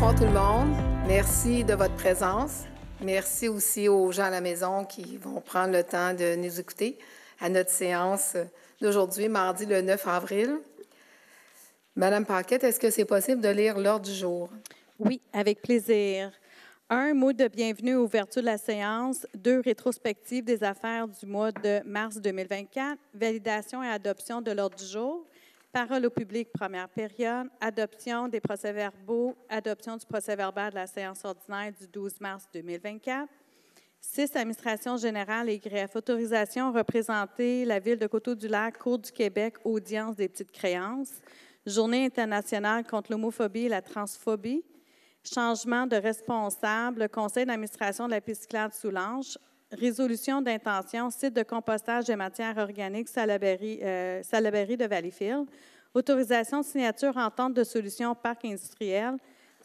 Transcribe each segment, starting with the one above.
Bonsoir tout le monde. Merci de votre présence. Merci aussi aux gens à la maison qui vont prendre le temps de nous écouter à notre séance d'aujourd'hui, mardi le 9 avril. Madame Paquette, est-ce que c'est possible de lire l'ordre du jour? Oui, avec plaisir. 1, mot de bienvenue, ouverture de la séance. 2, rétrospective des affaires du mois de mars 2024. Validation et adoption de l'ordre du jour. Parole au public, première période. Adoption des procès-verbaux. Adoption du procès-verbal de la séance ordinaire du 12 mars 2024. 6, administration générale et greffe. Autorisation représenter la Ville de Coteau-du-Lac, Cour du Québec, audience des petites créances. Journée internationale contre l'homophobie et la transphobie. Changement de responsable, conseil d'administration de la piste cyclable Soulanges. Résolution d'intention, site de compostage des matières organiques Salaberry de Valleyfield. Autorisation de signature entente de solution parc industriel.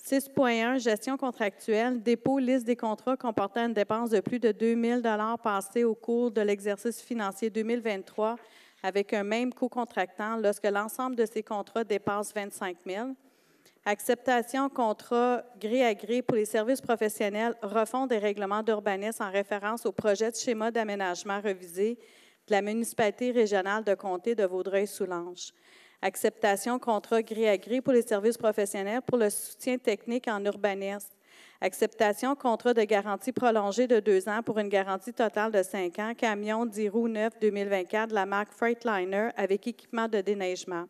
6.1, gestion contractuelle, dépôt liste des contrats comportant une dépense de plus de 2 000 $ passés au cours de l'exercice financier 2023 avec un même co-contractant lorsque l'ensemble de ces contrats dépasse 25 000 $. Acceptation contrat gré à gré pour les services professionnels, refonte des règlements d'urbanisme en référence au projet de schéma d'aménagement revisé de la municipalité régionale de comté de Vaudreuil-Soulanges. Acceptation contrat gré à gré pour les services professionnels pour le soutien technique en urbanisme. Acceptation contrat de garantie prolongée de 2 ans pour une garantie totale de 5 ans, camion 10 roues 9 2024 de la marque Freightliner avec équipement de déneigement.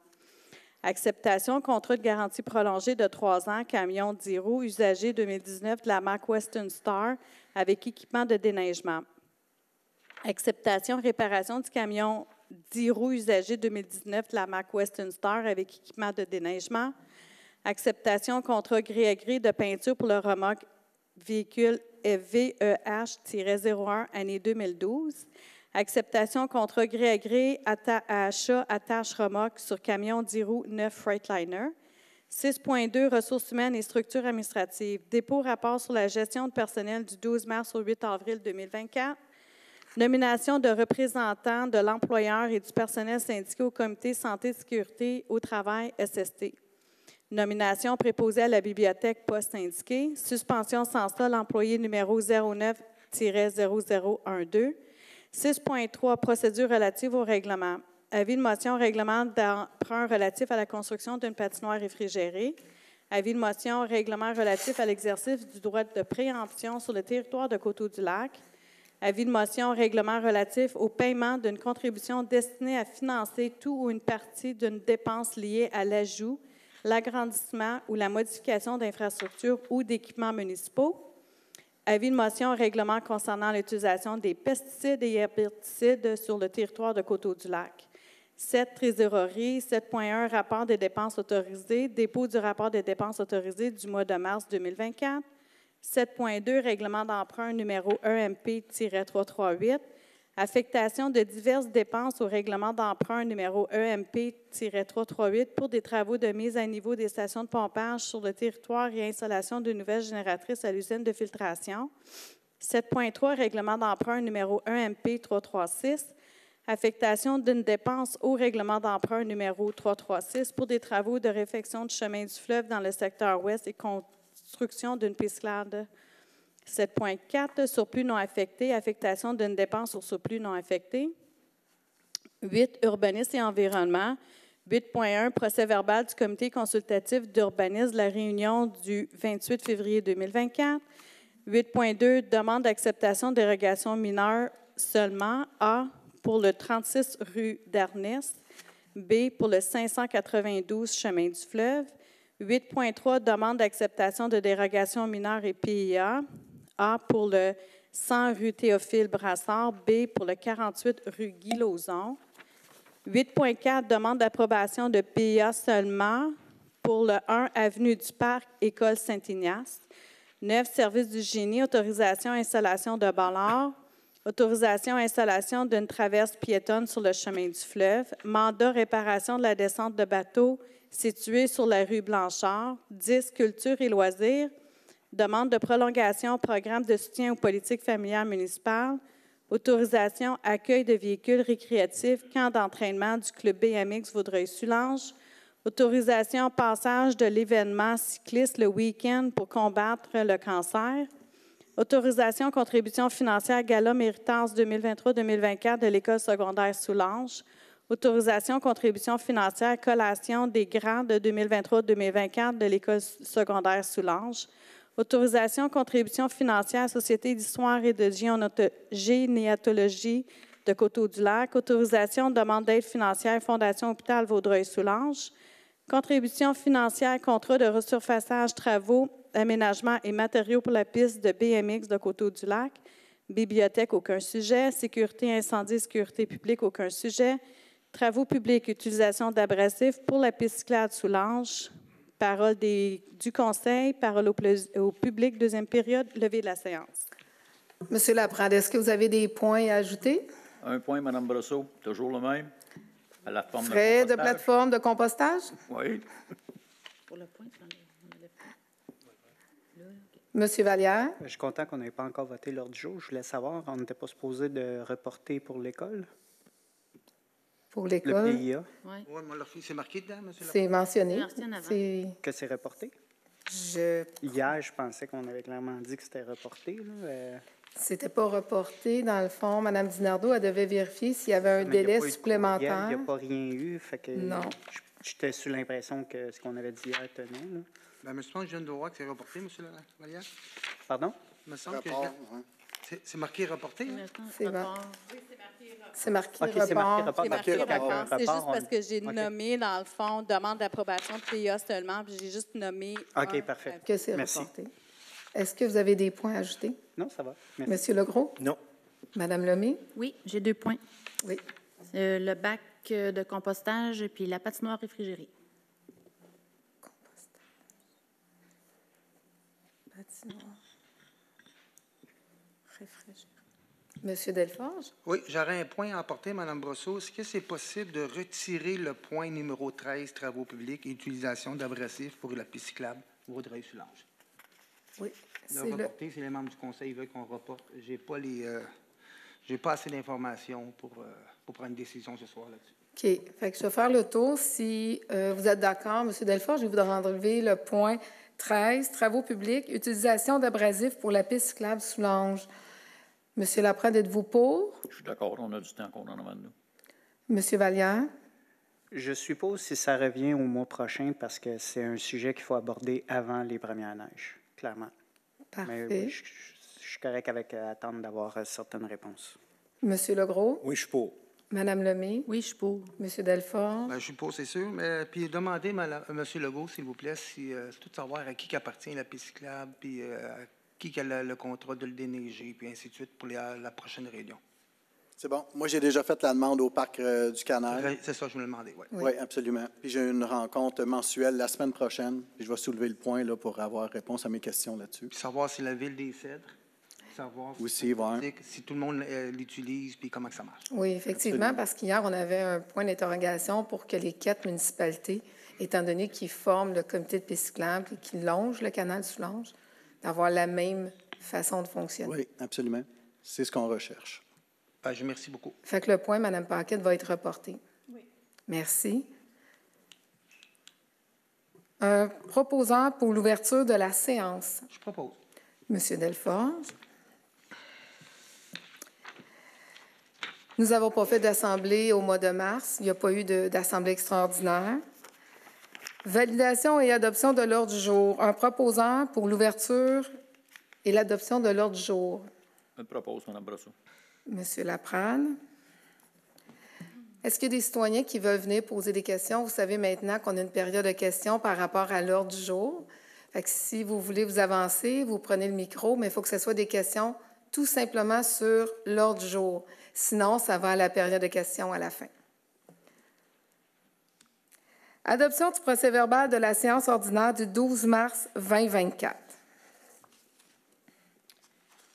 Acceptation contrat de garantie prolongée de 3 ans, camion 10 roues usagé 2019 de la marque Western Star avec équipement de déneigement. Acceptation réparation du camion 10 roues usagé 2019 de la marque Western Star avec équipement de déneigement. Acceptation contrat gré à gré de peinture pour le remorque véhicule VEH-01 année 2012. Acceptation contrat gré à gré achat attache remorque sur camion 10 roues 9 Freightliner. 6.2 ressources humaines et structures administratives. Dépôt rapport sur la gestion de personnel du 12 mars au 8 avril 2024. Nomination de représentants de l'employeur et du personnel syndiqué au comité santé et sécurité au travail SST. Nomination préposée à la bibliothèque post-syndiquée. Suspension sans solde employé numéro 09-0012. 6.3 procédure relative au règlement. Avis de motion règlement d'emprunt relatif à la construction d'une patinoire réfrigérée. Avis de motion règlement relatif à l'exercice du droit de préemption sur le territoire de Coteau-du-Lac. Avis de motion règlement relatif au paiement d'une contribution destinée à financer tout ou une partie d'une dépense liée à l'ajout, l'agrandissement ou la modification d'infrastructures ou d'équipements municipaux. Avis de motion règlement concernant l'utilisation des pesticides et herbicides sur le territoire de Coteau-du-Lac. 7, trésorerie. 7.1, rapport des dépenses autorisées. Dépôt du rapport des dépenses autorisées du mois de mars 2024. 7.2, règlement d'emprunt numéro EMP-338. Affectation de diverses dépenses au règlement d'emprunt numéro EMP-338 pour des travaux de mise à niveau des stations de pompage sur le territoire et installation de nouvelles génératrices à l'usine de filtration. 7.3, règlement d'emprunt numéro EMP-336. Affectation d'une dépense au règlement d'emprunt numéro 336 pour des travaux de réfection du chemin du fleuve dans le secteur ouest et construction d'une piste cyclable. 7.4, surplus non affecté, affectation d'une dépense au surplus non affecté. 8, urbanisme et environnement. 8.1, procès-verbal du comité consultatif d'urbanisme de la réunion du 28 février 2024. 8.2, demande d'acceptation de dérogation mineure seulement. A, pour le 36 rue d'Ernest. B, pour le 592 chemin du fleuve. 8.3, demande d'acceptation de dérogation mineure et PIA. A pour le 100 rue Théophile Brassard. B pour le 48 rue Guy Lauzon. 8.4, demande d'approbation de PIA seulement pour le 1 avenue du Parc, École Saint-Ignace. 9, service du génie, autorisation installation de Ballard. Autorisation installation d'une traverse piétonne sur le chemin du fleuve. Mandat réparation de la descente de bateau située sur la rue Blanchard. 10, culture et loisirs. Demande de prolongation au programme de soutien aux politiques familiales municipales. Autorisation accueil de véhicules récréatifs, camp d'entraînement du club BMX Vaudreuil-Soulanges. Autorisation passage de l'événement cycliste le week-end pour combattre le cancer. Autorisation contribution financière Gala Méritance 2023-2024 de l'École secondaire Soulanges. Autorisation contribution financière collation des grants de 2023-2024 de l'École secondaire Soulanges. Autorisation contribution financière Société d'histoire et de généatologie de Coteau-du-Lac. Autorisation demande d'aide financière Fondation Hôpital Vaudreuil-Soulanges. Contribution financière contrat de resurfaçage, travaux, aménagement et matériaux pour la piste de BMX de Coteau-du-Lac. Bibliothèque, aucun sujet. Sécurité incendie, sécurité publique, aucun sujet. Travaux publics, utilisation d'abrasifs pour la piste cyclable Soulanges. Parole du conseil, parole au public, deuxième période, levée de la séance. Monsieur Laprade, est-ce que vous avez des points à ajouter? Un point, Mme Brosseau, toujours le même. À la forme Frais de compostage. plateforme de compostage? Oui. Pour le point, Monsieur Vallière? Je suis content qu'on n'ait pas encore voté l'ordre du jour. Je voulais savoir, on n'était pas supposé de reporter pour l'école? Pour Le l'école? PIA? oui. Oui, c'est marqué dedans, monsieur C'est mentionné. Merci en avant. Que c'est reporté? Hier, je pensais qu'on avait clairement dit que c'était reporté. c'était pas reporté. Dans le fond, Mme Dinardo, elle devait vérifier s'il y avait un délai supplémentaire. Il n'y a pas rien eu. Fait que Non. J'étais sous l'impression que ce qu'on avait dit hier tenait. Là. Ben, je pense que je viens de voir que c'est reporté, monsieur Vallière. Pardon? Il me semble que c'est marqué reporté. Hein? C'est c'est marqué OK, c'est marqué report. report. C'est marqué OK, report. C'est juste parce que j'ai OK. nommé, dans le fond, demande d'approbation de PIA seulement, puis j'ai juste nommé. OK, un- parfait. Que c'est Merci. reporté. Est-ce que vous avez des points à ajouter? Non, ça va. Merci. Monsieur Legros? Non. Madame Lemay? Oui, j'ai 2 points. Oui. Le bac de compostage puis la patinoire réfrigérée. Patinoire. Réfrigéré. Monsieur Delforge? Oui, j'aurais un point à apporter, Mme Brosseau. Est-ce que c'est possible de retirer le point numéro 13, travaux publics et utilisation d'abrasifs pour la piste cyclable Vaudreuil-Soulanges? Oui. Le C'est le... reporter, c'est les membres du conseil qui veulent qu'on reporte. J'ai pas assez d'informations pour prendre une décision ce soir là-dessus. OK. Fait que je vais faire le tour. Si vous êtes d'accord, Monsieur Delforge, je voudrais enlever le point 13, travaux publics, utilisation d'abrasifs pour la piste cyclable Soulanges. Monsieur Laprade, êtes-vous pour? Je suis d'accord, on a du temps qu'on en avant de nous. Monsieur Vallière? Je suppose si ça revient au mois prochain parce que c'est un sujet qu'il faut aborder avant les premières neiges, clairement. Parfait. Mais oui, je suis correct avec attendre d'avoir certaines réponses. Monsieur Legros? Oui, je suis pour. Madame Lemay? Oui, je suis pour. Monsieur Delforge? Ben, je suis pour, c'est sûr. Mais puis demandez, M. Legault, s'il vous plaît, si c'est tout savoir à qui appartient la piste cyclable, puis à qui a le contrat de le déneiger, puis ainsi de suite pour la prochaine réunion. C'est bon. Moi, j'ai déjà fait la demande au parc du Canal. C'est ça, je me le demandais, oui. Oui. Oui, absolument. Puis j'ai une rencontre mensuelle la semaine prochaine. Puis je vais soulever le point là, pour avoir réponse à mes questions là-dessus. Puis savoir si la ville des Cèdres, savoir Aussi, si tout le monde l'utilise, puis comment que ça marche. Oui, effectivement, Absolument. parce qu'hier, on avait un point d'interrogation pour que les 4 municipalités, étant donné qu'ils forment le comité de piste cyclable et qu'ils longent le canal Soulanges, d'avoir la même façon de fonctionner. Oui, absolument. C'est ce qu'on recherche. Ben, je vous remercie beaucoup. Fait que le point, Mme Paquette, va être reporté. Oui. Merci. Un proposant pour l'ouverture de la séance. Je propose. Monsieur Delforge. Nous n'avons pas fait d'assemblée au mois de mars. Il n'y a pas eu d'assemblée extraordinaire. Validation et adoption de l'ordre du jour. Un proposant pour l'ouverture et l'adoption de l'ordre du jour. Je propose, Mme Brosseau. Monsieur Laprade. Est-ce qu'il y a des citoyens qui veulent venir poser des questions? Vous savez maintenant qu'on a une période de questions par rapport à l'ordre du jour. Fait que si vous voulez vous avancer, vous prenez le micro, mais il faut que ce soit des questions tout simplement sur l'ordre du jour. Sinon, ça va à la période de questions à la fin. Adoption du procès-verbal de la séance ordinaire du 12 mars 2024.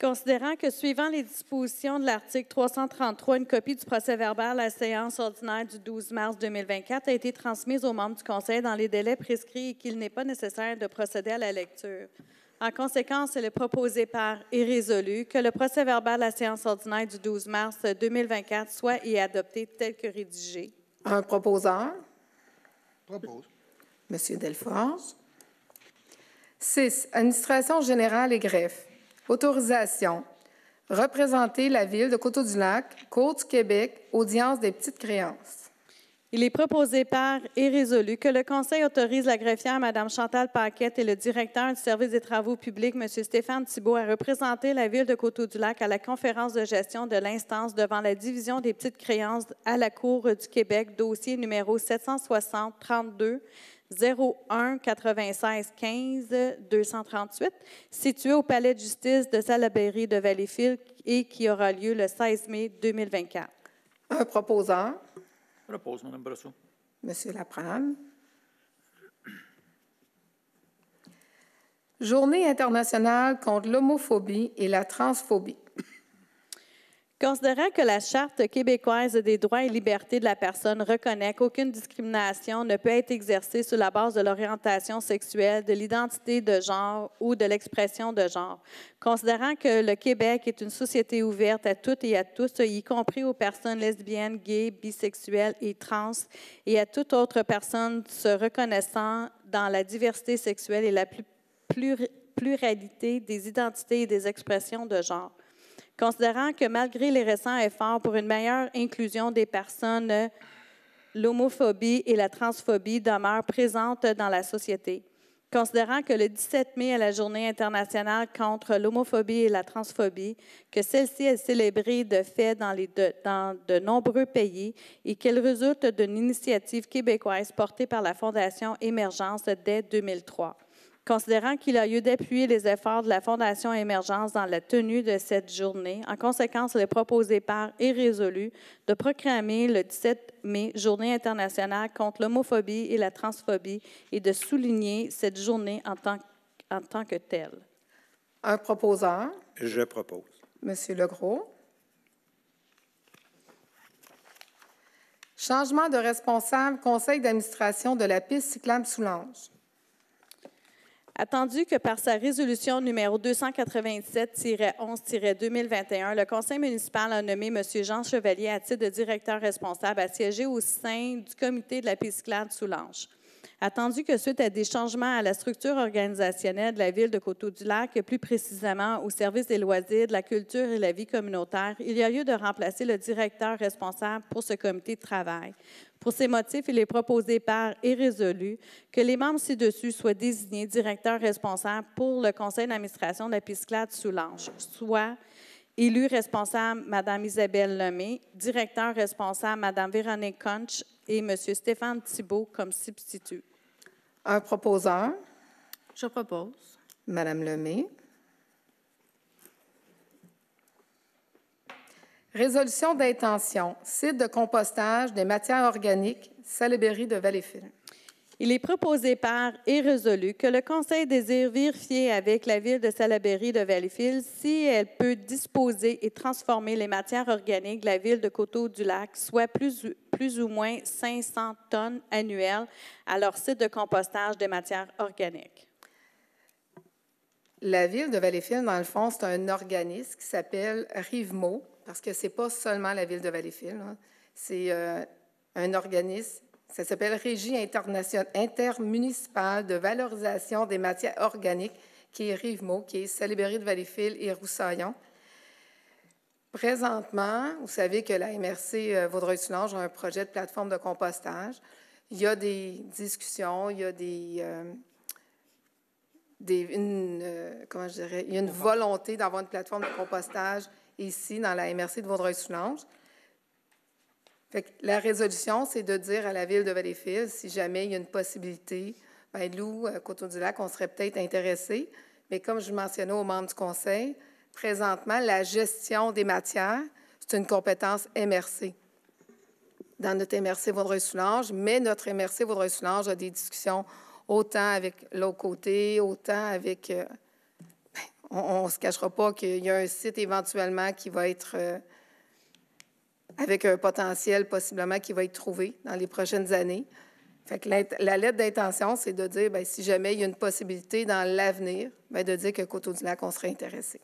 Considérant que, suivant les dispositions de l'article 333, une copie du procès-verbal à la séance ordinaire du 12 mars 2024 a été transmise aux membres du Conseil dans les délais prescrits et qu'il n'est pas nécessaire de procéder à la lecture. En conséquence, il est proposé par et résolu que le procès-verbal de la séance ordinaire du 12 mars 2024 soit et adopté tel que rédigé. Un proposeur. Propose. M. Delforge. 6. Administration générale et greffe. Autorisation. Représenter la Ville de Coteau-du-Lac, Cour du Québec, audience des petites créances. Il est proposé par et résolu que le Conseil autorise la greffière Mme Chantal Paquette et le directeur du service des travaux publics, M. Stéphane Thibault, à représenter la Ville de Coteau-du-Lac à la conférence de gestion de l'instance devant la division des petites créances à la Cour du Québec, dossier numéro 760-32 01 96 15 238, situé au Palais de justice de Salaberry de Valleyfield et qui aura lieu le 16 mai 2024. Un proposeur, Propose, Mme Brosseau. M. Laprade. Journée internationale contre l'homophobie et la transphobie. Considérant que la Charte québécoise des droits et libertés de la personne reconnaît qu'aucune discrimination ne peut être exercée sur la base de l'orientation sexuelle, de l'identité de genre ou de l'expression de genre, considérant que le Québec est une société ouverte à toutes et à tous, y compris aux personnes lesbiennes, gays, bisexuelles et trans, et à toute autre personne se reconnaissant dans la diversité sexuelle et la pluralité des identités et des expressions de genre. Considérant que malgré les récents efforts pour une meilleure inclusion des personnes, l'homophobie et la transphobie demeurent présentes dans la société. Considérant que le 17 mai est la Journée internationale contre l'homophobie et la transphobie, que celle-ci est célébrée de fait dans de nombreux pays et qu'elle résulte d'une initiative québécoise portée par la Fondation Émergence dès 2003. Considérant qu'il a lieu d'appuyer les efforts de la Fondation Émergence dans la tenue de cette journée, en conséquence, il est proposé par et résolu de proclamer le 17 mai Journée internationale contre l'homophobie et la transphobie et de souligner cette journée en tant que telle. Un proposeur, Je propose. M. Legros. Changement de responsable, conseil d'administration de la piste cyclable Soulanges. Attendu que par sa résolution numéro 287-11-2021, le conseil municipal a nommé M. Jean Chevalier à titre de directeur responsable à siéger au sein du comité de la piste cyclable Soulanges. Attendu que suite à des changements à la structure organisationnelle de la Ville de Coteau-du-Lac, plus précisément au service des loisirs, de la culture et de la vie communautaire, il y a lieu de remplacer le directeur responsable pour ce comité de travail. Pour ces motifs, il est proposé par et résolu que les membres ci-dessus soient désignés directeurs responsables pour le conseil d'administration de la piste cyclable Soulanges, soit élu responsable Mme Isabelle Lemay, directeur responsable Mme Véronique Conch et M. Stéphane Thibault comme substitut. Un proposeur, Je propose. Mme Lemay. Résolution d'intention, site de compostage des matières organiques, Salaberry de Valleyfield. Il est proposé par et résolu que le Conseil désire vérifier avec la Ville de Salaberry de Valleyfield si elle peut disposer et transformer les matières organiques de la Ville de Coteau-du-Lac, soit plus ou moins 500 tonnes annuelles, à leur site de compostage des matières organiques. La Ville de Valleyfield, dans le fond, c'est un organisme qui s'appelle Rivemo, parce que ce n'est pas seulement la Ville de Valleyfield, hein. C'est un organisme. Ça s'appelle Régie intermunicipale de valorisation des matières organiques, qui est Rivemo, qui est Salaberry de Valleyfield et Roussaillon. Présentement, vous savez que la MRC Vaudreuil-Soulanges a un projet de plateforme de compostage. Il y a des discussions, il y a il y a une volonté d'avoir une plateforme de compostage ici, dans la MRC de Vaudreuil-Soulanges. Fait que la résolution, c'est de dire à la Ville de Valleyfield, si jamais il y a une possibilité, bien, nous, Coteau-du-Lac, on serait peut-être intéressés. Mais comme je mentionnais aux membres du Conseil, présentement, la gestion des matières, c'est une compétence MRC. Dans notre MRC Vaudreuil-Soulanges, mais notre MRC Vaudreuil-Soulanges a des discussions autant avec l'autre côté, autant avec... on ne se cachera pas qu'il y a un site éventuellement qui va être... avec un potentiel possiblement qui va être trouvé dans les prochaines années. Fait que la lettre d'intention, c'est de dire, bien, si jamais il y a une possibilité dans l'avenir, bien, de dire que Coteau-du-Lac, on serait intéressé.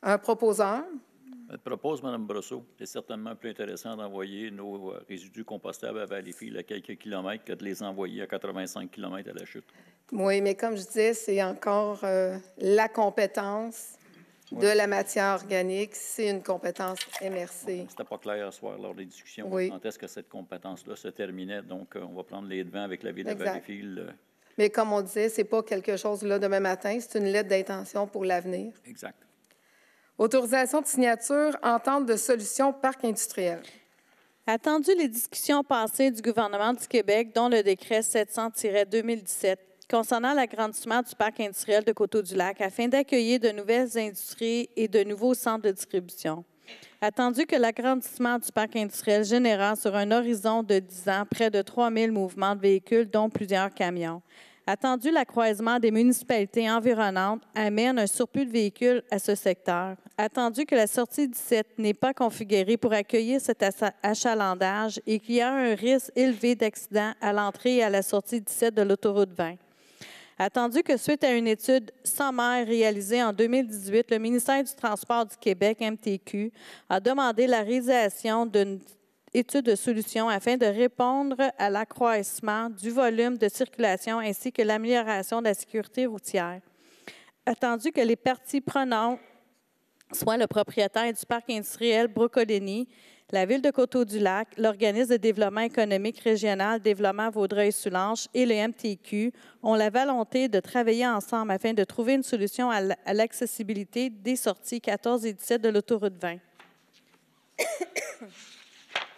Un proposeur, Je propose, Mme Brosseau, c'est certainement plus intéressant d'envoyer nos résidus compostables à Valleyfield à quelques kilomètres que de les envoyer à 85 km à la chute. Oui, mais comme je disais, c'est encore la compétence de la matière organique. C'est une compétence MRC. C'était pas clair ce soir lors des discussions. Oui. Quand est-ce que cette compétence-là se terminait? Donc, on va prendre les devants avec la ville de Exact. Valleyfield. Mais comme on disait, c'est pas quelque chose là demain matin. C'est une lettre d'intention pour l'avenir. Exact. Autorisation de signature, entente de solution parc industriel. Attendu les discussions passées du gouvernement du Québec, dont le décret 700-2017, concernant l'agrandissement du parc industriel de Coteau-du-Lac afin d'accueillir de nouvelles industries et de nouveaux centres de distribution. Attendu que l'agrandissement du parc industriel générera sur un horizon de 10 ans près de 3 000 mouvements de véhicules, dont plusieurs camions. Attendu l'accroissement des municipalités environnantes amène un surplus de véhicules à ce secteur. Attendu que la sortie 17 n'est pas configurée pour accueillir cet achalandage et qu'il y a un risque élevé d'accident à l'entrée et à la sortie 17 de l'autoroute 20. Attendu que suite à une étude sommaire réalisée en 2018, le ministère du Transport du Québec, MTQ, a demandé la réalisation d'une étude de solution afin de répondre à l'accroissement du volume de circulation ainsi que l'amélioration de la sécurité routière. Attendu que les parties prenantes soient le propriétaire du parc industriel Brocolini, la Ville de Coteau-du-Lac, l'Organisme de développement économique régional Développement Vaudreuil-Soulanges et le MTQ ont la volonté de travailler ensemble afin de trouver une solution à l'accessibilité des sorties 14 et 17 de l'autoroute 20.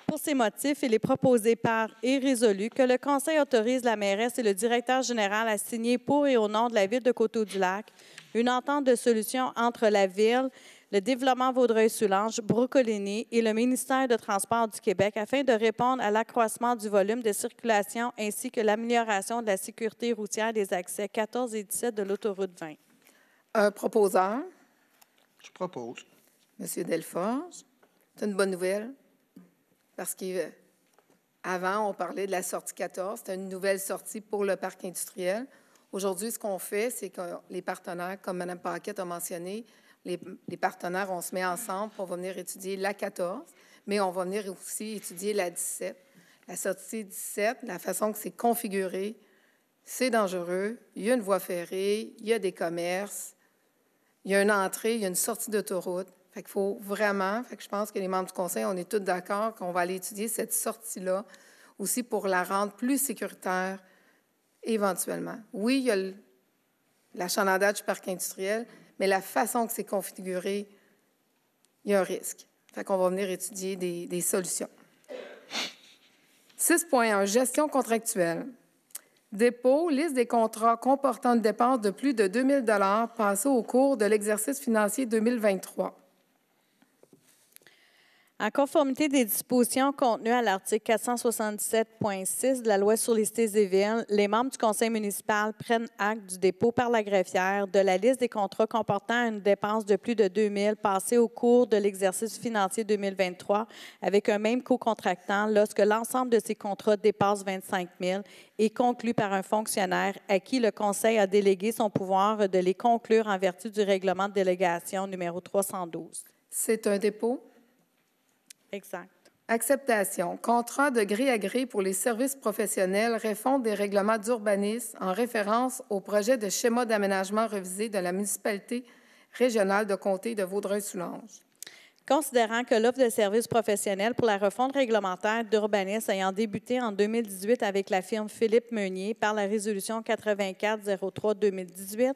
Pour ces motifs, il est proposé par et résolu que le Conseil autorise la mairesse et le directeur général à signer pour et au nom de la Ville de Coteau-du-Lac une entente de solution entre la Ville, le développement Vaudreuil-Soulanges, Brocolini et le ministère de Transport du Québec afin de répondre à l'accroissement du volume de circulation ainsi que l'amélioration de la sécurité routière des accès 14 et 17 de l'autoroute 20. Un proposeur, Je propose. M. Delforge. C'est une bonne nouvelle parce qu'avant, on parlait de la sortie 14. C'était une nouvelle sortie pour le parc industriel. Aujourd'hui, ce qu'on fait, c'est que les partenaires, comme Mme Paquette a mentionné, les partenaires, on se met ensemble, on va venir étudier la 14, mais on va venir aussi étudier la 17. La sortie 17, la façon que c'est configuré, c'est dangereux. Il y a une voie ferrée, il y a des commerces, il y a une entrée, il y a une sortie d'autoroute. Fait qu'il faut vraiment, je pense que les membres du conseil, on est tous d'accord qu'on va aller étudier cette sortie-là aussi pour la rendre plus sécuritaire éventuellement. Oui, il y a l'achalandage du parc industriel, mais la façon que c'est configuré, il y a un risque. Fait qu'on va venir étudier des solutions. 6.1, gestion contractuelle. Dépôt, liste des contrats comportant une dépense de plus de 2 000 $ passés au cours de l'exercice financier 2023. En conformité des dispositions contenues à l'article 477.6 de la Loi sur les cités et villes, les membres du conseil municipal prennent acte du dépôt par la greffière de la liste des contrats comportant une dépense de plus de 2 000 passés au cours de l'exercice financier 2023 avec un même co-contractant lorsque l'ensemble de ces contrats dépasse 25 000 et conclu par un fonctionnaire à qui le conseil a délégué son pouvoir de les conclure en vertu du règlement de délégation numéro 312. C'est un dépôt. Exact. Acceptation. Contrat de gré à gré pour les services professionnels refonte des règlements d'urbanisme en référence au projet de schéma d'aménagement revisé de la municipalité régionale de comté de Vaudreuil-Soulanges. Considérant que l'offre de services professionnels pour la refonte réglementaire d'urbanisme ayant débuté en 2018 avec la firme Philippe Meunier par la résolution 84-03-2018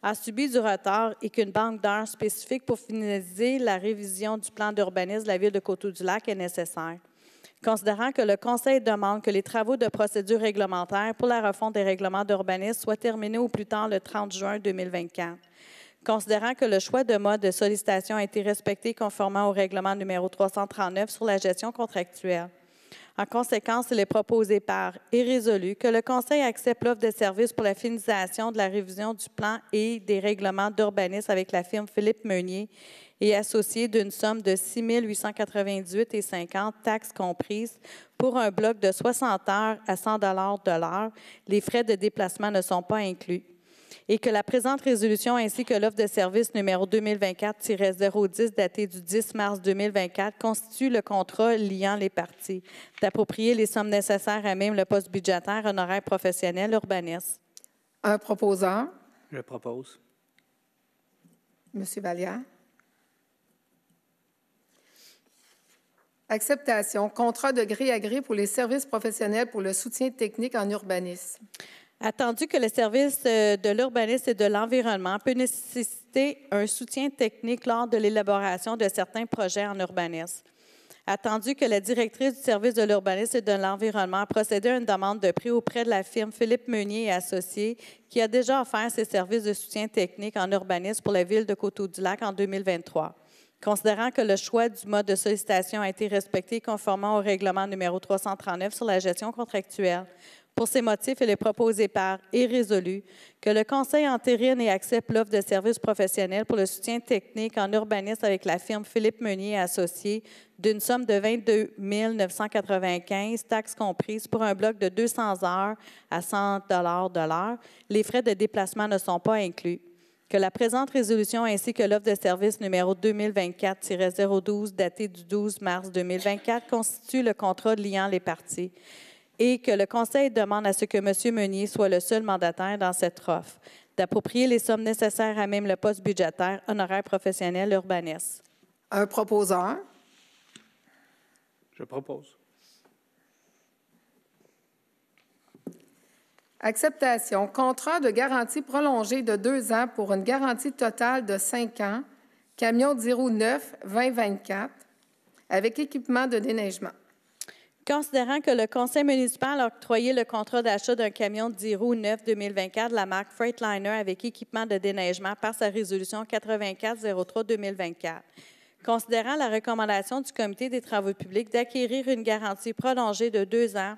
a subi du retard et qu'une banque d'heures spécifique pour finaliser la révision du plan d'urbanisme de la Ville de Coteau-du-Lac est nécessaire. Considérant que le Conseil demande que les travaux de procédure réglementaire pour la refonte des règlements d'urbanisme soient terminés au plus tard le 30 juin 2024. Considérant que le choix de mode de sollicitation a été respecté conformément au règlement numéro 339 sur la gestion contractuelle. En conséquence, il est proposé par et résolu que le Conseil accepte l'offre de service pour la finalisation de la révision du plan et des règlements d'urbanisme avec la firme Philippe Meunier et associé d'une somme de 6 898,50 taxes comprises pour un bloc de 60 heures à 100 $ de l'heure. Les frais de déplacement ne sont pas inclus. et que la présente résolution ainsi que l'offre de service numéro 2024-010 datée du 10 mars 2024 constituent le contrat liant les parties, d'approprier les sommes nécessaires à même le poste budgétaire honoraire professionnel urbaniste. Un proposeur, Je propose. M. Vallière. Acceptation, contrat de gré à gré pour les services professionnels pour le soutien technique en urbanisme. Attendu que le service de l'urbanisme et de l'environnement peut nécessiter un soutien technique lors de l'élaboration de certains projets en urbanisme. Attendu que la directrice du service de l'urbanisme et de l'environnement a procédé à une demande de prix auprès de la firme Philippe Meunier et Associés, qui a déjà offert ses services de soutien technique en urbanisme pour la ville de Coteau-du-Lac en 2023. Considérant que le choix du mode de sollicitation a été respecté conformément au règlement numéro 339 sur la gestion contractuelle, pour ces motifs, il est proposé par et résolu que le Conseil entérine et accepte l'offre de services professionnels pour le soutien technique en urbanisme avec la firme Philippe Meunier et Associés d'une somme de 22 995, taxes comprises, pour un bloc de 200 heures à 100 de l'heure. Les frais de déplacement ne sont pas inclus. Que la présente résolution ainsi que l'offre de service numéro 2024-012 datée du 12 mars 2024 constituent le contrat liant les parties. Et que le Conseil demande à ce que M. Meunier soit le seul mandataire dans cette offre, d'approprier les sommes nécessaires à même le poste budgétaire honoraire professionnel urbaniste. Un proposeur, Je propose. acceptation, contrat de garantie prolongée de 2 ans pour une garantie totale de 5 ans, camion 09-2024, avec équipement de déneigement. Considérant que le Conseil municipal a octroyé le contrat d'achat d'un camion 09-2024 de la marque Freightliner avec équipement de déneigement par sa résolution 84-03-2024, considérant la recommandation du Comité des travaux publics d'acquérir une garantie prolongée de 2 ans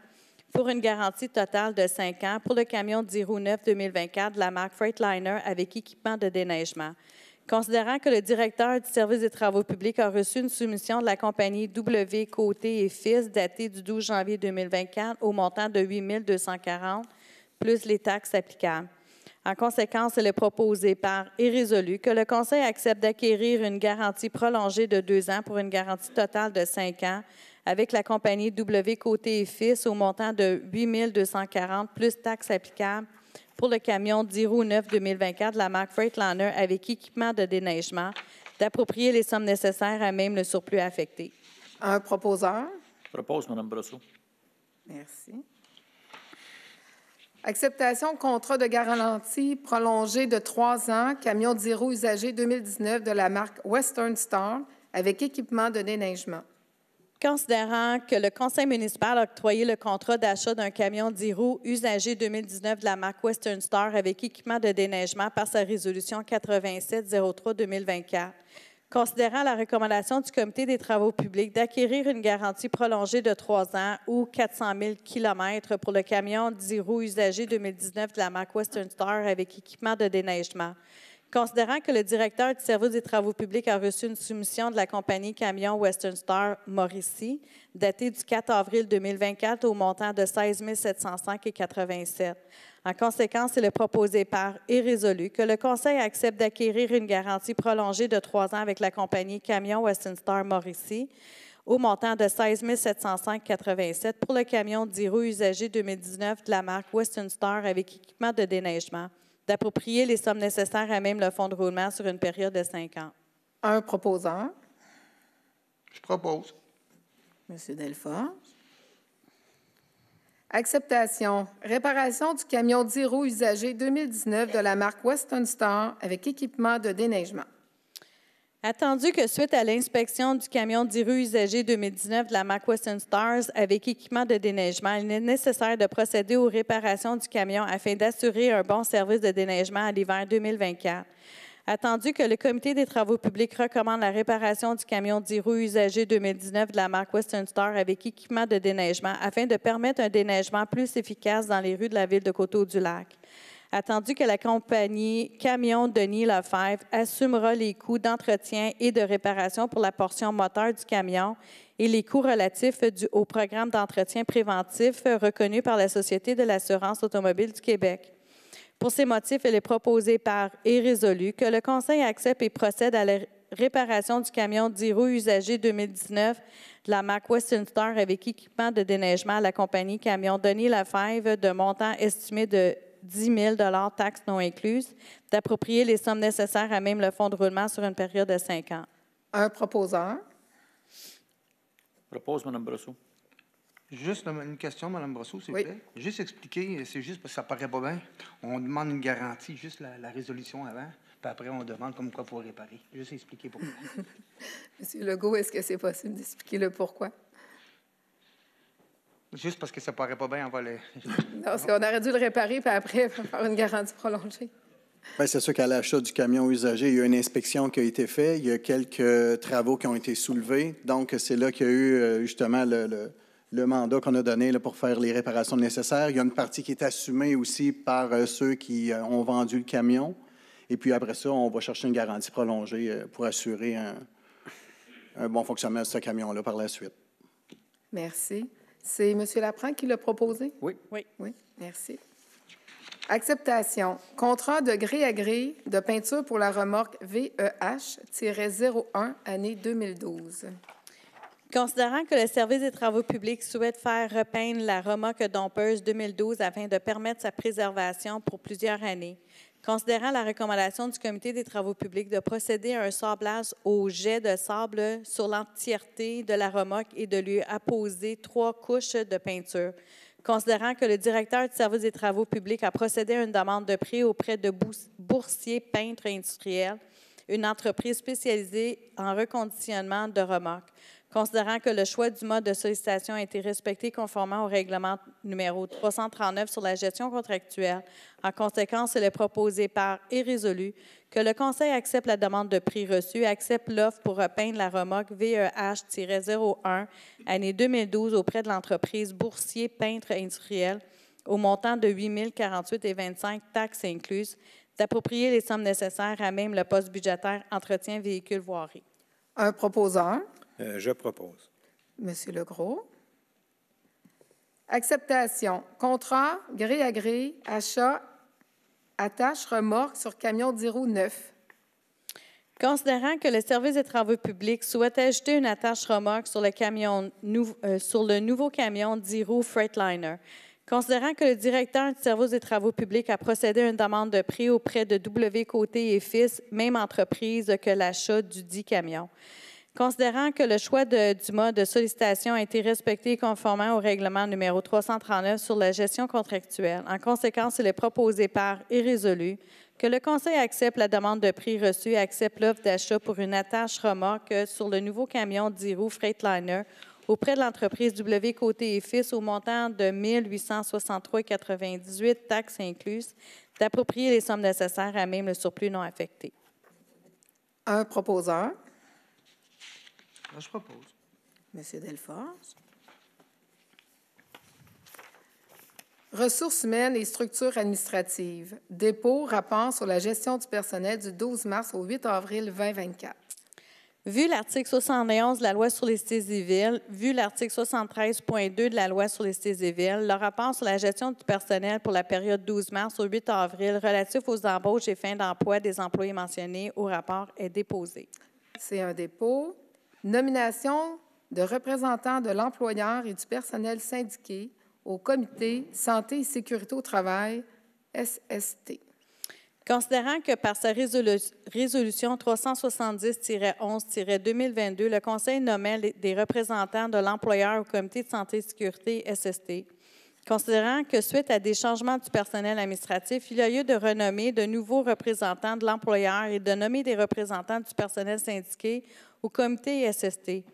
pour une garantie totale de 5 ans pour le camion 09-2024 de la marque Freightliner avec équipement de déneigement. Considérant que le directeur du service des travaux publics a reçu une soumission de la compagnie W. Côté et Fils datée du 12 janvier 2024 au montant de 8 240 plus les taxes applicables. En conséquence, il est proposé par et résolu que le Conseil accepte d'acquérir une garantie prolongée de 2 ans pour une garantie totale de 5 ans avec la compagnie W. Côté et Fils au montant de 8 240 plus taxes applicables pour le camion 09-2024 de la marque Freightliner avec équipement de déneigement, d'approprier les sommes nécessaires à même le surplus affecté. Un proposeur, Je propose, Mme Brosseau. merci. Acceptation contrat de garantie prolongée de 3 ans, camion 0 usagé 2019 de la marque Western Star avec équipement de déneigement. Considérant que le Conseil municipal a octroyé le contrat d'achat d'un camion 10 roues usagé 2019 de la marque Western Star avec équipement de déneigement par sa résolution 87-03-2024, considérant la recommandation du Comité des travaux publics d'acquérir une garantie prolongée de 3 ans ou 400 000 km pour le camion 10 roues usagé 2019 de la marque Western Star avec équipement de déneigement, considérant que le directeur du service des travaux publics a reçu une soumission de la compagnie camion Western Star Mauricie, datée du 4 avril 2024 au montant de 16 705,87. En conséquence, il est proposé par et résolu que le Conseil accepte d'acquérir une garantie prolongée de 3 ans avec la compagnie camion Western Star Mauricie au montant de 16 705,87 pour le camion 10 roues usagé 2019 de la marque Western Star avec équipement de déneigement, d'approprier les sommes nécessaires à même le fonds de roulement sur une période de 5 ans. Un proposeur, Je propose. M. Delfort. Acceptation, réparation du camion 10 roues usagé 2019 de la marque Western Star avec équipement de déneigement. Attendu que suite à l'inspection du camion 10 roues usagé 2019 de la marque Western Stars avec équipement de déneigement, il est nécessaire de procéder aux réparations du camion afin d'assurer un bon service de déneigement à l'hiver 2024. Attendu que le Comité des travaux publics recommande la réparation du camion 10 roues usagé 2019 de la marque Western Star avec équipement de déneigement afin de permettre un déneigement plus efficace dans les rues de la ville de Coteau-du-Lac. Attendu que la compagnie Camion Denis Lefebvre assumera les coûts d'entretien et de réparation pour la portion moteur du camion et les coûts relatifs au programme d'entretien préventif reconnu par la Société de l'assurance automobile du Québec. Pour ces motifs, il est proposé par et résolu que le Conseil accepte et procède à la réparation du camion 10 roues usagé 2019 de la marque Western Star avec équipement de déneigement à la compagnie Camion Denis Lefebvre de montant estimé de 10 000 taxes non incluses, d'approprier les sommes nécessaires à même le fonds de roulement sur une période de 5 ans. Un proposeur. Propose, Mme Brosseau. Juste une question, Mme Brosseau, s'il Oui. vous plaît. Juste expliquer, c'est juste parce que ça paraît pas bien. On demande une garantie, juste la résolution avant, puis après, on demande comme quoi pour réparer. Juste expliquer pourquoi. Monsieur Legault, est-ce que c'est possible d'expliquer le pourquoi? Juste parce que ça paraît pas bien, on va le... Non, on aurait dû le réparer, puis après, faire une garantie prolongée. Bien, c'est sûr qu'à l'achat du camion usagé, il y a une inspection qui a été faite. Il y a quelques travaux qui ont été soulevés. Donc, c'est là qu'il y a eu justement le mandat qu'on a donné là, pour faire les réparations nécessaires. Il y a une partie qui est assumée aussi par ceux qui ont vendu le camion. Et puis après ça, on va chercher une garantie prolongée pour assurer un bon fonctionnement de ce camion-là par la suite. Merci. C'est M. Laprand qui l'a proposé? Oui. Oui. Oui, merci. Acceptation. Contrat de gré à gré de peinture pour la remorque VEH-01, année 2012. Considérant que le service des travaux publics souhaite faire repeindre la remorque dompeuse 2012 afin de permettre sa préservation pour plusieurs années, considérant la recommandation du Comité des travaux publics de procéder à un sablage au jet de sable sur l'entièreté de la remorque et de lui apposer 3 couches de peinture, considérant que le directeur du service des travaux publics a procédé à une demande de prix auprès de Boursier Peintres Industriels, une entreprise spécialisée en reconditionnement de remorques, considérant que le choix du mode de sollicitation a été respecté conformément au règlement numéro 339 sur la gestion contractuelle. En conséquence, il est proposé par et résolu que le Conseil accepte la demande de prix reçue et accepte l'offre pour repeindre la remorque VEH-01, année 2012, auprès de l'entreprise Boursier Peintres Industriels, au montant de 8 048,25 taxes incluses, d'approprier les sommes nécessaires à même le poste budgétaire entretien véhicule voirie. Un proposeur. Je propose. Monsieur Legros. Acceptation. Contrat, gré à gré, achat, attache, remorque sur camion 10 roues neuf. Considérant que le service des travaux publics souhaite ajouter une attache remorque sur le nouveau camion 10 roues Freightliner, considérant que le directeur du service des travaux publics a procédé à une demande de prix auprès de W. Côté et Fils, même entreprise que l'achat du dit camion, considérant que le choix du mode de sollicitation a été respecté conformément au règlement numéro 339 sur la gestion contractuelle. En conséquence, il est proposé par et résolu que le Conseil accepte la demande de prix reçue et accepte l'offre d'achat pour une attache remorque sur le nouveau camion 10 roues Freightliner auprès de l'entreprise W. Côté et Fils au montant de 1 863,98 taxes incluses, d'approprier les sommes nécessaires à même le surplus non affecté. Un proposeur. Je propose. Monsieur Delforge. Ressources humaines et structures administratives. Dépôt, rapport sur la gestion du personnel du 12 mars au 8 avril 2024. Vu l'article 71 de la Loi sur les cités civiles, vu l'article 73.2 de la Loi sur les cités civiles, le rapport sur la gestion du personnel pour la période 12 mars au 8 avril relatif aux embauches et fins d'emploi des employés mentionnés au rapport est déposé. C'est un dépôt. Nomination de représentants de l'employeur et du personnel syndiqué au Comité Santé et Sécurité au travail, SST. Considérant que par sa résolution 370-11-2022, le Conseil nommait des représentants de l'employeur au Comité de santé et sécurité SST, considérant que suite à des changements du personnel administratif, il y a lieu de renommer de nouveaux représentants de l'employeur et de nommer des représentants du personnel syndiqué au Comité SST.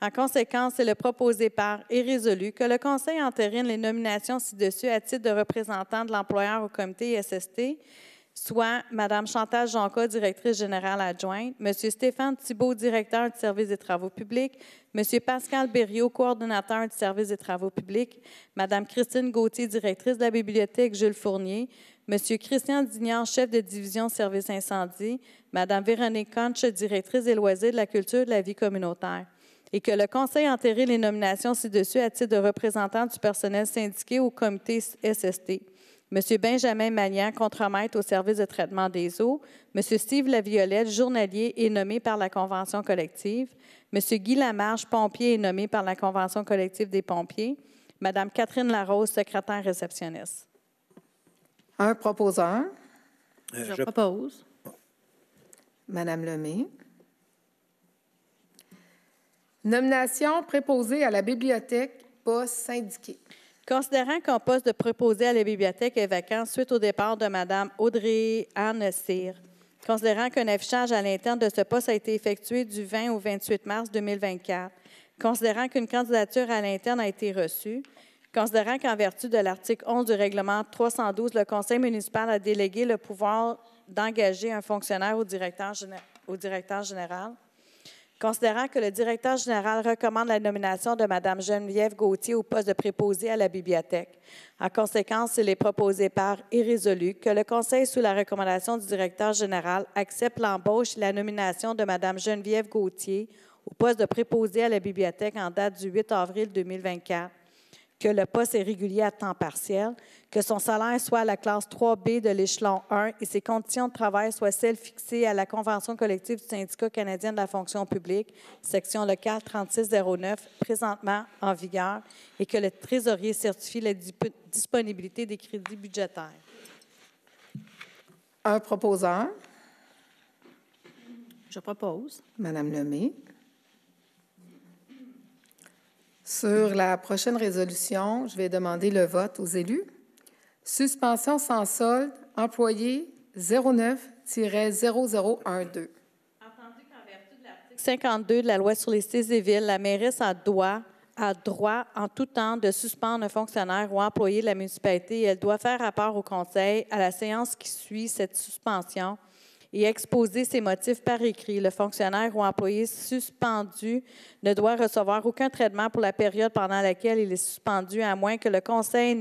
En conséquence, il est proposé par et résolu que le Conseil entérine les nominations ci-dessus à titre de représentants de l'employeur au Comité SST, soit Mme Chantal Jonca, directrice générale adjointe, M. Stéphane Thibault, directeur du service des travaux publics, M. Pascal Berriot, coordonnateur du service des travaux publics, Mme Christine Gauthier, directrice de la bibliothèque Jules Fournier, M. Christian Dignard, chef de division service incendie, Mme Véronique Conch, directrice des loisirs, de la culture et de la vie communautaire, et que le Conseil entérine les nominations ci-dessus à titre de représentants du personnel syndiqué au Comité SST, M. Benjamin Magnan, contremaître au service de traitement des eaux. M. Steve Laviolette, journalier, est nommé par la Convention collective. M. Guy Lamarche, pompier, est nommé par la Convention collective des pompiers. Mme Catherine Larose, secrétaire réceptionniste. Un proposeur. Je propose. Madame Lemay. Nomination préposée à la bibliothèque, poste syndiqué. Considérant qu'un poste de préposé à la bibliothèque est vacant suite au départ de Mme Audrey-Anne Cyr, considérant qu'un affichage à l'interne de ce poste a été effectué du 20 au 28 mars 2024, considérant qu'une candidature à l'interne a été reçue, considérant qu'en vertu de l'article 11 du règlement 312, le conseil municipal a délégué le pouvoir d'engager un fonctionnaire au directeur général, considérant que le directeur général recommande la nomination de Mme Geneviève Gauthier au poste de préposé à la bibliothèque. En conséquence, il est proposé par et résolu que le Conseil, sous la recommandation du directeur général, accepte l'embauche et la nomination de Mme Geneviève Gauthier au poste de préposé à la bibliothèque en date du 8 avril 2024, que le poste est régulier à temps partiel, que son salaire soit à la classe 3B de l'échelon 1 et ses conditions de travail soient celles fixées à la Convention collective du syndicat canadien de la fonction publique, section locale 3609, présentement en vigueur, et que le trésorier certifie la disponibilité des crédits budgétaires. Un proposeur. Je propose. Madame Lemay. Sur la prochaine résolution, je vais demander le vote aux élus. Suspension sans solde, employé 09-0012. Entendu qu'en vertu de l'article 52 de la Loi sur les civils, la mairesse a droit en tout temps de suspendre un fonctionnaire ou employé de la municipalité et elle doit faire rapport au conseil à la séance qui suit cette suspension et exposer ses motifs par écrit. Le fonctionnaire ou employé suspendu ne doit recevoir aucun traitement pour la période pendant laquelle il est suspendu, à moins que le conseil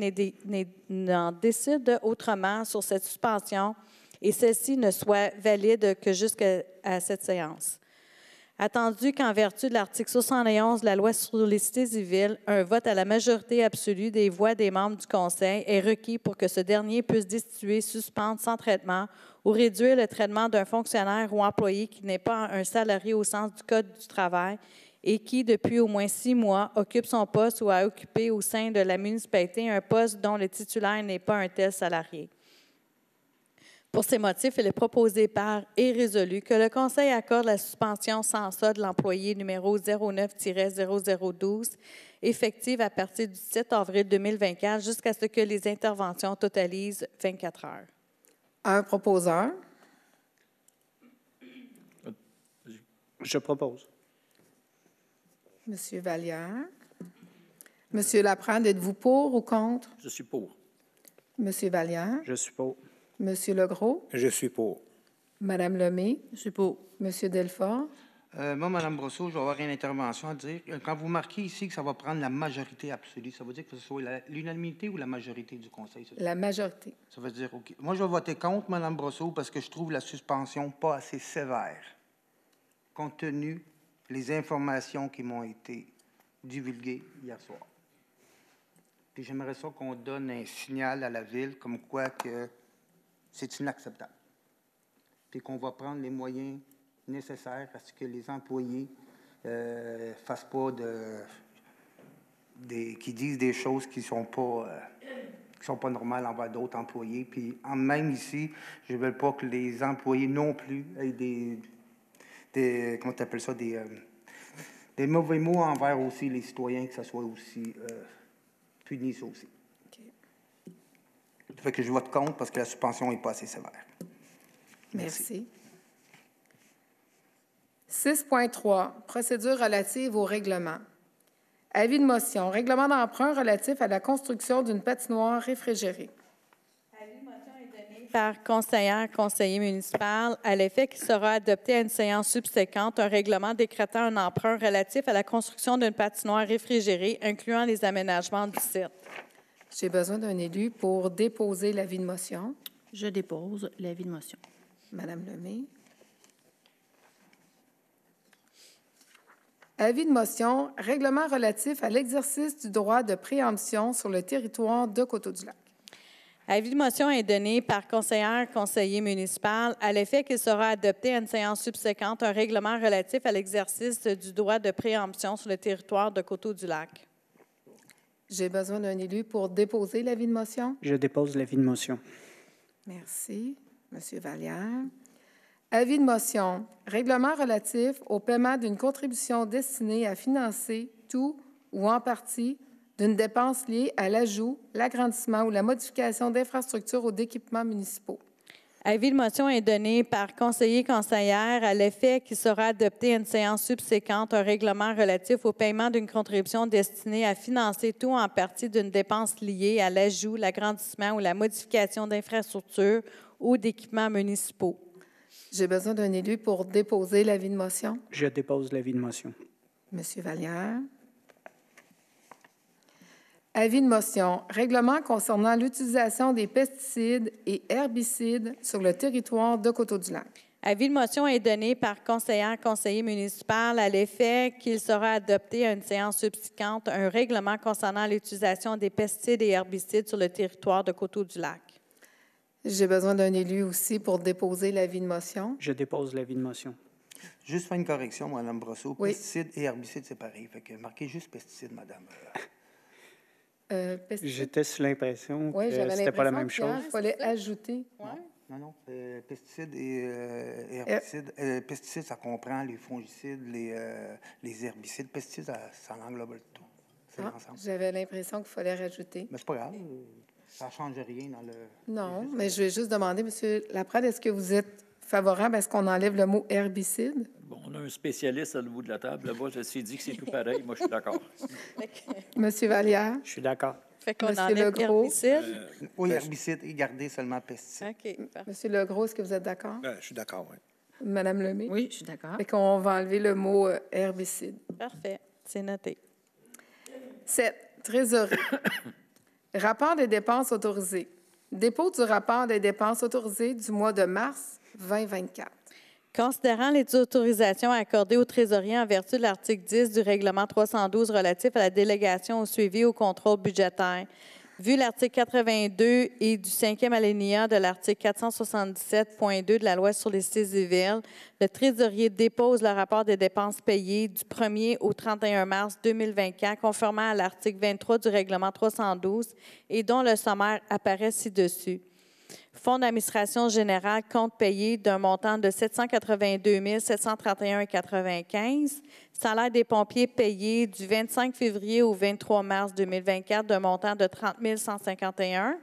n'en décide autrement sur cette suspension et celle-ci ne soit valide que jusqu'à cette séance. Attendu qu'en vertu de l'article 71 de la Loi sur les cités civiles, un vote à la majorité absolue des voix des membres du Conseil est requis pour que ce dernier puisse destituer, suspendre sans traitement ou réduire le traitement d'un fonctionnaire ou employé qui n'est pas un salarié au sens du Code du travail et qui, depuis au moins 6 mois, occupe son poste ou a occupé au sein de la municipalité un poste dont le titulaire n'est pas un tel salarié. Pour ces motifs, il est proposé par et résolu que le Conseil accorde la suspension sans solde de l'employé numéro 09-0012, effective à partir du 7 avril 2024 jusqu'à ce que les interventions totalisent 24 heures. Un proposeur. Je propose. Monsieur Vallière. Monsieur Laprade, êtes-vous pour ou contre? Je suis pour. Monsieur Vallière. Je suis pour. Monsieur Legros. Je suis pour. Madame Lemay. Je suis pour. Monsieur Delfort. Moi, Mme Brosseau, je vais avoir une intervention à dire. Quand vous marquez ici que ça va prendre la majorité absolue, ça veut dire que ce soit l'unanimité ou la majorité du Conseil? La majorité. Ça veut dire, OK. Moi, je vais voter contre Mme Brosseau parce que je trouve la suspension pas assez sévère, compte tenu des informations qui m'ont été divulguées hier soir. Puis j'aimerais ça qu'on donne un signal à la Ville comme quoi que c'est inacceptable. Puis qu'on va prendre les moyens nécessaires à ce que les employés fassent pas qui disent des choses qui sont pas normales envers d'autres employés. Puis même ici, je ne veux pas que les employés non plus aient comment tu appelles ça, des mauvais mots envers aussi les citoyens, que ça soit aussi puni, ça aussi. Ça fait que je vote contre parce que la suspension n'est pas assez sévère. Merci. 6.3, procédure relative au règlement. Avis de motion. Règlement d'emprunt relatif à la construction d'une patinoire réfrigérée. Avis de motion est donné par conseiller municipal à l'effet qu'il sera adopté à une séance subséquente un règlement décrétant un emprunt relatif à la construction d'une patinoire réfrigérée, incluant les aménagements du site. J'ai besoin d'un élu pour déposer l'avis de motion. Je dépose l'avis de motion. Madame Lemay. Avis de motion, règlement relatif à l'exercice du droit de préemption sur le territoire de Coteau-du-Lac. Avis de motion est donné par conseiller municipal à l'effet qu'il sera adopté à une séance subséquente un règlement relatif à l'exercice du droit de préemption sur le territoire de Coteau-du-Lac. J'ai besoin d'un élu pour déposer l'avis de motion. Je dépose l'avis de motion. Merci. Monsieur Vallière. Avis de motion. Règlement relatif au paiement d'une contribution destinée à financer tout ou en partie d'une dépense liée à l'ajout, l'agrandissement ou la modification d'infrastructures ou d'équipements municipaux. Avis de motion est donné par conseillère à l'effet qu'il sera adopté à une séance subséquente un règlement relatif au paiement d'une contribution destinée à financer tout ou en partie d'une dépense liée à l'ajout, l'agrandissement ou la modification d'infrastructures ou d'équipements municipaux. J'ai besoin d'un élu pour déposer l'avis de motion. Je dépose l'avis de motion. Monsieur Vallière. Avis de motion. Règlement concernant l'utilisation des pesticides et herbicides sur le territoire de Coteau-du-Lac. Avis de motion est donné par conseiller municipal à l'effet qu'il sera adopté à une séance subséquente un règlement concernant l'utilisation des pesticides et herbicides sur le territoire de Coteau-du-Lac. J'ai besoin d'un élu aussi pour déposer l'avis de motion. Je dépose l'avis de motion. Juste faire une correction, Mme Brosseau. Oui. Pesticides et herbicides, c'est pareil. Fait que marquez juste pesticides, madame. Pesticides. J'étais sous l'impression Oui, que j'avais c'était pas la même l'impression chose. qu'il fallait ajouter. Non. Pesticides et herbicides. Pesticides, ça comprend les fongicides, les herbicides. Pesticides, ça englobe le tout. C'est ensemble. J'avais l'impression qu'il fallait rajouter. Mais c'est pas grave. Ça ne change rien dans le... Non, mais je vais juste demander, M. Laprade, est-ce que vous êtes favorable à ce qu'on enlève le mot herbicide? Bon, on a un spécialiste à bout de la table. Là-bas, je me suis dit que c'est tout pareil. Moi, je suis d'accord. M. Vallière? Je suis d'accord. Fait qu'on Monsieur enlève Legros. herbicide. Oui, herbicides et garder seulement pesticides. OK. Parfait. M. Legros, est-ce que vous êtes d'accord? Je suis d'accord, oui. Mme Lemay? Oui, je suis d'accord. Fait qu'on va enlever le mot herbicide. Parfait. C'est noté. 7. Trésorerie. Rapport des dépenses autorisées. Dépôt du rapport des dépenses autorisées du mois de mars 2024. Considérant les autorisations accordées aux trésoriers en vertu de l'article 10 du règlement 312 relatif à la délégation au suivi et au contrôle budgétaire, vu l'article 82 et du 5e alinéa de l'article 477.2 de la loi sur les civils, le trésorier dépose le rapport des dépenses payées du 1er au 31 mars 2024, conformément à l'article 23 du règlement 312 et dont le sommaire apparaît ci-dessus. Fonds d'administration générale, compte payé d'un montant de 782 731,95 $. Salaire des pompiers payés du 25 février au 23 mars 2024 d'un montant de 30 151 $.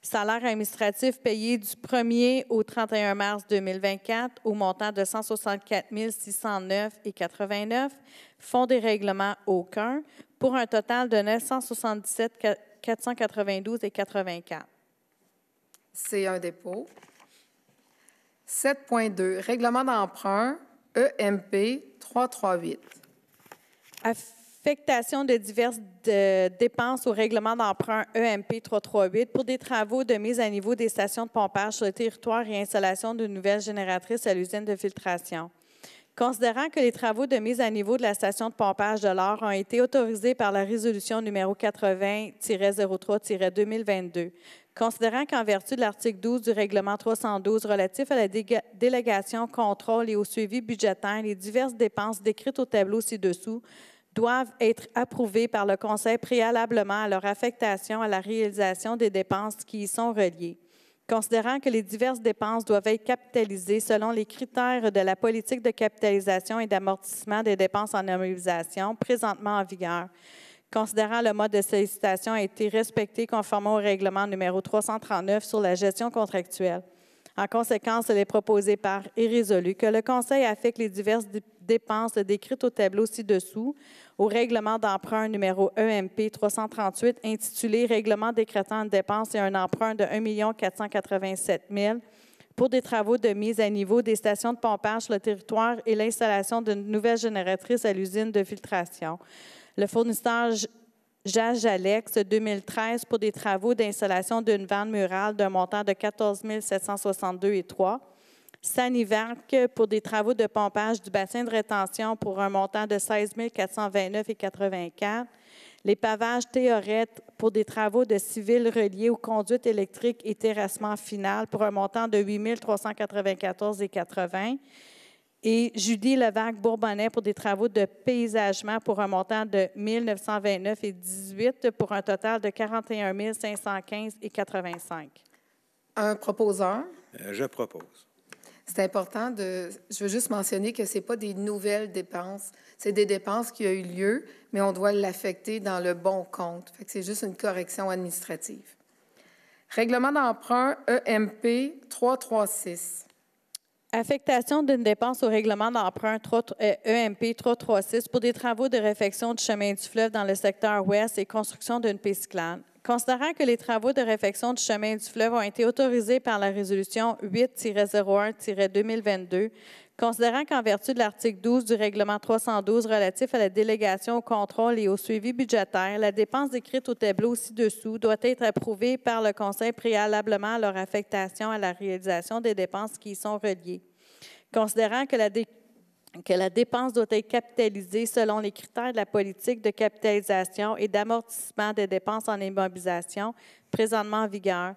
Salaire administratif payé du 1er au 31 mars 2024 au montant de 164 609,89 $. Fonds des règlements aucun, pour un total de 977 492,84 $. C'est un dépôt. 7.2. Règlement d'emprunt EMP 338. Affectation de diverses dépenses au règlement d'emprunt EMP 338 pour des travaux de mise à niveau des stations de pompage sur le territoire et installation de nouvelles génératrices à l'usine de filtration. Considérant que les travaux de mise à niveau de la station de pompage de l'Or ont été autorisés par la résolution numéro 80-03-2022, considérant qu'en vertu de l'article 12 du règlement 312 relatif à la délégation, contrôle et au suivi budgétaire, les diverses dépenses décrites au tableau ci-dessous doivent être approuvées par le Conseil préalablement à leur affectation à la réalisation des dépenses qui y sont reliées. Considérant que les diverses dépenses doivent être capitalisées selon les critères de la politique de capitalisation et d'amortissement des dépenses en immobilisation présentement en vigueur, considérant le mode de sollicitation a été respecté conformément au règlement numéro 339 sur la gestion contractuelle. En conséquence, il est proposé par et résolu que le Conseil affecte les diverses dépenses décrites au tableau ci-dessous au règlement d'emprunt numéro EMP 338 intitulé « Règlement décrétant une dépense et un emprunt de 1 487 000 pour des travaux de mise à niveau des stations de pompage sur le territoire et l'installation d'une nouvelle génératrice à l'usine de filtration. Le fournisseur Jalex 2013 pour des travaux d'installation d'une vanne murale d'un montant de 14 762,3 $. Sanivac pour des travaux de pompage du bassin de rétention pour un montant de 16 429,84 $. les pavages théorètes pour des travaux de civils reliés aux conduites électriques et terrassement final pour un montant de 8 394,80 et Judy Levac-Bourbonnais pour des travaux de paysagement pour un montant de 1 929,18 pour un total de 41 515,85. Un proposeur. Je propose. C'est important je veux juste mentionner que ce n'est pas des nouvelles dépenses, c'est des dépenses qui ont eu lieu, mais on doit l'affecter dans le bon compte. Fait que c'est juste une correction administrative. Règlement d'emprunt EMP 336. Affectation d'une dépense au règlement d'emprunt EMP 336 pour des travaux de réfection du chemin du fleuve dans le secteur ouest et construction d'une piste cyclable. Considérant que les travaux de réfection du chemin du fleuve ont été autorisés par la résolution 8-01-2022, considérant qu'en vertu de l'article 12 du règlement 312 relatif à la délégation au contrôle et au suivi budgétaire, la dépense décrite au tableau ci-dessous doit être approuvée par le Conseil préalablement à leur affectation à la réalisation des dépenses qui y sont reliées. Considérant que la dépense doit être capitalisée selon les critères de la politique de capitalisation et d'amortissement des dépenses en immobilisation présentement en vigueur.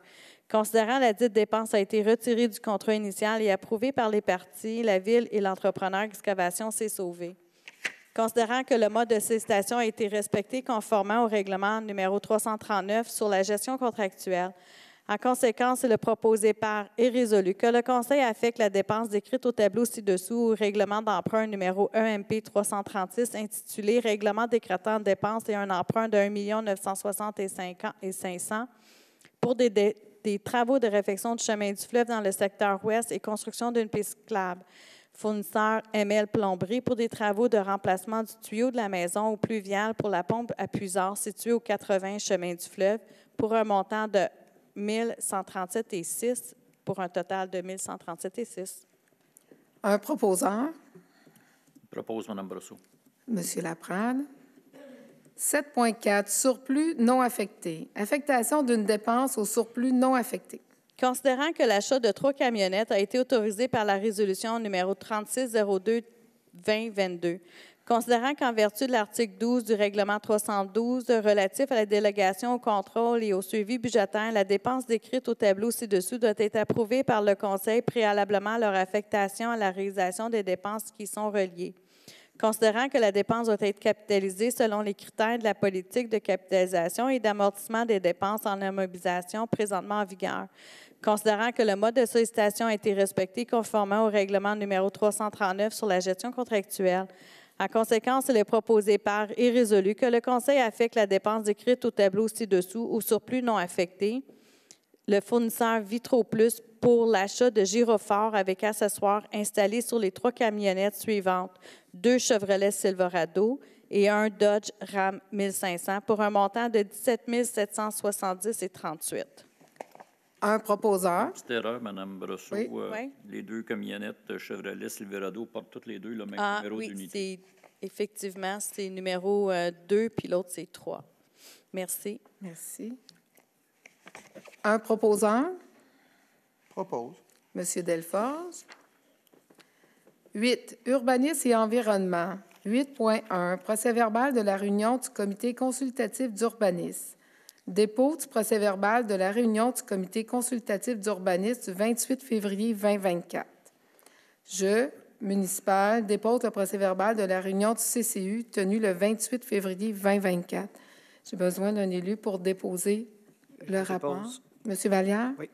Considérant la dite dépense a été retirée du contrat initial et approuvée par les parties, la Ville et l'entrepreneur Excavation s'est sauvé. Considérant que le mode de sollicitation a été respecté conformément au règlement numéro 339 sur la gestion contractuelle, en conséquence, il est proposé par et résolu que le Conseil affecte la dépense décrite au tableau ci-dessous au règlement d'emprunt numéro EMP 336 intitulé « Règlement décrétant dépenses et un emprunt de 1 965 pour des travaux de réfection du chemin du fleuve dans le secteur ouest et construction d'une piste cyclable. Fournisseur ML Plomberie pour des travaux de remplacement du tuyau de la maison au pluvial pour la pompe à puisard située au 80 chemin du fleuve pour un montant de 1 137,6 pour un total de 1 137,6. Un proposeur. Propose, Mme Brosseau. Monsieur Laprade. 7.4, surplus non affecté. Affectation d'une dépense au surplus non affecté. Considérant que l'achat de 3 camionnettes a été autorisé par la résolution numéro 3602-2022, considérant qu'en vertu de l'article 12 du règlement 312 relatif à la délégation au contrôle et au suivi budgétaire, la dépense décrite au tableau ci-dessous doit être approuvée par le Conseil préalablement à leur affectation à la réalisation des dépenses qui y sont reliées. Considérant que la dépense doit être capitalisée selon les critères de la politique de capitalisation et d'amortissement des dépenses en immobilisation présentement en vigueur. Considérant que le mode de sollicitation a été respecté conformément au règlement numéro 339 sur la gestion contractuelle. En conséquence, il est proposé par et résolu que le Conseil affecte la dépense décrite au tableau ci-dessous au surplus non affecté, le fournisseur Vitroplus pour l'achat de gyrophares avec accessoires installés sur les 3 camionnettes suivantes, 2 Chevrolet Silverado et un Dodge Ram 1500 pour un montant de 17 770,38. Un proposeur. Petite erreur, Mme Brosseau. Oui. Oui. Les 2 camionnettes Chevrolet Silverado portent toutes les 2 le même numéro d'unité. Oui, effectivement, c'est numéro 2, puis l'autre, c'est 3. Merci. Merci. Un proposeur. Propose. Monsieur Delforge. 8. Urbanisme et environnement. 8.1. Procès-verbal de la réunion du Comité consultatif d'urbanisme. Dépôt du procès-verbal de la réunion du Comité consultatif d'urbanisme du 28 février 2024. Je, municipal, dépose le procès-verbal de la réunion du CCU tenue le 28 février 2024. J'ai besoin d'un élu pour déposer le rapport. Monsieur Vallière? Oui.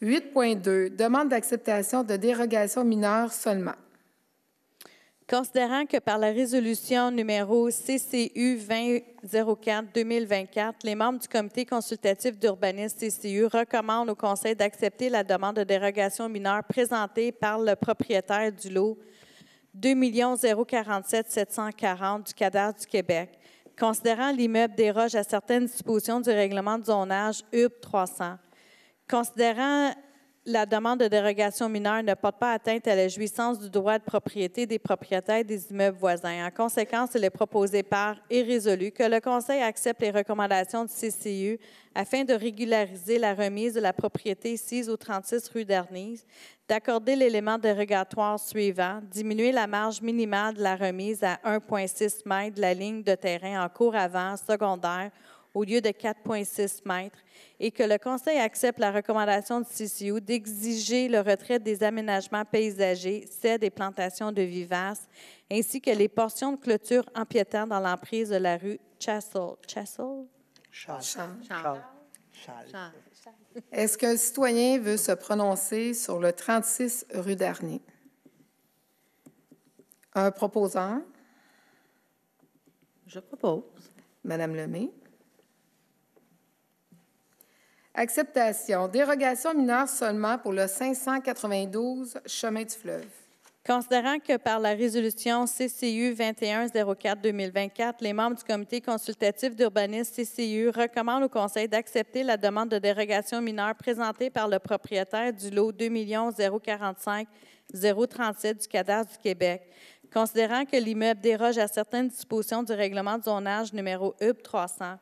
8.2. Demande d'acceptation de dérogation mineure seulement. Considérant que par la résolution numéro CCU 2004-2024, les membres du Comité consultatif d'urbanisme CCU recommandent au Conseil d'accepter la demande de dérogation mineure présentée par le propriétaire du lot 2 047 740 du cadastre du Québec, considérant l'immeuble déroge à certaines dispositions du règlement de zonage UB 300. Considérant la demande de dérogation mineure ne porte pas atteinte à la jouissance du droit de propriété des propriétaires des immeubles voisins. En conséquence, il est proposé par et résolu que le Conseil accepte les recommandations du CCU afin de régulariser la remise de la propriété sise au 36 rue d'Ernise, d'accorder l'élément dérogatoire suivant, diminuer la marge minimale de la remise à 1,6 m de la ligne de terrain en cours avant secondaire au lieu de 4,6 m, et que le Conseil accepte la recommandation du CCU d'exiger le retrait des aménagements paysagers, cèdres et plantations de vivaces, ainsi que les portions de clôture empiétant dans l'emprise de la rue Chassel. Charles. Est-ce qu'un citoyen veut se prononcer sur le 36 rue d'Arny? Un proposant? Je propose. Madame Lemay. Acceptation. Dérogation mineure seulement pour le 592 chemin du fleuve. Considérant que par la résolution CCU 2104-2024, les membres du comité consultatif d'urbanisme CCU recommandent au Conseil d'accepter la demande de dérogation mineure présentée par le propriétaire du lot 2 045 037 du cadastre du Québec. Considérant que l'immeuble déroge à certaines dispositions du règlement de zonage numéro UB 300,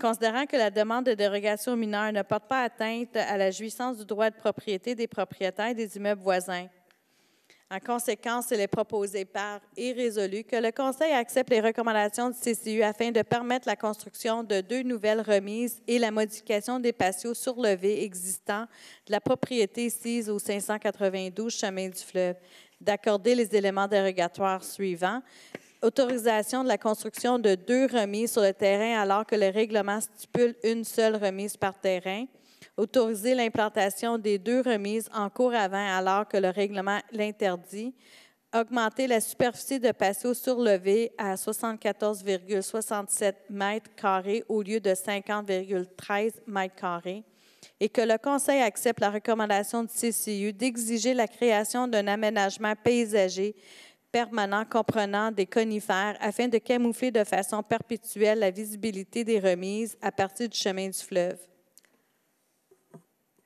considérant que la demande de dérogation mineure ne porte pas atteinte à la jouissance du droit de propriété des propriétaires des immeubles voisins. En conséquence, il est proposé par et résolu que le Conseil accepte les recommandations du CCU afin de permettre la construction de 2 nouvelles remises et la modification des patios surlevés existants de la propriété sise au 592 chemin du fleuve, d'accorder les éléments dérogatoires suivants. Autorisation de la construction de 2 remises sur le terrain alors que le règlement stipule une seule remise par terrain. Autoriser l'implantation des 2 remises en cours avant alors que le règlement l'interdit. Augmenter la superficie de patio surlevé à 74,67 m² au lieu de 50,13 m². Et que le Conseil accepte la recommandation du CCU d'exiger la création d'un aménagement paysager permanent comprenant des conifères afin de camoufler de façon perpétuelle la visibilité des remises à partir du chemin du fleuve.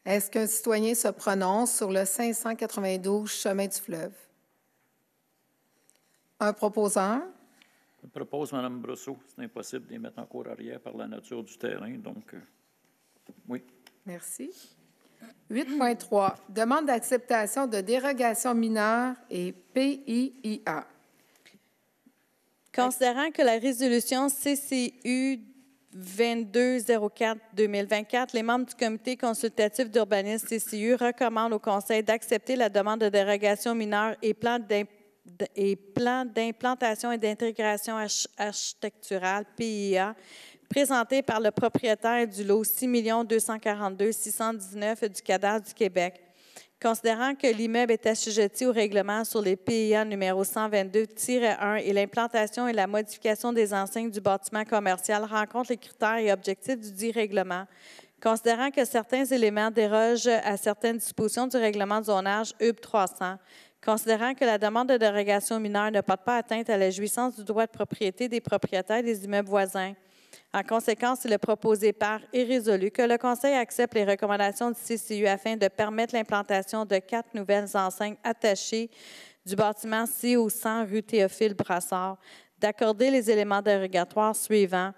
Est-ce qu'un citoyen se prononce sur le 592 chemin du fleuve? Un proposant? Je propose, Mme Brosseau. C'est impossible de les mettre en cours arrière par la nature du terrain, donc oui. Merci. 8.3. Demande d'acceptation de dérogation mineure et PIIA. Considérant que la résolution CCU 2204-2024, les membres du comité consultatif d'urbanisme CCU recommandent au Conseil d'accepter la demande de dérogation mineure et plan d'implantation et d'intégration architecturale, PIA, présenté par le propriétaire du lot 6 242 619 du cadastre du Québec. Considérant que l'immeuble est assujetti au règlement sur les PIA numéro 122-1 et l'implantation et la modification des enseignes du bâtiment commercial rencontrent les critères et objectifs du dit règlement, considérant que certains éléments dérogent à certaines dispositions du règlement de zonage UB 300, considérant que la demande de dérogation mineure ne porte pas atteinte à la jouissance du droit de propriété des propriétaires des immeubles voisins. En conséquence, il est proposé par et résolu que le Conseil accepte les recommandations du CCU afin de permettre l'implantation de 4 nouvelles enseignes attachées du bâtiment CO100 rue Théophile Brassard, d'accorder les éléments dérogatoires suivants.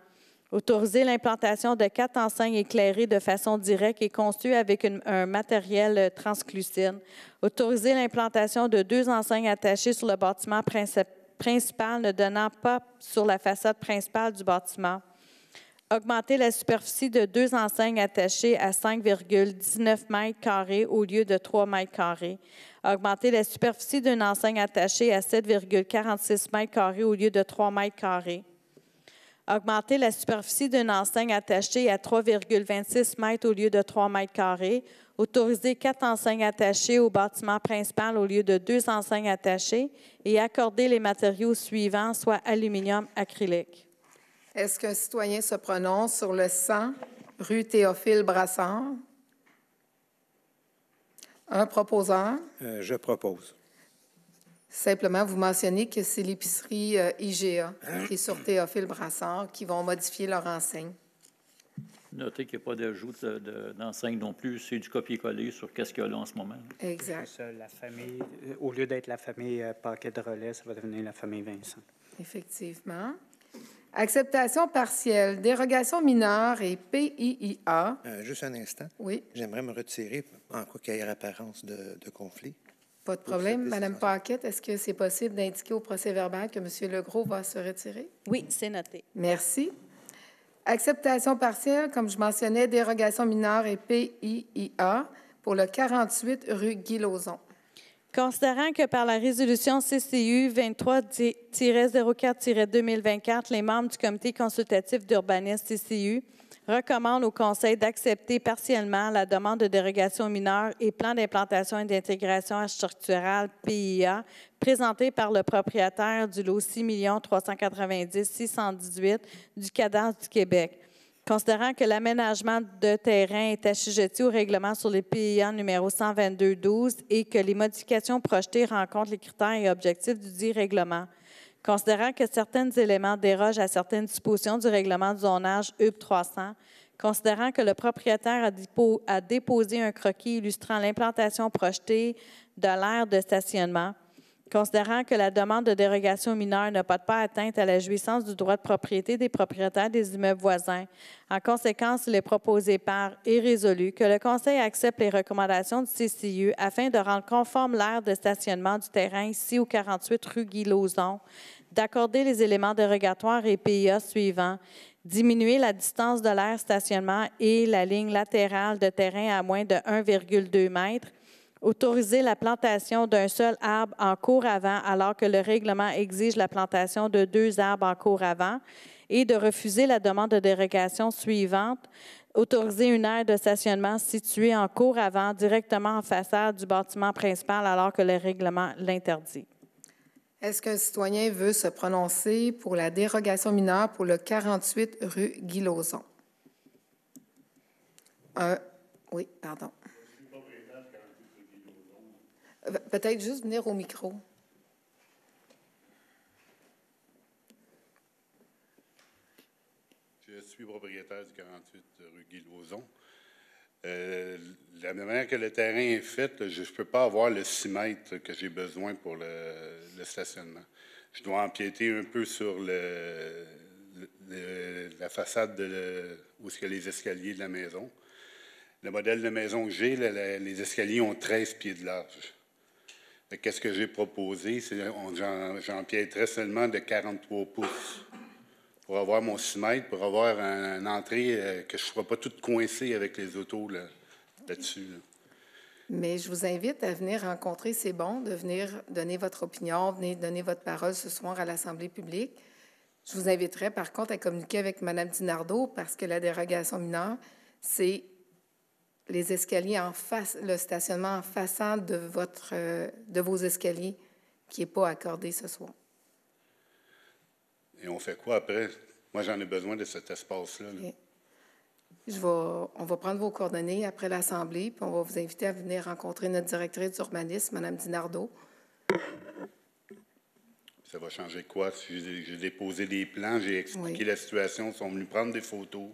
Autoriser l'implantation de 4 enseignes éclairées de façon directe et conçues avec un matériel translucide. Autoriser l'implantation de 2 enseignes attachées sur le bâtiment principal ne donnant pas sur la façade principale du bâtiment. Augmenter la superficie de 2 enseignes attachées à 5,19 m² au lieu de 3 m². Augmenter la superficie d'une enseigne attachée à 7,46 m² au lieu de 3 m². Augmenter la superficie d'une enseigne attachée à 3,26 m au lieu de 3 m². Autoriser 4 enseignes attachées au bâtiment principal au lieu de 2 enseignes attachées et accorder les matériaux suivants, soit aluminium acrylique. Est-ce qu'un citoyen se prononce sur le 100 rue Théophile Brassard? Un proposant? Je propose. Simplement, vous mentionnez que c'est l'épicerie IGA qui est sur Théophile Brassard qui vont modifier leur enseigne. Notez qu'il n'y a pas d'ajout d'enseigne non plus. C'est du copier-coller sur qu'est-ce qu'il y a là en ce moment. Exact. C'est ça, la famille, au lieu d'être la famille Paquet de Relais, ça va devenir la famille Vincent. Effectivement. Acceptation partielle, dérogation mineure et PIIA. Juste un instant. Oui, J'aimerais me retirer en quoi qu'il y ait apparence de conflit. pas de problème. cette Madame décision. Paquette, est-ce que c'est possible d'indiquer au procès-verbal que M. Legros va se retirer? Oui, c'est noté. Merci. Acceptation partielle, comme je mentionnais, dérogation mineure et PIIA pour le 48 rue Guy Lauzon. Considérant que par la résolution CCU 23-04-2024, les membres du comité consultatif d'urbanisme CCU recommandent au Conseil d'accepter partiellement la demande de dérogation mineure et plan d'implantation et d'intégration architecturale PIA présentée par le propriétaire du lot 6 390 618 du Cadastre du Québec. Considérant que l'aménagement de terrain est assujetti au règlement sur les PIA numéro 122-12 et que les modifications projetées rencontrent les critères et objectifs du dit règlement. Considérant que certains éléments dérogent à certaines dispositions du règlement du zonage UP 300, considérant que le propriétaire a déposé un croquis illustrant l'implantation projetée de l'aire de stationnement, considérant que la demande de dérogation mineure ne porte pas atteinte à la jouissance du droit de propriété des propriétaires des immeubles voisins. En conséquence, il est proposé par et résolu que le Conseil accepte les recommandations du CCU afin de rendre conforme l'aire de stationnement du terrain ici au 48 rue Guy Lauzon, d'accorder les éléments dérogatoires et PIA suivants, diminuer la distance de l'aire stationnement et la ligne latérale de terrain à moins de 1,2 m, autoriser la plantation d'un seul arbre en cours avant alors que le règlement exige la plantation de 2 arbres en cours avant et de refuser la demande de dérogation suivante, autoriser une aire de stationnement située en cours avant directement en façade du bâtiment principal alors que le règlement l'interdit. Est-ce qu'un citoyen veut se prononcer pour la dérogation mineure pour le 48 rue Guy Lauzon? Oui, pardon. Peut-être juste venir au micro. Je suis propriétaire du 48 rue Guy Lauzon. La manière que le terrain est fait, je ne peux pas avoir le 6 mètres que j'ai besoin pour le stationnement. Je dois empiéter un peu sur la façade où il y a les escaliers de la maison. Le modèle de maison que j'ai, les escaliers ont 13 pieds de large. Qu'est-ce que j'ai proposé? J'empiéterais seulement de 43 pouces pour avoir mon 6 mètres, pour avoir une entrée que je ne sois pas toute coincée avec les autos là-dessus. Mais je vous invite à venir rencontrer, c'est bon, de venir donner votre opinion, venir donner votre parole ce soir à l'Assemblée publique. Je vous inviterai par contre à communiquer avec Mme Dinardeau parce que la dérogation mineure, c'est les escaliers en face, le stationnement en façade de vos escaliers qui n'est pas accordé ce soir. Et on fait quoi après? Moi, j'en ai besoin de cet espace-là. Okay. On va prendre vos coordonnées après l'Assemblée, puis on va vous inviter à venir rencontrer notre directrice d'urbanisme, Mme Dinardeau. Ça va changer quoi? J'ai déposé des plans, j'ai expliqué la situation, ils sont venus prendre des photos.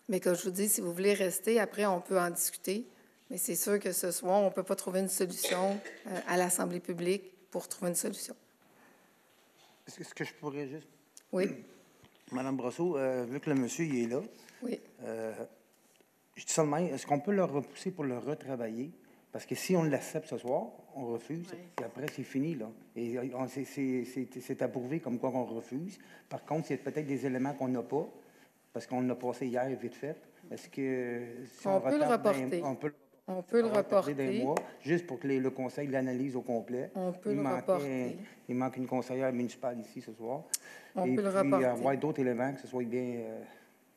Mais comme je vous dis, si vous voulez rester, après, on peut en discuter. Mais c'est sûr que ce soir, on ne peut pas trouver une solution à l'Assemblée publique pour trouver une solution. Est-ce que je pourrais juste... Oui. Madame Brosseau, vu que le monsieur il est là, oui. Je dis seulement, est-ce qu'on peut le repousser pour le retravailler? Parce que si on l'accepte ce soir, on refuse, et après, c'est fini, là. Et c'est approuvé comme quoi qu'on refuse. Par contre, il y a peut-être des éléments qu'on n'a pas, parce qu'on l'a passé hier vite fait. Est-ce que... Si on peut le reporter. On peut le reporter. Des mois, juste pour que le conseil l'analyse au complet. On peut le reporter. Il manque une conseillère municipale ici ce soir. On peut le reporter. Et puis, avoir d'autres éléments, que ce soit bien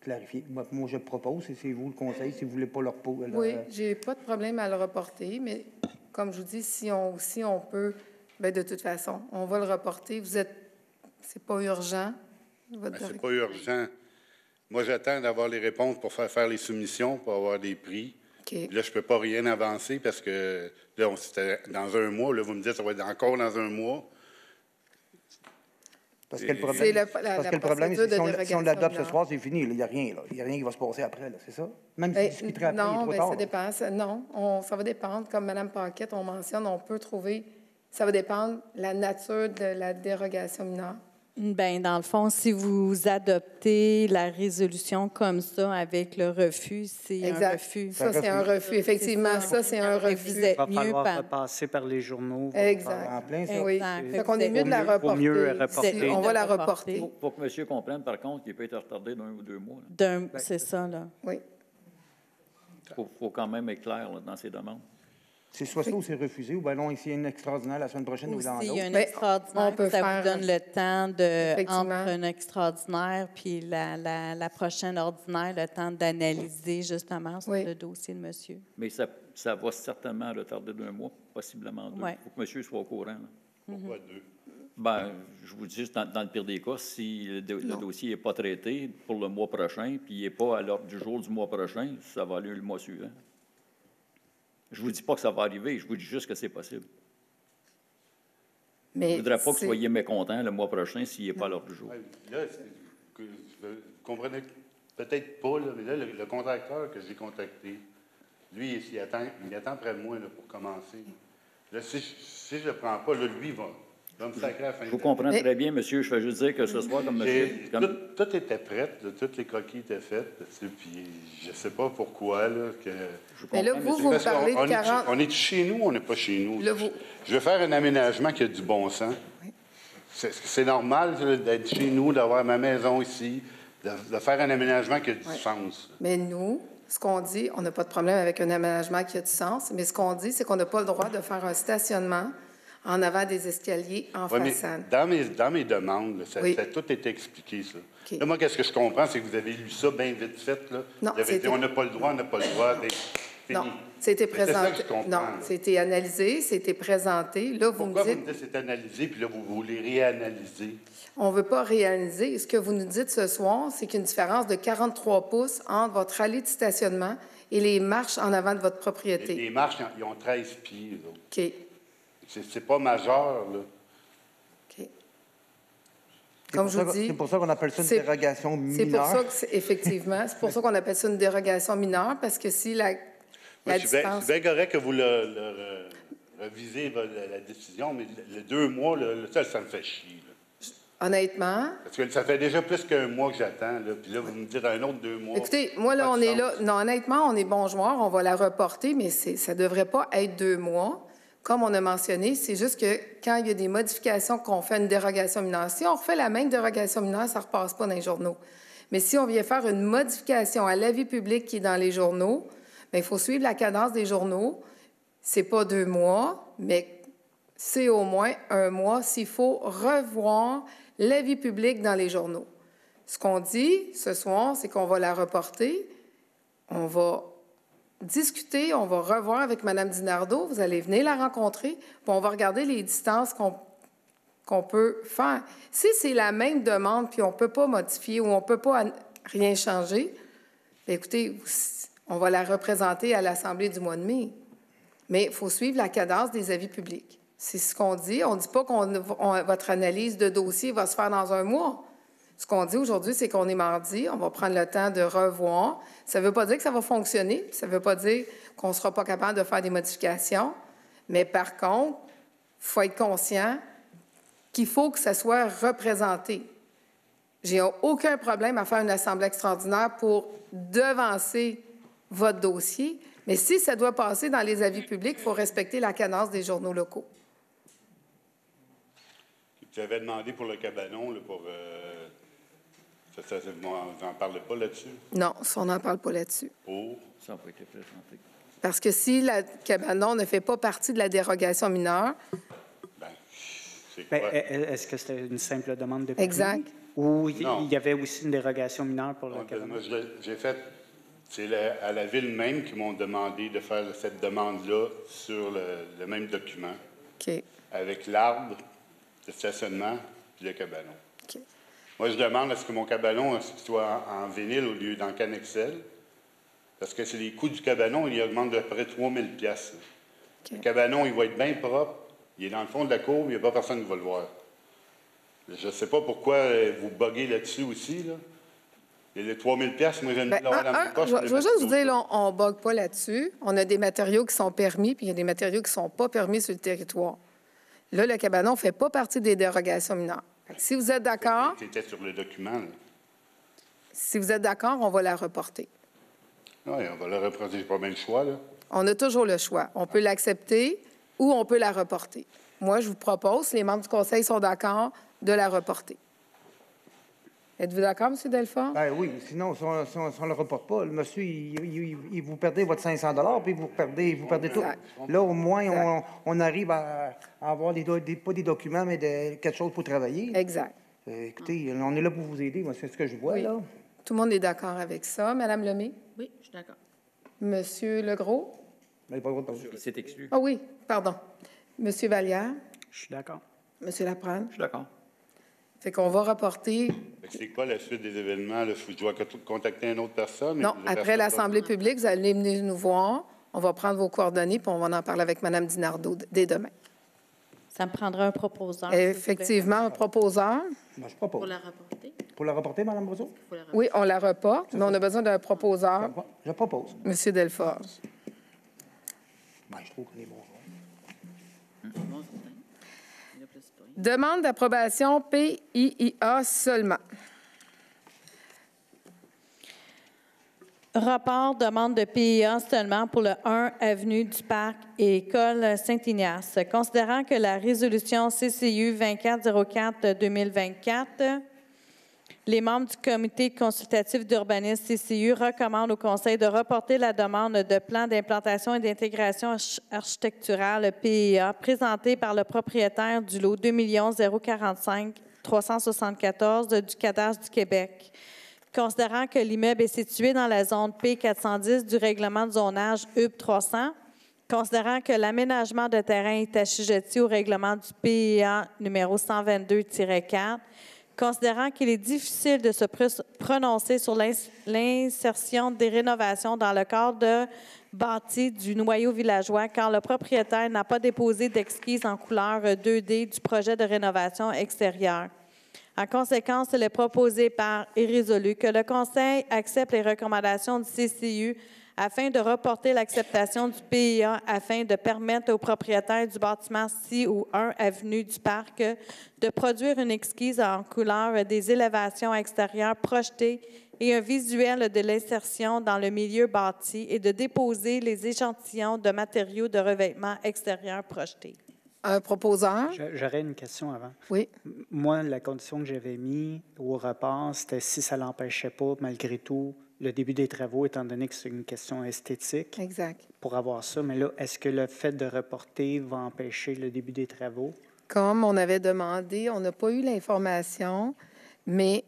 clarifié. Moi, je propose, c'est vous le conseil, si vous ne voulez pas le reposer. Oui, je n'ai pas de problème à le reporter, mais comme je vous dis, si on peut, bien, de toute façon, on va le reporter. C'est pas urgent. C'est pas urgent. Moi, j'attends d'avoir les réponses pour faire les soumissions, pour avoir des prix. Okay. Là, je ne peux pas rien avancer parce que là, c'était dans un mois. Là, vous me dites que ça va être encore dans un mois. Parce que le C'est problème, C'est parce que le problème, procédure de si on dérogation l'adopte ce mineure. soir, c'est fini. Il n'y a rien. Là. Il n'y a rien qui va se passer après, là, c'est ça? Même si Ben, on discuterait après, il est non, trop ben, tard. ça là. dépend. Non, ça va dépendre. Comme Mme Paquette, on mentionne, on peut trouver... Ça va dépendre de la nature de la dérogation mineure. Bien, dans le fond, si vous adoptez la résolution comme ça avec le refus, c'est un Exact. refus. Ça, c'est un refus. Effectivement, ça, c'est un Et vous refus. êtes Il va mieux falloir par... repasser par les journaux. Exact. En plein, ça. Oui. Exact. Fait qu'on est mieux de la Vaut reporter. mieux reporter. Si on va la reporter. Pour que monsieur comprenne, par contre, qu'il peut être retardé d'1 ou 2 mois. C'est ça, là. Oui. Il faut quand même être clair là, dans ses demandes. C'est soit ça ou c'est refusé, ou bien non, ici, il y a une extraordinaire la semaine prochaine ou Ou dans s'il y a l'autre. un Mais extraordinaire, on peut ça faire- vous donne le temps de, Effectivement. entre un extraordinaire puis la prochaine ordinaire, le temps d'analyser justement sur Oui. le dossier de monsieur. Mais ça va certainement retarder d'1 mois, possiblement 2. Il Ouais. faut que monsieur soit au courant. Là. Pourquoi 2? Ben, je vous dis juste, dans le pire des cas, si le dossier n'est pas traité pour le mois prochain, puis il n'est pas à l'ordre du jour du mois prochain, ça va aller le mois suivant. Je ne vous dis pas que ça va arriver, je vous dis juste que c'est possible. Mais Je ne voudrais pas que vous c'est- soyez mécontent le mois prochain s'il n'est pas à l'ordre du jour. Ouais, là, vous comprenez peut-être pas, là, mais là, le contracteur que j'ai contacté, lui, il attend près de moi là, pour commencer. Là, si je ne le prends pas, là, lui, il va me sacrer à la fin Je vous de comprends Mais- très bien, monsieur. Je fais juste dire que ce soir, comme monsieur... Tout était prêt, là, toutes les coquilles étaient faites, puis je ne sais pas pourquoi, là, que... Je vous Mais là, comprends, vous, monsieur. vous me Parce qu'on- parlez de on est- 40... On est chez nous, on n'est pas chez nous. Là, vous- Je veux faire un aménagement qui a du bon sens. C'est normal là, d'être chez nous, d'avoir ma maison ici, de faire un aménagement qui a du sens. Mais nous, ce qu'on dit, on n'a pas de problème avec un aménagement qui a du sens, mais ce qu'on dit, c'est qu'on n'a pas le droit de faire un stationnement en avant des escaliers en Ouais, mais façade. dans mes demandes, là, Oui. ça a tout été expliqué, ça. OK. Là, moi, qu'est-ce que je comprends, c'est que vous avez lu ça bien vite fait. Là. Non, vous avez dit, c'était- on n'a pas le droit, on n'a pas le droit. Non, c'était Mais c'est ça que présenté. je comprends, Non, là. c'était analysé, c'était présenté. Là, vous Pourquoi me vous me dites, dites c'est analysé, puis là, vous voulez réanalyser? on ne veut pas réaliser. Ce que vous nous dites ce soir, c'est qu'une différence de 43 pouces entre votre allée de stationnement et les marches en avant de votre propriété. Les marches, ils ont 13 pieds. Là. OK. C'est pas majeur, là. OK. Comme je vous dis, C'est pour ça qu'on appelle ça une c'est- dérogation c'est pour mineure. ça que, effectivement, c'est pour ça qu'on appelle ça une dérogation mineure, parce que si la Moi, je suis distance... bien correct que vous revisez la décision, mais les 2 mois, là, ça me fait chier. Là. Honnêtement, Parce que ça fait déjà plus qu'un mois que j'attends, là, puis là, vous me dites un autre 2 mois. écoutez, moi, là, Pas on de est sens. là. Non, honnêtement, on est bon joueur, on va la reporter, mais ça ne devrait pas être 2 mois. Comme on a mentionné, c'est juste que quand il y a des modifications qu'on fait une dérogation mineure, si on refait la même dérogation mineure, ça ne repasse pas dans les journaux. Mais si on vient faire une modification à l'avis public qui est dans les journaux, bien, il faut suivre la cadence des journaux. C'est pas 2 mois, mais c'est au moins 1 mois s'il faut revoir l'avis public dans les journaux. Ce qu'on dit ce soir, c'est qu'on va la reporter. On va discuter, on va revoir avec Mme Dinardo. Vous allez venir la rencontrer, puis on va regarder les distances qu'on peut faire. Si c'est la même demande, puis on ne peut pas modifier ou on ne peut pas rien changer, bien, écoutez, on va la représenter à l'Assemblée du mois de mai. Mais il faut suivre la cadence des avis publics. C'est ce qu'on dit. On ne dit pas que votre analyse de dossier va se faire dans 1 mois. Ce qu'on dit aujourd'hui, c'est qu'on est mardi, on va prendre le temps de revoir. Ça ne veut pas dire que ça va fonctionner, ça ne veut pas dire qu'on ne sera pas capable de faire des modifications. Mais par contre, il faut être conscient qu'il faut que ça soit représenté. J'ai aucun problème à faire une assemblée extraordinaire pour devancer votre dossier, mais si ça doit passer dans les avis publics, il faut respecter la cadence des journaux locaux. Tu avais demandé pour le cabanon, là, pour... vous n'en parlez pas là-dessus? Non, ça, on n'en parle pas là-dessus. Pour? Ça n'a pas été présenté. Parce que si le cabanon ne fait pas partie de la dérogation mineure, Ben, c'est Ben, quoi? est-ce que c'était une simple demande de permis? exact. Ou Non. il y avait aussi une dérogation mineure pour le Donc, cabanon? moi, j'ai fait... C'est à la ville même qui m'ont demandé de faire cette demande-là sur le même document, OK. avec l'arbre, le stationnement puis le cabanon. OK. Moi, je demande à ce que mon cabanon soit en vinyle au lieu d'en Canexel, parce que c'est les coûts du cabanon, ils augmentent de près 3 000 $. Le cabanon, il va être bien propre, il est dans le fond de la cour, mais il n'y a pas personne qui va le voir. Je ne sais pas pourquoi vous buguez là-dessus aussi, là. Et les 3 000 $, moi, j'aime l'avoir dans mes poches. Je veux juste vous dire, là, on ne bug pas là-dessus. On a des matériaux qui sont permis, puis il y a des matériaux qui ne sont pas permis sur le territoire. Là, le cabanon ne fait pas partie des dérogations mineures. Fait que si vous êtes d'accord... C'était sur le document, là. Si vous êtes d'accord, on va la reporter. Oui, on va la reporter. J'ai pas bien le choix, là. On a toujours le choix. On peut l'accepter ou on peut la reporter. Moi, je vous propose, si les membres du conseil sont d'accord, de la reporter. Êtes-vous d'accord, M. Delfort? Ben oui, sinon, si on ne le reporte pas, le monsieur, vous perdez votre 500 $ puis vous perdez tout. Exact. Là, au moins, on arrive à avoir pas des documents, mais quelque chose pour travailler. Exact. Écoutez, on est là pour vous aider. Moi, c'est ce que je vois, Oui. là. Tout le monde est d'accord avec ça. Madame Lemay? Oui, je suis d'accord. Monsieur Legros? Mais pas le droit de Il s'est exclu. Ah oui, pardon. Monsieur Vallière? Je suis d'accord. Monsieur Laprade? Je suis d'accord. Fait qu'on va reporter... Fait que c'est quoi la suite des événements, là? Je dois contacter une autre personne? Non, après l'Assemblée publique, vous allez venir nous voir. On va prendre vos coordonnées, puis on va en parler avec Mme Dinardo dès demain. Ça me prendra un proposeur. s'il vous plaît. Effectivement, un proposeur. Ben, je propose. Pour la reporter? Pour la reporter, Mme Brousseau? Faut la reporter. Oui, on la reporte, mais on a besoin d'un proposeur. Je propose. Monsieur Delfort. Ben, je trouve qu'on est bon. Bon, certain. Il y a plus de citoyens. Demande d'approbation PIIA seulement. Rapport demande de PIA seulement pour le 1 avenue du Parc et École Saint-Ignace. Considérant que la résolution CCU 2404-2024, les membres du comité consultatif d'urbanisme CCU recommandent au Conseil de reporter la demande de plan d'implantation et d'intégration architecturale PIA présentée par le propriétaire du lot 2 045 374 du Cadastre du Québec. Considérant que l'immeuble est situé dans la zone P410 du règlement de zonage UB 300, considérant que l'aménagement de terrain est assujetti au règlement du PIA numéro 122-4, considérant qu'il est difficile de se prononcer sur l'insertion des rénovations dans le cadre de bâti du noyau villageois, car le propriétaire n'a pas déposé d'esquisse en couleur 2D du projet de rénovation extérieure. En conséquence, il est proposé par et résolu que le Conseil accepte les recommandations du CCU afin de reporter l'acceptation du PIA afin de permettre aux propriétaires du bâtiment 6 ou 1 avenue du Parc de produire une esquisse en couleur des élévations extérieures projetées et un visuel de l'insertion dans le milieu bâti et de déposer les échantillons de matériaux de revêtement extérieur projetés. Un proposeur? J'aurais une question avant. Oui. Moi, la condition que j'avais mise au report, c'était si ça ne l'empêchait pas, malgré tout, le début des travaux, étant donné que c'est une question esthétique. Exact. Pour avoir ça. Mais là, est-ce que le fait de reporter va empêcher le début des travaux? Comme on avait demandé, on n'a pas eu l'information, mais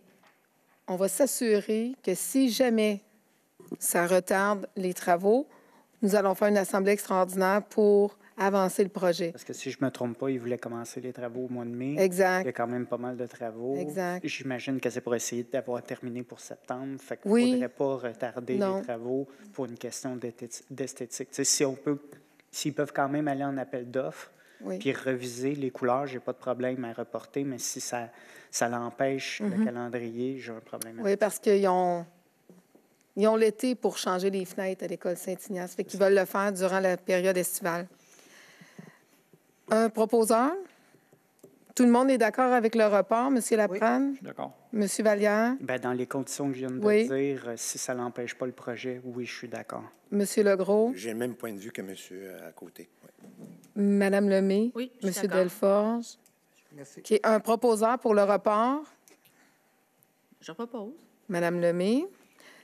on va s'assurer que si jamais ça retarde les travaux, nous allons faire une assemblée extraordinaire pour avancer le projet. Parce que si je ne me trompe pas, ils voulaient commencer les travaux au mois de mai. Exact. Il y a quand même pas mal de travaux. Exact. J'imagine que c'est pour essayer d'avoir terminé pour septembre. Fait qu'il Oui. ne faudrait pas retarder Non. les travaux pour une question d'esthétique. Tu sais, si on peut, s'ils peuvent quand même aller en appel d'offres, Oui. puis reviser les couleurs, j'ai pas de problème à reporter, mais si ça l'empêche, le calendrier, j'ai un problème. Oui, parce qu'ils ont l'été pour changer les fenêtres à l'école Saint-Ignace. Fait qu'ils veulent le faire durant la période estivale. Un proposeur? Tout le monde est d'accord avec le report, M. Laprade? Je suis d'accord. M. Vallière? Bien, dans les conditions que je viens de Oui. dire, si ça n'empêche pas le projet, oui, je suis d'accord. M. Legros? J'ai le même point de vue que monsieur à côté. Oui. Mme Lemay? Oui, je M. suis d'accord. Delforge? Merci. OK. Un proposeur pour le report? Je propose. Mme Lemay.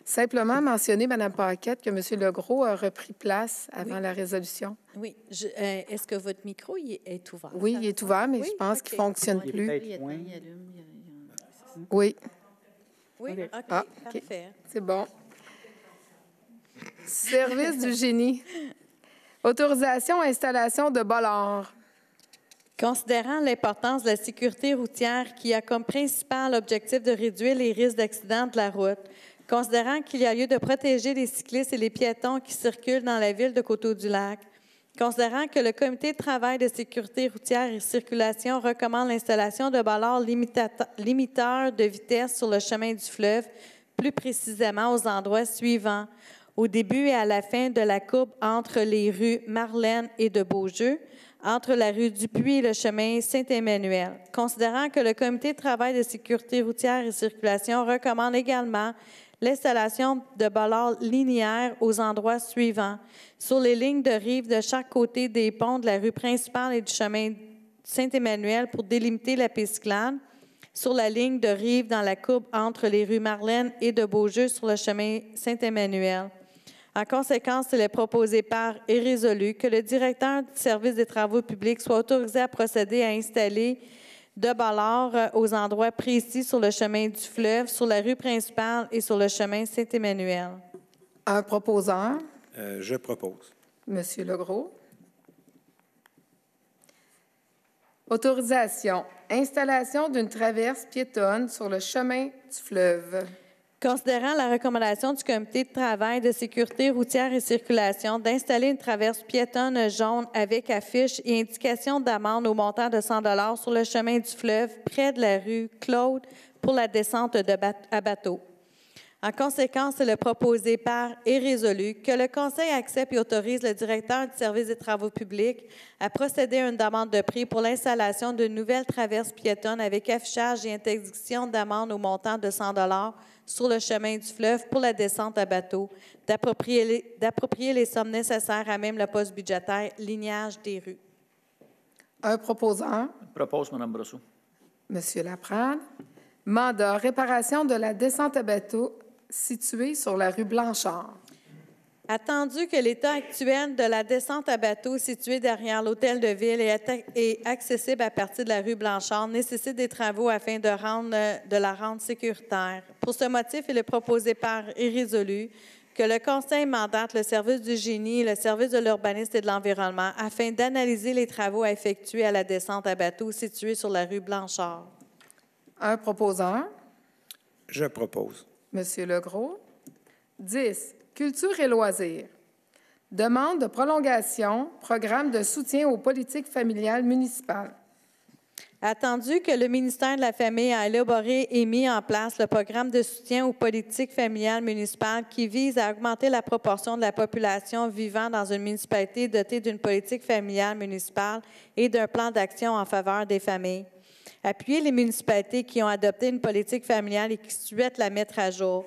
Simplement mentionner, Mme Paquette, que M. Legros a repris place avant la résolution. Oui. Est-ce que votre micro est ouvert? Oui, il est ouvert, mais Oui, je pense qu'il ne fonctionne Il est plus. peut-être Il loin. éteint, il allume, Oui, Oui, OK, Ah, OK. parfait. c'est bon. Service du génie. Autorisation à installation de bollards. Considérant l'importance de la sécurité routière qui a comme principal objectif de réduire les risques d'accidents de la route, considérant qu'il y a lieu de protéger les cyclistes et les piétons qui circulent dans la ville de Coteau-du-Lac, Considérant que le Comité de travail de sécurité routière et circulation recommande l'installation de ballards limiteurs de vitesse sur le chemin du fleuve, plus précisément aux endroits suivants: au début et à la fin de la courbe entre les rues Marlène et de Beaujeu, entre la rue Dupuis et le chemin Saint-Emmanuel. Considérant que le Comité de travail de sécurité routière et circulation recommande également l'installation de ballards linéaires aux endroits suivants: sur les lignes de rive de chaque côté des ponts de la rue principale et du chemin Saint-Emmanuel pour délimiter la piste cyclable, sur la ligne de rive dans la courbe entre les rues Marlène et de Beaujeu sur le chemin Saint-Emmanuel. En conséquence, il est proposé par et résolu que le directeur du service des travaux publics soit autorisé à procéder à installer de ballards aux endroits précis sur le chemin du fleuve, sur la rue principale et sur le chemin Saint-Emmanuel. Un proposeur, Je propose. Monsieur Legros. Autorisation. Installation d'une traverse piétonne sur le chemin du fleuve. Considérant la recommandation du Comité de travail de sécurité routière et circulation d'installer une traverse piétonne jaune avec affiche et indication d'amende au montant de 100 $ sur le chemin du fleuve près de la rue Claude pour la descente à bateau. En conséquence, il est proposé par et résolu que le Conseil accepte et autorise le directeur du service des travaux publics à procéder à une demande de prix pour l'installation d'une nouvelle traverse piétonne avec affichage et interdiction d'amende au montant de 100 $ sur le chemin du fleuve pour la descente à bateau, d'approprier les sommes nécessaires à même le poste budgétaire lignage des rues. Un proposeur, Je propose, Mme Brosseau. Monsieur Laprade. Mandat, réparation de la descente à bateau située sur la rue Blanchard. Attendu que l'état actuel de la descente à bateau située derrière l'hôtel de ville est accessible à partir de la rue Blanchard nécessite des travaux afin de la rendre sécuritaire. Pour ce motif, il est proposé par et résolu que le Conseil mandate le service du génie et le service de l'urbanisme et de l'environnement afin d'analyser les travaux à effectuer à la descente à bateau située sur la rue Blanchard. Un proposeur, Je propose. Monsieur Legros. 10. Culture et loisirs. Demande de prolongation, programme de soutien aux politiques familiales municipales. Attendu que le ministère de la Famille a élaboré et mis en place le programme de soutien aux politiques familiales municipales qui vise à augmenter la proportion de la population vivant dans une municipalité dotée d'une politique familiale municipale et d'un plan d'action en faveur des familles. Appuyer les municipalités qui ont adopté une politique familiale et qui souhaitent la mettre à jour.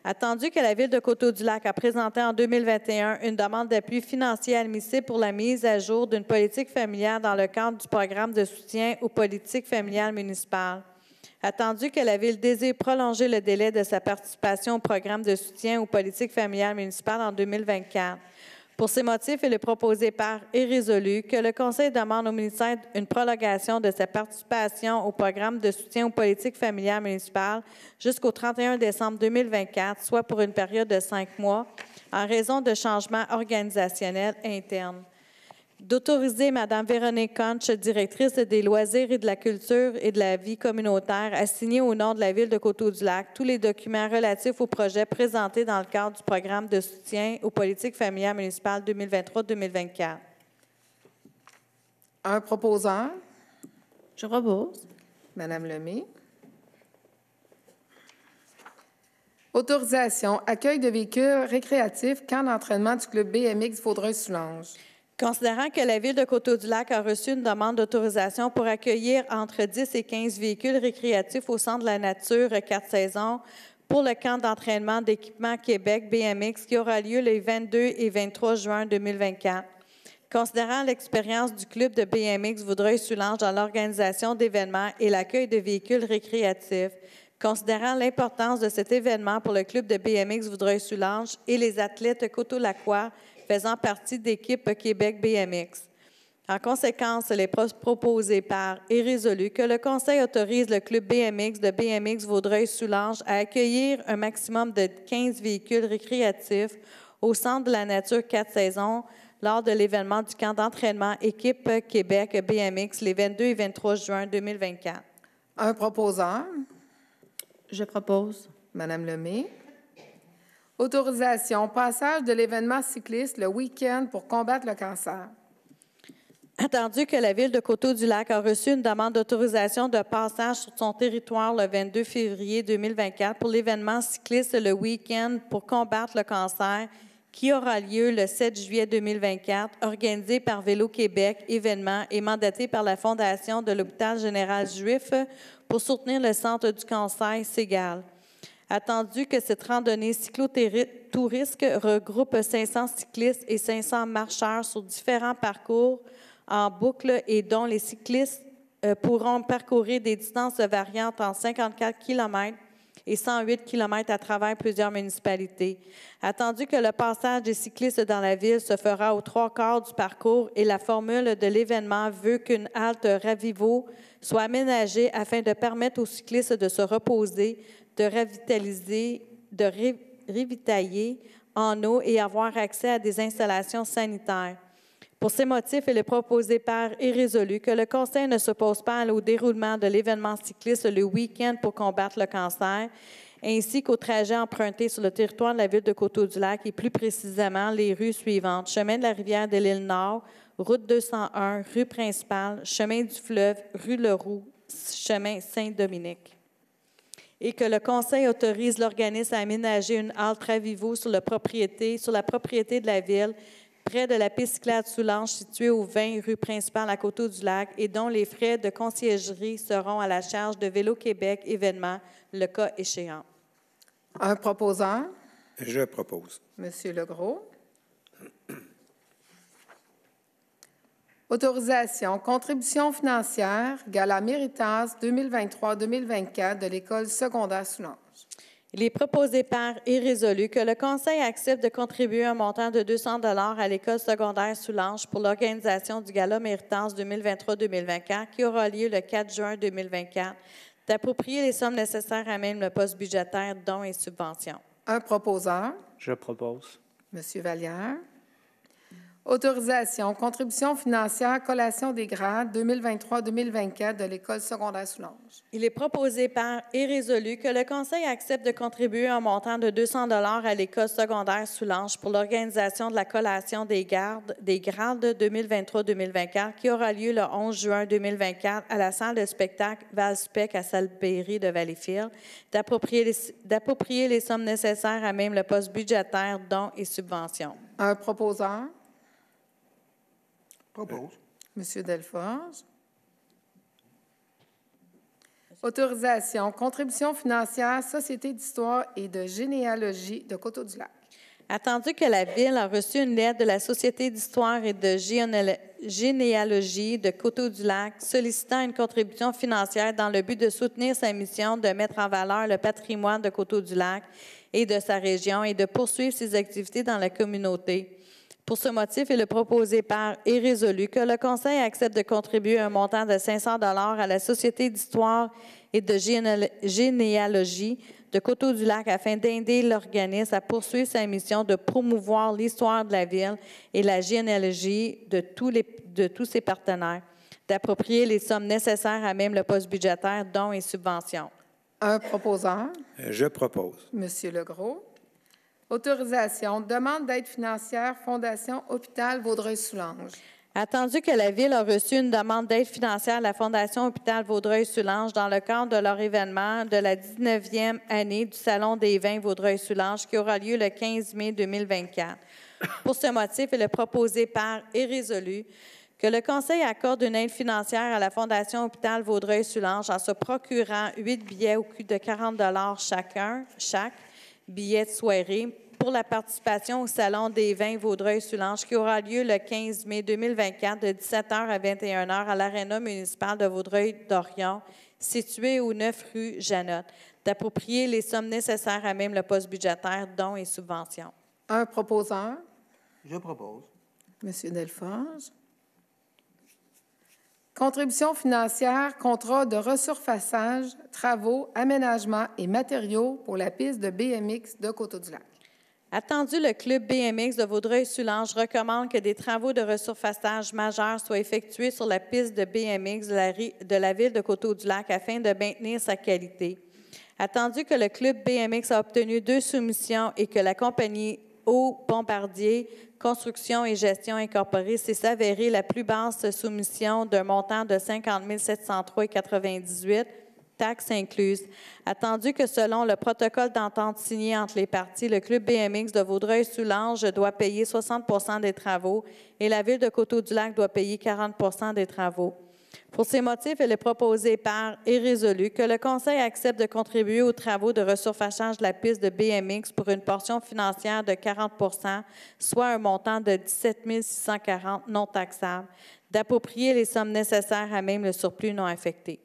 Attendu que la Ville de Coteau-du-Lac a présenté en 2021 une demande d'appui financier admissible pour la mise à jour d'une politique familiale dans le cadre du programme de soutien aux politiques familiales municipales. Attendu que la Ville désire prolonger le délai de sa participation au programme de soutien aux politiques familiales municipales en 2024. Pour ces motifs, il est proposé par et résolu que le Conseil demande au ministère une prolongation de sa participation au programme de soutien aux politiques familiales municipales jusqu'au 31 décembre 2024, soit pour une période de 5 mois, en raison de changements organisationnels internes. D'autoriser Mme Véronique Conch, directrice des loisirs et de la culture et de la vie communautaire, à signer au nom de la Ville de Coteau-du-Lac tous les documents relatifs au projet présenté dans le cadre du programme de soutien aux politiques familiales municipales 2023-2024. Un proposeur, Je propose. Mme Lemay. Autorisation, accueil de véhicules récréatifs, camp d'entraînement du club BMX Vaudreuil-Soulanges. Considérant que la Ville de Coteau-du-Lac a reçu une demande d'autorisation pour accueillir entre 10 et 15 véhicules récréatifs au Centre de la nature 4 saisons pour le camp d'entraînement d'équipement Québec BMX qui aura lieu les 22 et 23 juin 2024. Considérant l'expérience du club de BMX Vaudreuil-Soulanges dans l'organisation d'événements et l'accueil de véhicules récréatifs, considérant l'importance de cet événement pour le club de BMX Vaudreuil-Soulanges et les athlètes coteau-lacois faisant partie d'équipe Québec BMX. En conséquence, il est proposé par et résolu que le Conseil autorise le club BMX de BMX Vaudreuil-Soulanges à accueillir un maximum de 15 véhicules récréatifs au Centre de la nature 4 saisons lors de l'événement du camp d'entraînement Équipe Québec BMX les 22 et 23 juin 2024. Un proposeur, Je propose. Mme Lemay. Autorisation, passage de l'événement cycliste le week-end pour combattre le cancer. Attendu que la Ville de Coteau-du-Lac a reçu une demande d'autorisation de passage sur son territoire le 22 février 2024 pour l'événement cycliste le week-end pour combattre le cancer qui aura lieu le 7 juillet 2024, organisé par Vélo Québec, événement et mandaté par la Fondation de l'Hôpital général juif pour soutenir le Centre du cancer Ségal. Attendu que cette randonnée cyclotouristique regroupe 500 cyclistes et 500 marcheurs sur différents parcours en boucle et dont les cyclistes pourront parcourir des distances variantes en 54 km et 108 km à travers plusieurs municipalités. Attendu que le passage des cyclistes dans la ville se fera aux 3/4 du parcours et la formule de l'événement veut qu'une halte Ravivo soit aménagée afin de permettre aux cyclistes de se reposer, de ravitailler en eau et avoir accès à des installations sanitaires. Pour ces motifs, il est proposé par et résolu que le Conseil ne s'oppose pas au déroulement de l'événement cycliste le week-end pour combattre le cancer, ainsi qu'au trajet emprunté sur le territoire de la Ville de Coteau-du-Lac et plus précisément les rues suivantes: Chemin de la Rivière de l'Île Nord, Route 201, Rue Principale, Chemin du Fleuve, Rue Leroux, Chemin Saint-Dominique. Et que le Conseil autorise l'organisme à aménager une halte Ravivo sur la propriété de la Ville, près de la piste cyclable Soulanges située au 20 rue Principale à Coteau-du-Lac et dont les frais de conciergerie seront à la charge de Vélo Québec événement, le cas échéant. Un proposeur. Je propose. Monsieur Legros. Autorisation, contribution financière, Gala Méritas 2023-2024 de l'École secondaire Soulanges. Il est proposé par et résolu que le Conseil accepte de contribuer un montant de 200 $ à l'École secondaire Soulanges pour l'organisation du Gala Méritas 2023-2024 qui aura lieu le 4 juin 2024, d'approprier les sommes nécessaires à même le poste budgétaire, dons et subventions. Un proposeur. Je propose. Monsieur Vallière. Autorisation, contribution financière, collation des grades 2023-2024 de l'École secondaire Soulanges. Il est proposé par et résolu que le Conseil accepte de contribuer un montant de 200 $ à l'École secondaire Soulanges pour l'organisation de la collation des grades 2023-2024 qui aura lieu le 11 juin 2024 à la salle de spectacle Valspec à Salpêry de Valleyfield, d'approprier les sommes nécessaires à même le poste budgétaire, dons et subventions. Un proposeur. Propose. Monsieur Delforge. Autorisation, contribution financière, Société d'histoire et de généalogie de Coteau-du-Lac. Attendu que la Ville a reçu une lettre de la Société d'histoire et de généalogie de Coteau-du-Lac sollicitant une contribution financière dans le but de soutenir sa mission de mettre en valeur le patrimoine de Coteau-du-Lac et de sa région et de poursuivre ses activités dans la communauté. Pour ce motif, il est proposé par et résolu que le Conseil accepte de contribuer un montant de 500 $ à la Société d'histoire et de généalogie de Coteau-du-Lac afin d'aider l'organisme à poursuivre sa mission de promouvoir l'histoire de la Ville et la généalogie de tous ses partenaires, d'approprier les sommes nécessaires à même le poste budgétaire, dons et subventions. Un proposeur. Je propose. Monsieur Legros. Autorisation, demande d'aide financière, Fondation Hôpital Vaudreuil-Soulanges. Attendu que la Ville a reçu une demande d'aide financière à la Fondation Hôpital Vaudreuil-Soulanges dans le cadre de leur événement de la 19e année du Salon des vins Vaudreuil-Soulanges qui aura lieu le 15 mai 2024. Pour ce motif, il est proposé par et résolu que le Conseil accorde une aide financière à la Fondation Hôpital Vaudreuil-Soulanges en se procurant 8 billets au coût de 40 $ chaque billet de soirée pour la participation au Salon des vins Vaudreuil-Soulanges qui aura lieu le 15 mai 2024 de 17h à 21h à l'Aréna municipale de Vaudreuil-Dorion, située au 9 rue Janotte, d'approprier les sommes nécessaires à même le poste budgétaire, dons et subventions. Un proposeur. Je propose. Monsieur Delforge. Contribution financière, contrat de resurfaçage, travaux, aménagements et matériaux pour la piste de BMX de Coteau-du-Lac. Attendu, le club BMX de Vaudreuil-Soulanges recommande que des travaux de resurfaçage majeurs soient effectués sur la piste de BMX de la ville de Coteau-du-Lac afin de maintenir sa qualité. Attendu que le club BMX a obtenu 2 soumissions et que la compagnie Eau Bombardier Construction et gestion incorporée s'est s'avérée la plus basse soumission d'un montant de 50 703,98 taxes incluses. Attendu que selon le protocole d'entente signé entre les parties, le club BMX de Vaudreuil-Soulanges doit payer 60 des travaux et la Ville de Coteau-du-Lac doit payer 40 des travaux. Pour ces motifs, il est proposé par et résolu que le Conseil accepte de contribuer aux travaux de resurfacage de la piste de BMX pour une portion financière de 40 soit un montant de 17 640 non taxables, d'approprier les sommes nécessaires à même le surplus non affecté.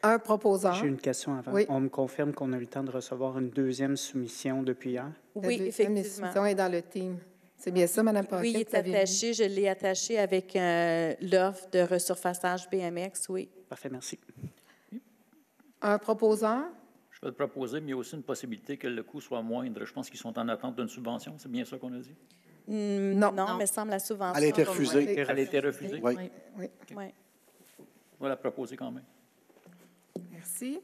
Un proposant. J'ai une question avant. Oui. On me confirme qu'on a eu le temps de recevoir une deuxième soumission depuis hier? Oui, effectivement. La soumission est dans le team. C'est bien ça, Mme Paquette? Oui, il est attaché. Je l'ai attaché avec l'offre de resurfaçage BMX, oui. Parfait, merci. Un proposant. Je vais te proposer, mais il y a aussi une possibilité que le coût soit moindre. Je pense qu'ils sont en attente d'une subvention. C'est bien ça qu'on a dit? Non. Non, mais semble la subvention. Elle a été refusée. Elle a été refusée? Oui. Oui. Oui. On va la proposer quand même. Merci.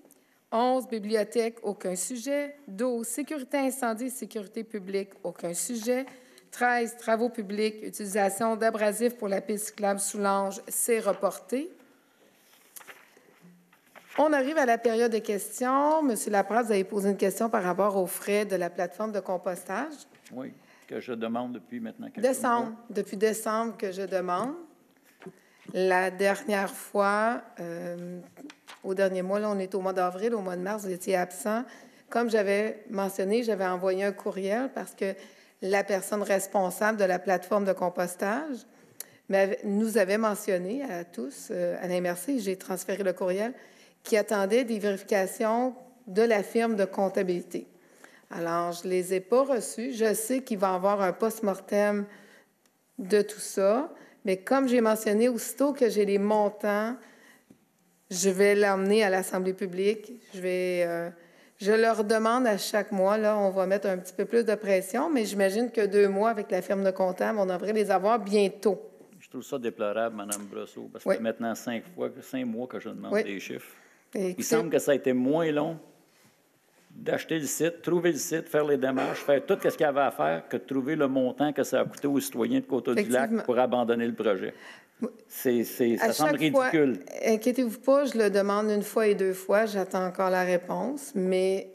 11, bibliothèque, aucun sujet. 12, sécurité incendie et sécurité publique, aucun sujet. 13, travaux publics, utilisation d'abrasifs pour la piste cyclable Soulanges, c'est reporté. On arrive à la période de questions. Monsieur Laprade, vous avez posé une question par rapport aux frais de la plateforme de compostage. Oui, que je demande depuis maintenant quelques Décembre, mois. depuis décembre que je demande. La dernière fois, au dernier mois, là, on est au mois d'avril, au mois de mars, vous étiez absent. Comme j'avais mentionné, j'avais envoyé un courriel parce que la personne responsable de la plateforme de compostage nous avait mentionné à tous, Alain Mercier, j'ai transféré le courriel, qui attendait des vérifications de la firme de comptabilité. Alors, je ne les ai pas reçus. Je sais qu'il va y avoir un post-mortem de tout ça, mais comme j'ai mentionné, aussitôt que j'ai les montants, je vais l'emmener à l'Assemblée publique. Je leur demande à chaque mois, là, on va mettre un petit peu plus de pression, mais j'imagine que 2 mois avec la firme de comptable, on devrait les avoir bientôt. Je trouve ça déplorable, Mme Brosseau, parce Oui. que maintenant 5 mois que je demande Oui. des chiffres. Et Il semble que ça a été moins long d'acheter le site, trouver le site, faire les démarches, faire tout ce qu'il y avait à faire que de trouver le montant que ça a coûté aux citoyens de Coteau-du-Lac Effectivement. pour abandonner le projet. Ça À semble chaque fois, ridicule. inquiétez-vous pas, je le demande 1 fois et 2 fois, j'attends encore la réponse, mais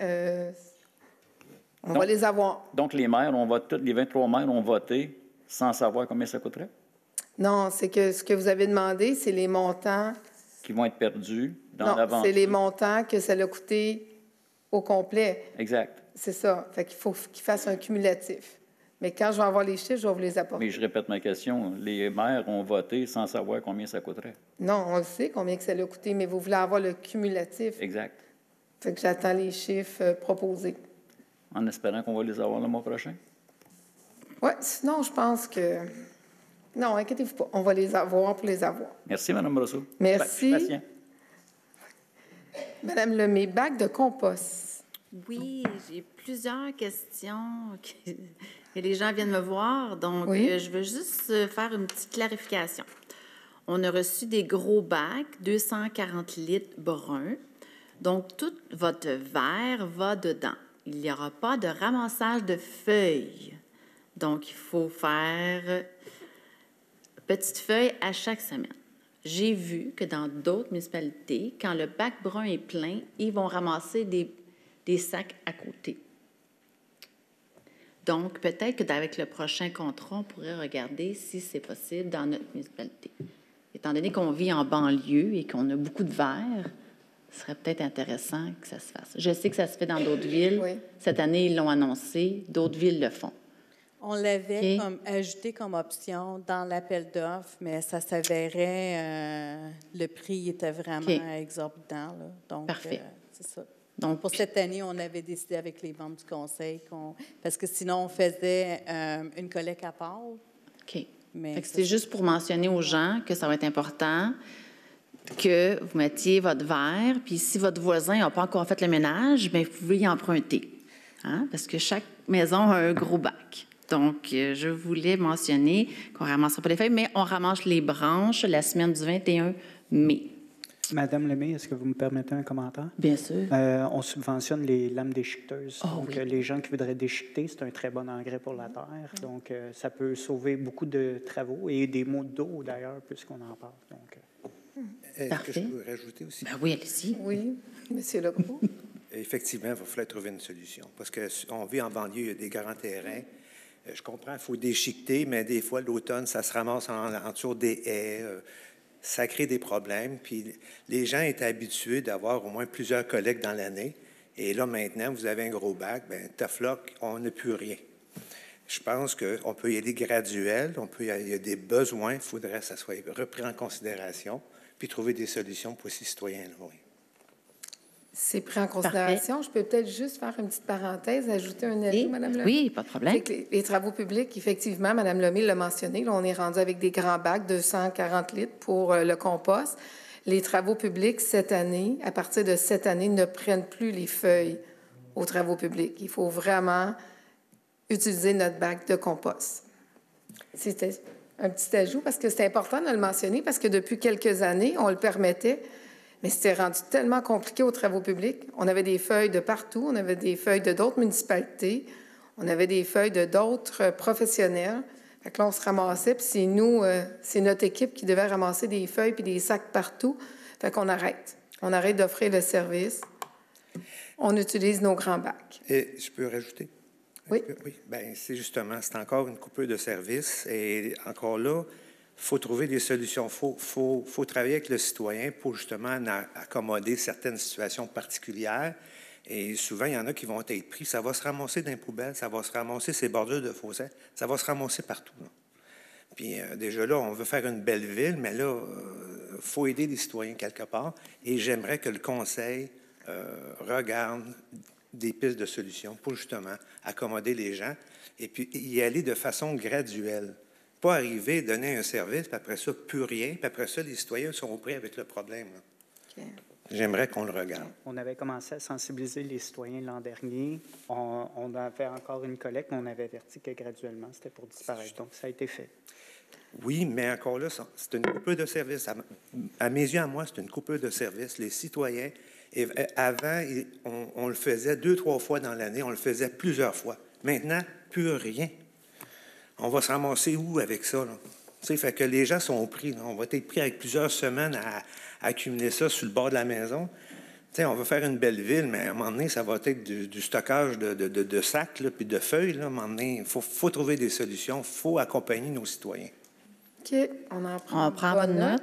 on va les avoir. Donc, les maires, les 23 maires ont voté sans savoir combien ça coûterait, Non, c'est que ce que vous avez demandé, c'est les montants. qui vont être perdus dans Non, l'aventure. c'est les montants que ça l'a coûté au complet. Exact. C'est ça. Fait qu'il faut qu'ils fassent un cumulatif. Mais quand je vais avoir les chiffres, je vais vous les apporter. Mais je répète ma question. Les maires ont voté sans savoir combien ça coûterait. Non, on le sait combien que ça l'a coûté, mais vous voulez avoir le cumulatif. Exact. Fait que j'attends les chiffres proposés. En espérant qu'on va les avoir le mois prochain. Oui, sinon, je pense que... Non, inquiétez-vous pas. On va les avoir pour les avoir. Merci, Mme Brosseau. Merci. Je suis patient. Madame Lemay, bac de compost. Oui, j'ai plusieurs questions et les gens viennent me voir, donc Oui. je veux juste faire une petite clarification. On a reçu des gros bacs, 240 litres bruns, donc tout votre verre va dedans. Il n'y aura pas de ramassage de feuilles, donc il faut faire petites feuilles à chaque semaine. J'ai vu que dans d'autres municipalités, quand le bac brun est plein, ils vont ramasser des sacs à côté. Donc, peut-être qu'avec le prochain contrat, on pourrait regarder si c'est possible dans notre municipalité. Étant donné qu'on vit en banlieue et qu'on a beaucoup de verre, ce serait peut-être intéressant que ça se fasse. Je sais que ça se fait dans d'autres villes. Oui. Cette année, ils l'ont annoncé. D'autres villes le font. On l'avait OK. ajouté comme option dans l'appel d'offres, mais ça s'avérait, le prix était vraiment OK. exorbitant. Là. Donc, Parfait. c'est ça. Donc, Pour cette année, on avait décidé avec les membres du conseil parce que sinon, on faisait une collecte à part. OK. Mais Fait que c'est juste pour mentionner aux gens que ça va être important que vous mettiez votre verre, puis si votre voisin n'a pas encore fait le ménage, bien, vous pouvez y emprunter. Hein? Parce que chaque maison a un gros bac. Donc, je voulais mentionner qu'on ne ramassera pas les feuilles, mais on ramasse les branches la semaine du 21 mai. Madame Lemay, est-ce que vous me permettez un commentaire? Bien sûr. On subventionne les lames déchiqueteuses. Oh, donc, oui. les gens qui voudraient déchiqueter, c'est un très bon engrais pour la terre. Donc, ça peut sauver beaucoup de travaux et des maux de dos, d'ailleurs, puisqu'on en parle. Donc, Est-ce que je peux rajouter aussi? Ben oui, allez-y. Oui, M. Legault. Effectivement, il va falloir trouver une solution. Parce qu'on vit en banlieue, il y a des grands terrains. Je comprends, il faut déchiqueter, mais des fois, l'automne, ça se ramasse en dessous des haies. Ça crée des problèmes. Puis les gens étaient habitués d'avoir au moins plusieurs collectes dans l'année. Et là, maintenant, vous avez un gros bac, bien, tough luck, on n'a plus rien. Je pense qu'on peut y aller graduel, il y a des besoins, il faudrait que ça soit repris en considération, puis trouver des solutions pour ces citoyens-là, oui. C'est pris en considération. Je peux peut-être juste faire une petite parenthèse, ajouter un avis, Mme Lemay? Oui, pas de problème. Les travaux publics, effectivement, Mme Lemay l'a mentionné, là, on est rendu avec des grands bacs, 240 litres pour le compost. Les travaux publics, cette année, à partir de cette année, ne prennent plus les feuilles aux travaux publics. Il faut vraiment utiliser notre bac de compost. C'était un petit ajout parce que c'est important de le mentionner parce que depuis quelques années, on le permettait, mais c'était rendu tellement compliqué aux travaux publics. On avait des feuilles de partout, on avait des feuilles de d'autres municipalités, on avait des feuilles de d'autres professionnels. Fait que là, on se ramassait, puis c'est nous, c'est notre équipe qui devait ramasser des feuilles puis des sacs partout. Fait qu'on arrête. On arrête d'offrir le service. On utilise nos grands bacs. Et je peux rajouter? Oui. Oui. Bien, c'est justement, c'est encore une coupure de service. Et encore là, il faut trouver des solutions. Il faut travailler avec le citoyen pour justement accommoder certaines situations particulières. Et souvent, il y en a qui vont être pris. Ça va se ramasser dans les poubelles, ça va se ramasser ces bordures de fossés, ça va se ramasser partout. Là. Puis déjà là, on veut faire une belle ville, mais là, il faut aider les citoyens quelque part. Et j'aimerais que le Conseil regarde des pistes de solutions pour justement accommoder les gens et puis y aller de façon graduelle. Pas arriver, donner un service, puis après ça, plus rien, puis après ça, les citoyens sont pris avec le problème. Okay. J'aimerais qu'on le regarde. On avait commencé à sensibiliser les citoyens l'an dernier. On avait encore une collecte, mais on avait averti que graduellement, c'était pour disparaître. Donc, ça a été fait. Oui, mais encore là, c'est une coupure de service. À mes yeux, à moi, c'est une coupure de service. Les citoyens, avant, on le faisait 2-3 fois dans l'année, on le faisait plusieurs fois. Maintenant, plus rien. On va se ramasser où avec ça, là? Tu sais, fait que les gens sont pris. Là. On va être pris avec plusieurs semaines à accumuler ça sur le bord de la maison. Tu sais, on va faire une belle ville, mais à un moment donné, ça va être du stockage de sacs là, puis de feuilles. Là. À un moment donné, il faut trouver des solutions. Il faut accompagner nos citoyens. OK. On prend bonne note.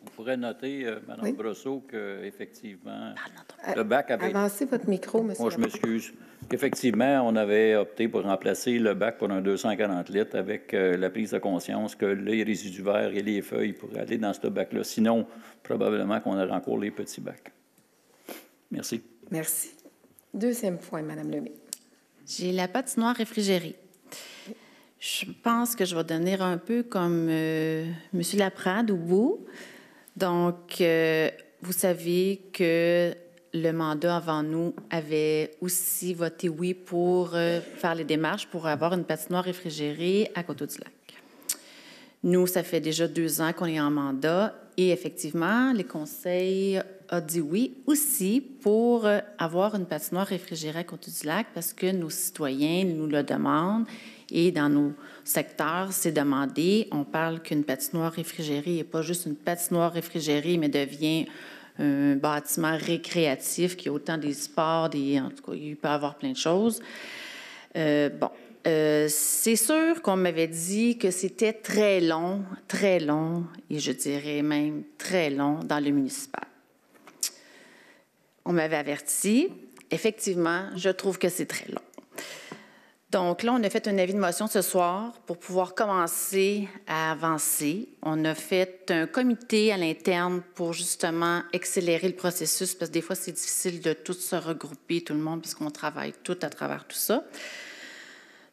Vous pourrez noter, Mme Brosseau, qu'effectivement, le bac avait... Avancez votre micro, monsieur. Moi, je m'excuse. Effectivement, on avait opté pour remplacer le bac pour un 240 litres avec la prise de conscience que les résidus verts et les feuilles pourraient aller dans ce bac-là. Sinon, probablement qu'on aurait encore les petits bacs. Merci. Merci. Deuxième point, Mme Lemay. J'ai la patinoire réfrigérée. Je pense que je vais devenir un peu comme M. Laprade ou vous. Donc, vous savez que le mandat avant nous avait aussi voté oui pour faire les démarches pour avoir une patinoire réfrigérée à Coteau-du-Lac. Nous, ça fait déjà 2 ans qu'on est en mandat et effectivement, le Conseil a dit oui aussi pour avoir une patinoire réfrigérée à Coteau-du-Lac parce que nos citoyens nous le demandent et dans nos secteurs, c'est demandé. On parle qu'une patinoire réfrigérée n'est pas juste une patinoire réfrigérée, mais devient un bâtiment récréatif qui a autant des sports, en tout cas, il peut y avoir plein de choses. C'est sûr qu'on m'avait dit que c'était très long, et je dirais même très long dans le municipal. On m'avait averti. Effectivement, je trouve que c'est très long. Donc là, on a fait un avis de motion ce soir pour pouvoir commencer à avancer. On a fait un comité à l'interne pour justement accélérer le processus parce que des fois, c'est difficile de tout se regrouper, tout le monde, puisqu'on travaille tout à travers tout ça.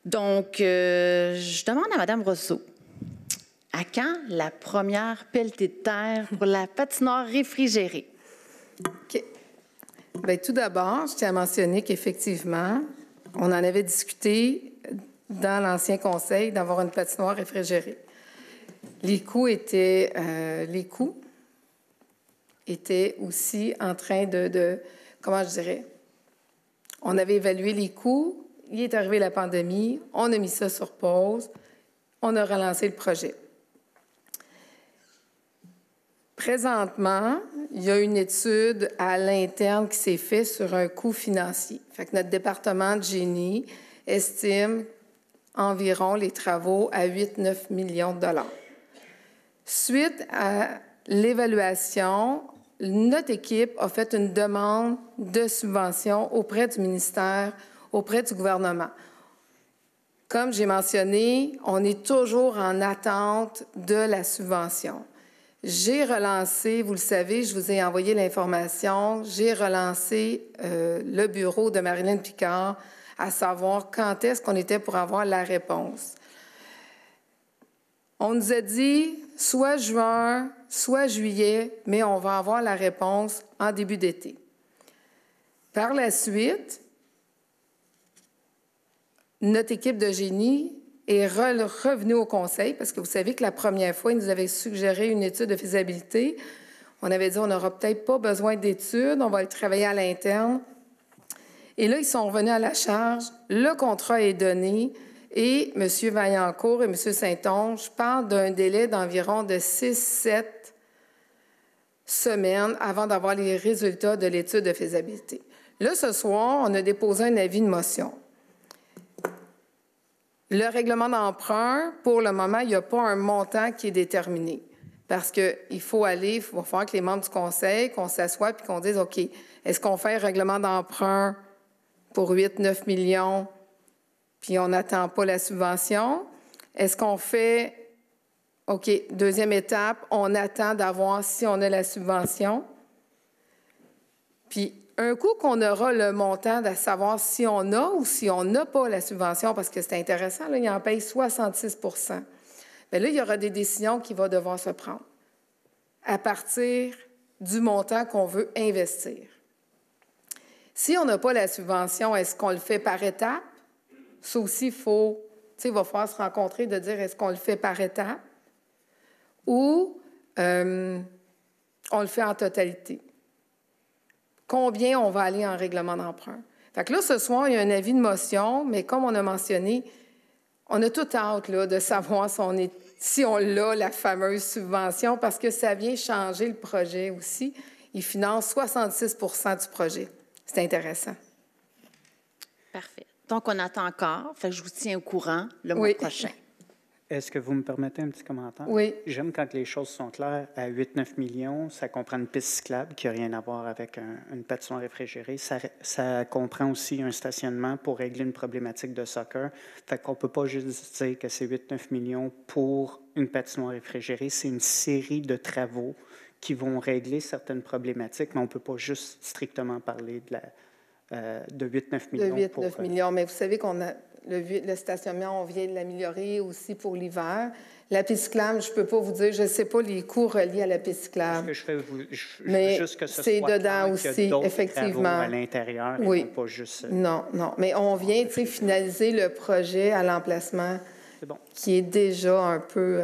Donc, je demande à Mme Brosseau, à quand la première pelletée de terre pour la patinoire réfrigérée? OK. Bien, tout d'abord, je tiens à mentionner qu'effectivement, on en avait discuté dans l'ancien conseil d'avoir une patinoire réfrigérée. Les coûts étaient était aussi en train comment je dirais, on avait évalué les coûts, il est arrivé la pandémie, on a mis ça sur pause, on a relancé le projet. Présentement, il y a une étude à l'interne qui s'est faite sur un coût financier. Fait que notre département de génie estime environ les travaux à 8-9 millions de dollars. Suite à l'évaluation, notre équipe a fait une demande de subvention auprès du ministère, auprès du gouvernement. Comme j'ai mentionné, on est toujours en attente de la subvention. J'ai relancé, vous le savez, je vous ai envoyé l'information, j'ai relancé le bureau de Marilyn Picard à savoir quand est-ce qu'on était pour avoir la réponse. On nous a dit soit juin, soit juillet, mais on va avoir la réponse en début d'été. Par la suite, notre équipe de génie est revenue au conseil parce que vous savez que la première fois, ils nous avaient suggéré une étude de faisabilité. On avait dit on n'aura peut-être pas besoin d'études, on va le travailler à l'interne. Et là, ils sont revenus à la charge, le contrat est donné et M. Vaillancourt et M. Saint-Onge parlent d'un délai d'environ de 6-7 semaines avant d'avoir les résultats de l'étude de faisabilité. Là, ce soir, on a déposé un avis de motion. Le règlement d'emprunt, pour le moment, il n'y a pas un montant qui est déterminé. Parce qu'il faut aller, il va falloir que les membres du conseil, qu'on s'assoie et qu'on dise, OK, est-ce qu'on fait un règlement d'emprunt pour 8-9 millions, puis on n'attend pas la subvention? Est-ce qu'on fait, OK, deuxième étape, on attend d'avoir si on a la subvention? Puis, un coup qu'on aura le montant de savoir si on a ou si on n'a pas la subvention, parce que c'est intéressant, là, il en paye 66 %. Bien là, il y aura des décisions qui vont devoir se prendre à partir du montant qu'on veut investir. Si on n'a pas la subvention, est-ce qu'on le fait par étapes? Ça aussi, il va falloir se rencontrer de dire est-ce qu'on le fait par étapes ou on le fait en totalité. Combien on va aller en règlement d'emprunt? Fait que là, ce soir, il y a un avis de motion, mais comme on a mentionné, on a tout hâte là, de savoir si on l'a, la fameuse subvention, parce que ça vient changer le projet aussi. Il finance 66 % du projet. C'est intéressant. Parfait. Donc, on attend encore. Fait que je vous tiens au courant le mois prochain. Est-ce que vous me permettez un petit commentaire? Oui. J'aime quand les choses sont claires. À 8-9 millions, ça comprend une piste cyclable qui n'a rien à voir avec une patinoire réfrigérée. Ça comprend aussi un stationnement pour régler une problématique de soccer. Fait qu'on ne peut pas juste dire que c'est 8-9 millions pour une patinoire réfrigérée. C'est une série de travaux qui vont régler certaines problématiques, mais on ne peut pas juste strictement parler de 8-9 millions. De 8-9 millions, mais vous savez qu'on a le stationnement, on vient de l'améliorer aussi pour l'hiver. La piste cyclable, je ne peux pas vous dire, je ne sais pas les coûts reliés à la piste cyclable. Mais juste que ce c'est soit dedans aussi, effectivement. À l'intérieur, oui. Et pas juste... Non. Mais on vient finaliser le projet à l'emplacement qui est déjà un peu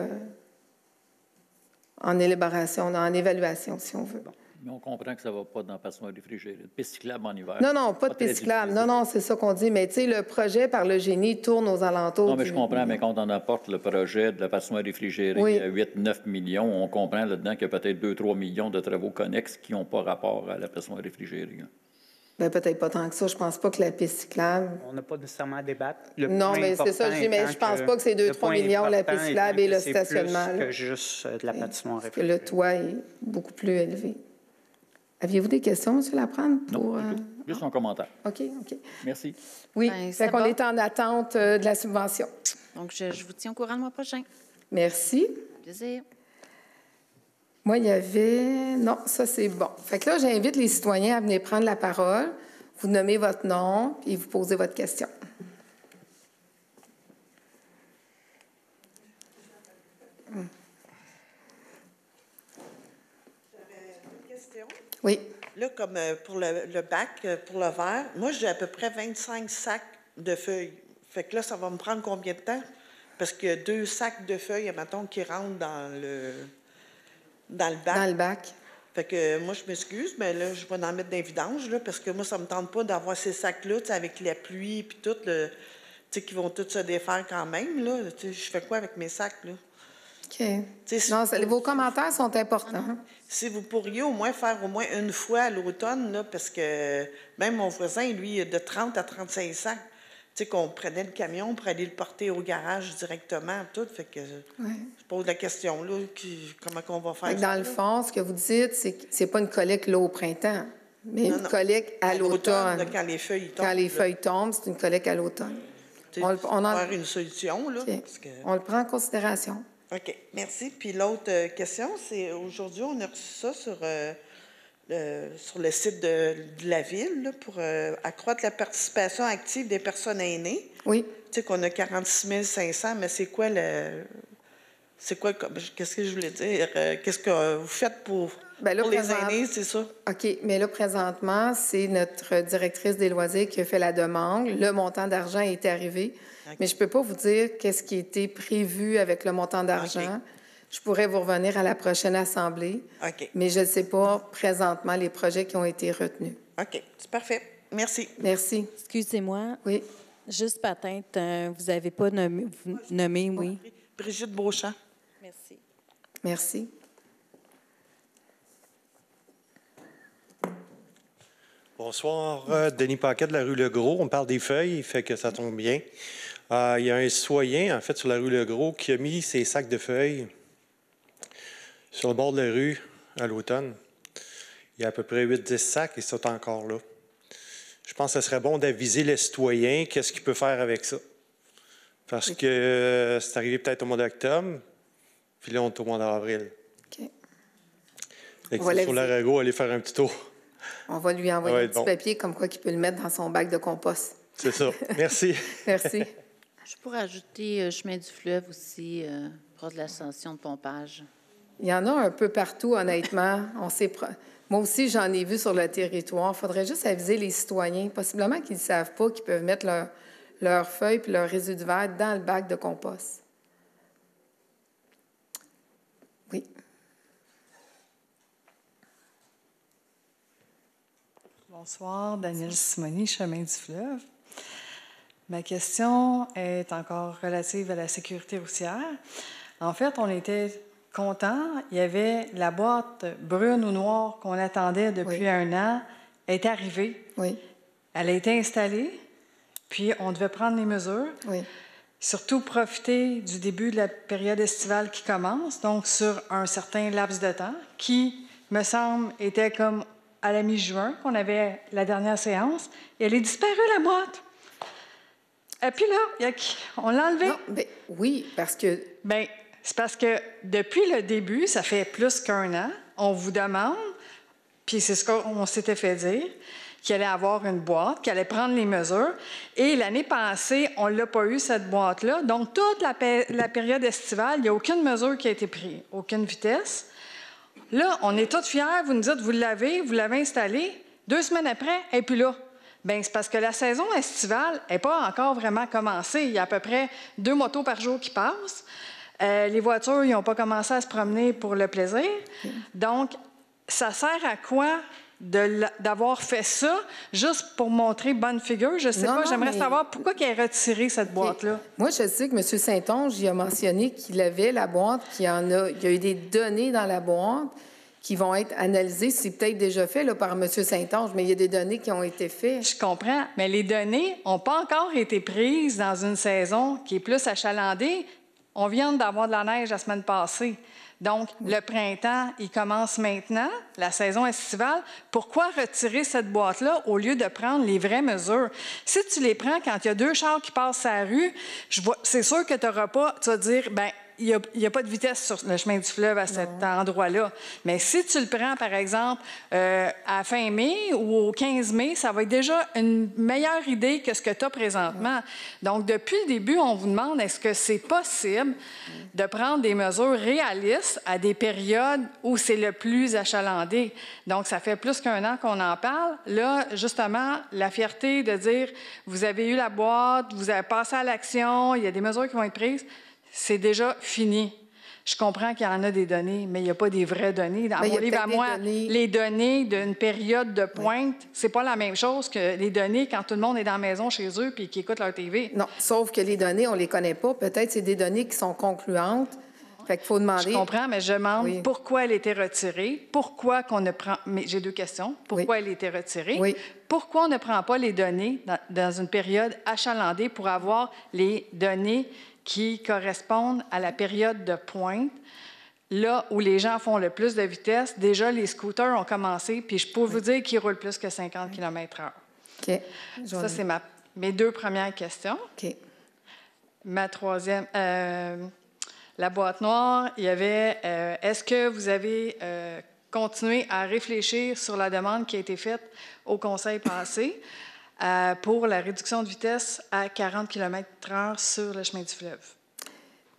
en élaboration, en évaluation, si on veut. Mais on comprend que ça ne va pas dans la patinoire réfrigérée. Piste cyclable en hiver. Non, pas de piste cyclable. Non, c'est ça qu'on dit. Mais tu sais, le projet par le génie tourne aux alentours. Non, mais je comprends, mais quand on apporte le projet de la patinoire réfrigérée à 8-9 millions, on comprend là-dedans qu'il y a peut-être 2-3 millions de travaux connexes qui n'ont pas rapport à la patinoire réfrigérée. Bien, peut-être pas tant que ça. Je pense pas que la piste cyclable... On n'a pas nécessairement à débattre. Non, mais c'est ça, mais je pense pas que c'est 2-3 millions, la piste cyclable et le stationnement. C'est plus que juste de la patinoire réfrigérée. Le toit est beaucoup plus élevé. Aviez-vous des questions, M. Laprade? Non, juste un commentaire. OK. Merci. Oui, fait qu'on est en attente de la subvention. Donc, je vous tiens au courant le mois prochain. Merci. Plaisir. Moi, il y avait... Non, ça, c'est bon. Fait que là, j'invite les citoyens à venir prendre la parole. Vous nommez votre nom et vous posez votre question. Oui. Là, comme pour le bac, pour le verre, moi, j'ai à peu près 25 sacs de feuilles. Fait que là, ça va me prendre combien de temps? Parce qu'il y a 2 sacs de feuilles, mettons, qui rentrent dans le bac. Dans le bac. Fait que moi, je m'excuse, mais là, je vais en mettre dans les vidanges, là, parce que moi, ça me tente pas d'avoir ces sacs-là, tu sais, avec la pluie puis tout, tu sais, qui vont tous se défaire quand même, là. Tu sais, je fais quoi avec mes sacs, là? OK. Non, vos commentaires sont importants. Si vous pourriez au moins faire au moins une fois à l'automne, là, parce que même mon voisin, lui, il a de 30 à 35 sacs. Tu sais, qu'on prenait le camion pour aller le porter au garage directement, tout. Fait que je pose la question, là, comment qu'on va faire ça? Dans le fond, ce que vous dites, c'est que c'est pas une collecte là au printemps, mais une collecte à l'automne. Quand les feuilles tombent. Quand les feuilles tombent, c'est une collecte à l'automne. On faire une solution, là. Okay. Parce que... On le prend en considération. OK, merci. Puis l'autre question, c'est aujourd'hui, on a reçu ça sur le site de la Ville là, pour accroître la participation active des personnes aînées. Oui. Tu sais qu'on a 46 500, mais c'est quoi qu'est-ce que je voulais dire? Qu'est-ce que vous faites pour les aînés, c'est ça? OK, mais là, présentement, c'est notre directrice des loisirs qui a fait la demande. Le montant d'argent est arrivé. Okay. Mais je ne peux pas vous dire qu'est-ce qui a été prévu avec le montant d'argent. Okay. Je pourrais vous revenir à la prochaine assemblée. OK. Mais je ne sais pas présentement les projets qui ont été retenus. OK, c'est parfait. Merci. Merci. Excusez-moi. Oui. Juste peut-être, vous n'avez pas nommé, oui. Brigitte Beauchamp. Merci. Merci. Bonsoir, Denis Paquet de la rue Legros. On parle des feuilles, fait que ça tombe bien. Il y a un citoyen, en fait, sur la rue Legros, qui a mis ses sacs de feuilles sur le bord de la rue à l'automne. Il y a à peu près 8-10 sacs et ils sont encore là. Je pense que ce serait bon d'aviser les citoyens qu'est-ce qu'il peut faire avec ça. Parce que c'est arrivé peut-être au mois d'octobre, puis là, on est au mois d'avril. OK. Sur l'Arago, aller faire un petit tour. On va lui envoyer un petit papier comme quoi qu'il peut le mettre dans son bac de compost. C'est ça. Merci. Merci. Je pourrais ajouter chemin du fleuve aussi, proche de la station de pompage. Il y en a un peu partout, honnêtement. Moi aussi, j'en ai vu sur le territoire. Il faudrait juste aviser les citoyens, possiblement qu'ils ne savent pas qu'ils peuvent mettre leurs feuilles et leurs résidus verts dans le bac de compost. Oui. Bonsoir, Danielle Simoni, Chemin du fleuve. Ma question est encore relative à la sécurité routière. En fait, on était contents. Il y avait la boîte brune ou noire qu'on attendait depuis un an, est arrivée. Oui. Elle a été installée, puis on devait prendre les mesures. Oui. Surtout profiter du début de la période estivale qui commence, donc sur un certain laps de temps, qui, me semble, était comme à la mi-juin, qu'on avait la dernière séance, et elle est disparue, la boîte. Et puis là, on l'a enlevée. Oui, parce que... Bien, c'est parce que depuis le début, ça fait plus qu'un an, on vous demande, puis c'est ce qu'on s'était fait dire, qu'il allait avoir une boîte, qu'il allait prendre les mesures. Et l'année passée, on ne l'a pas eu, cette boîte-là. Donc, toute la période estivale, il n'y a aucune mesure qui a été prise, aucune vitesse. Là, on est tous fiers. Vous nous dites, vous l'avez installée. 2 semaines après, elle n'est plus là. Bien, c'est parce que la saison estivale n'est pas encore vraiment commencée. Il y a à peu près 2 motos par jour qui passent. Les voitures, ils n'ont pas commencé à se promener pour le plaisir. Donc, ça sert à quoi d'avoir fait ça, juste pour montrer bonne figure? Je ne sais pas, j'aimerais savoir pourquoi il a retiré cette boîte-là. Moi, je sais que M. Saint-Onge, il a mentionné qu'il avait la boîte, il y a eu des données dans la boîte qui vont être analysées. C'est peut-être déjà fait là, par M. Saint-Onge, mais il y a des données qui ont été faites. Je comprends, mais les données n'ont pas encore été prises dans une saison qui est plus achalandée. On vient d'avoir de la neige la semaine passée. Donc, le printemps, il commence maintenant, la saison estivale. Pourquoi retirer cette boîte-là au lieu de prendre les vraies mesures? Si tu les prends quand il y a 2 chars qui passent sur la rue, c'est sûr que tu n'auras pas, tu vas dire, bien, il n'y a pas de vitesse sur le chemin du fleuve à cet endroit-là. Mais si tu le prends, par exemple, à fin mai ou au 15 mai, ça va être déjà une meilleure idée que ce que tu as présentement. Donc, depuis le début, on vous demande, est-ce que c'est possible de prendre des mesures réalistes à des périodes où c'est le plus achalandé? Donc, ça fait plus qu'1 an qu'on en parle. Là, justement, la fierté de dire, vous avez eu la boîte, vous avez passé à l'action, il y a des mesures qui vont être prises, c'est déjà fini. Je comprends qu'il y en a des données, mais il n'y a pas des vraies données. Dans Mais mon il y a livre à peut-être moi, des données. les données d'une période de pointe, c'est pas la même chose que les données quand tout le monde est dans la maison chez eux puis qu'ils écoutent leur TV. Non, sauf que les données, on ne les connaît pas. Peut-être c'est des données qui sont concluantes. Fait qu'il faut demander. Je comprends, mais je demande Oui. pourquoi elle a été retirée, pourquoi qu'on ne prend... Mais j'ai 2 questions. Pourquoi elle a été retirée? Oui. Pourquoi on ne prend pas les données dans une période achalandée pour avoir les données qui correspondent à la période de pointe? Là où les gens font le plus de vitesse, déjà, les scooters ont commencé, puis je peux vous dire qu'ils roulent plus que 50 km/h. OK. Ça, c'est mes 2 premières questions. OK. Ma troisième, la boîte noire, il y avait, est-ce que vous avez continué à réfléchir sur la demande qui a été faite au Conseil passé pour la réduction de vitesse à 40 km/h sur le chemin du fleuve?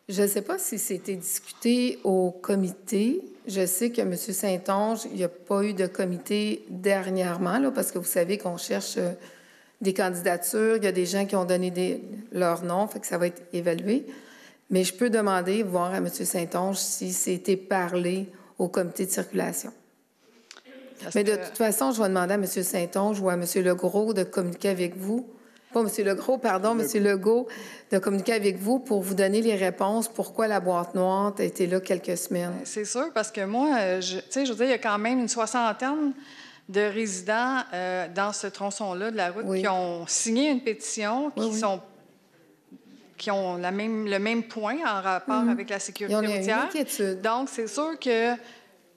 Je ne sais pas si c'était discuté au comité. Je sais que M. Saint-Onge, il n'y a pas eu de comité dernièrement, là, parce que vous savez qu'on cherche des candidatures. Il y a des gens qui ont donné leurs noms, fait que ça va être évalué. Mais je peux demander, voir à M. Saint-Onge si c'était parlé au comité de circulation. Mais de toute façon, je vais demander à M. Saint-Onge ou à M. Legros de communiquer avec vous. Pas M. Legros, pardon, M. Legault, de communiquer avec vous pour vous donner les réponses pourquoi la boîte noire a été là quelques semaines. C'est sûr, parce que moi, je veux dire, il y a quand même une 60aine de résidents dans ce tronçon-là de la route qui ont signé une pétition, qui ont le même point en rapport avec la sécurité routière. Donc, c'est sûr que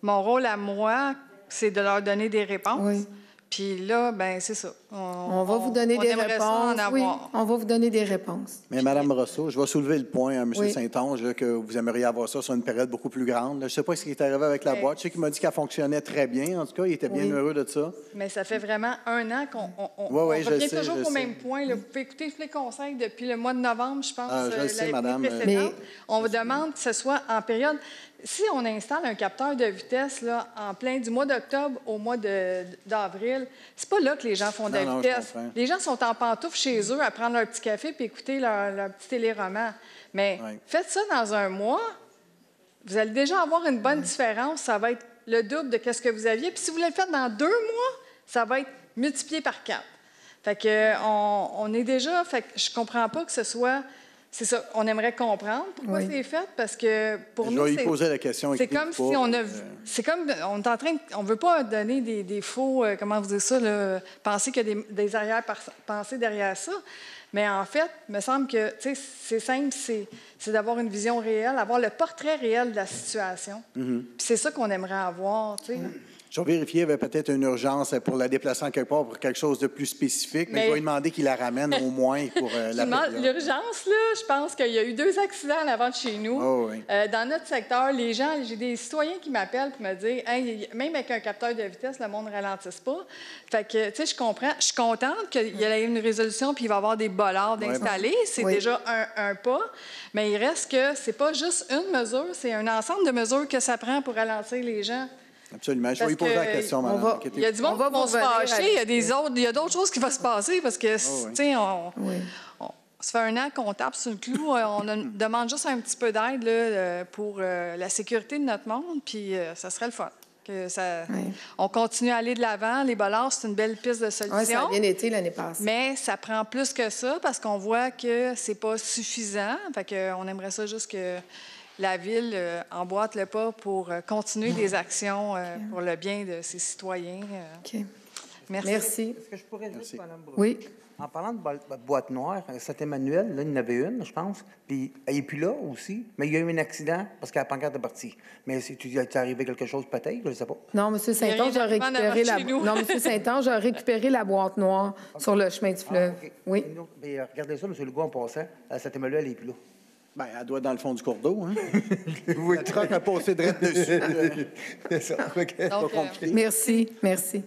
mon rôle à moi, c'est de leur donner des réponses. Puis là, ben c'est ça. On va vous donner des réponses. Oui, on va vous donner des réponses. Mais Mme Brosseau, je vais soulever le point à M. Saint-Onge là, que vous aimeriez avoir ça sur une période beaucoup plus grande. Là, je ne sais pas ce qui est arrivé avec la boîte. Je sais qu'il m'a dit qu'elle fonctionnait très bien. En tout cas, il était bien heureux de ça. Mais ça fait vraiment 1 an qu'on revient toujours au même point. Là. Vous pouvez écouter tous les conseils depuis le mois de novembre, je pense. Je le sais, madame. Mais on vous demande que ce soit en période... Si on installe un capteur de vitesse là, en plein du mois d'octobre au mois d'avril, c'est pas là que les gens font de la vitesse. Les gens sont en pantoufles chez eux à prendre leur petit café puis écouter leur petit téléroman. Mais faites ça dans un mois, vous allez déjà avoir une bonne différence. Ça va être le double de ce que vous aviez. Puis si vous le faites dans 2 mois, ça va être multiplié par 4. Fait que on est déjà... Fait que je comprends pas que ce soit... C'est ça, on aimerait comprendre pourquoi c'est fait, parce que pour nous, je vais y poser la question. C'est comme si on a... C'est comme... On est en train... On veut pas donner des faux... comment vous dire ça, là, penser qu'il y a des arrière-pensées derrière ça. Mais en fait, il me semble que, tu sais, c'est simple, c'est d'avoir une vision réelle, avoir le portrait réel de la situation. Puis c'est ça qu'on aimerait avoir, tu sais. Je vais vérifier, il y avait peut-être une urgence pour la déplacer en quelque part pour quelque chose de plus spécifique, mais je vais lui demander qu'il la ramène au moins pour la période. L'urgence, là, je pense qu'il y a eu 2 accidents en avant de chez nous. Dans notre secteur, les gens, j'ai des citoyens qui m'appellent pour me dire, hey, même avec un capteur de vitesse, le monde ne ralentisse pas. Fait que, tu sais, je comprends. Je suis contente qu'il y ait une résolution puis il va y avoir des bollards d'installer. C'est déjà un pas. Mais il reste que c'est pas juste une mesure, c'est un ensemble de mesures que ça prend pour ralentir les gens. Absolument. Je vais lui poser la question, madame. Il y a du monde qui va se fâcher. Il y a d'autres choses qui vont se passer parce que, tu sais, ça fait 1 an qu'on tape sur le clou. On demande juste un petit peu d'aide pour la sécurité de notre monde, puis ça serait le fun. On continue à aller de l'avant. Les bollards, c'est une belle piste de solution. Oui, ça a bien été l'année passée. Mais ça prend plus que ça parce qu'on voit que c'est pas suffisant. Fait qu'on aimerait ça juste que la Ville emboîte le pas pour continuer des actions pour le bien de ses citoyens. Merci. Est-ce que je pourrais juste, Mme Brosseau? Oui. En parlant de boîte noire, Saint-Emmanuel, là, il y en avait une, je pense, puis elle n'est plus là aussi, mais il y a eu un accident parce que la pancarte est partie. Mais tu as arrivé quelque chose peut-être, je ne sais pas. Non, M. Saint-Onge a récupéré a récupéré la boîte noire sur le chemin du fleuve. Oui. Mais regardez ça, M. Legault, en passant, Saint-Emmanuel, elle n'est plus là. Bien, elle doit être dans le fond du cours d'eau, hein? Le truck a passé direct dessus. C'est ça. Donc, merci. Merci.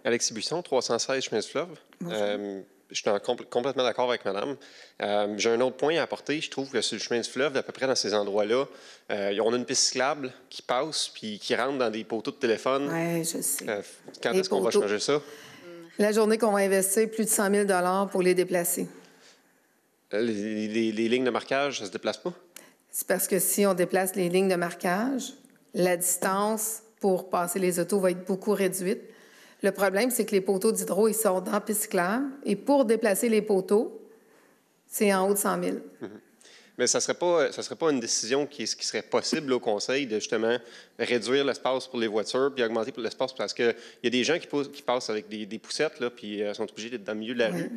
Alexis Buisson, 316 chemin du fleuve. je suis complètement d'accord avec madame. J'ai un autre point à apporter. Je trouve que sur le chemin du fleuve, à peu près dans ces endroits-là, on a une piste cyclable qui passe puis qui rentre dans des poteaux de téléphone. Oui, je sais. Quand est-ce qu'on va changer ça? La journée qu'on va investir plus de 100 000 pour les déplacer. Les lignes de marquage, ça ne se déplace pas? C'est parce que si on déplace les lignes de marquage, la distance pour passer les autos va être beaucoup réduite. Le problème, c'est que les poteaux d'hydro, ils sont dans la piste cyclable. Et pour déplacer les poteaux, c'est en haut de 100 000. Mais ça serait pas une décision qui serait possible au Conseil de justement réduire l'espace pour les voitures puis augmenter pour l'espace parce qu'il y a des gens qui passent avec des poussettes, là, puis sont obligés d'être dans le milieu de la rue.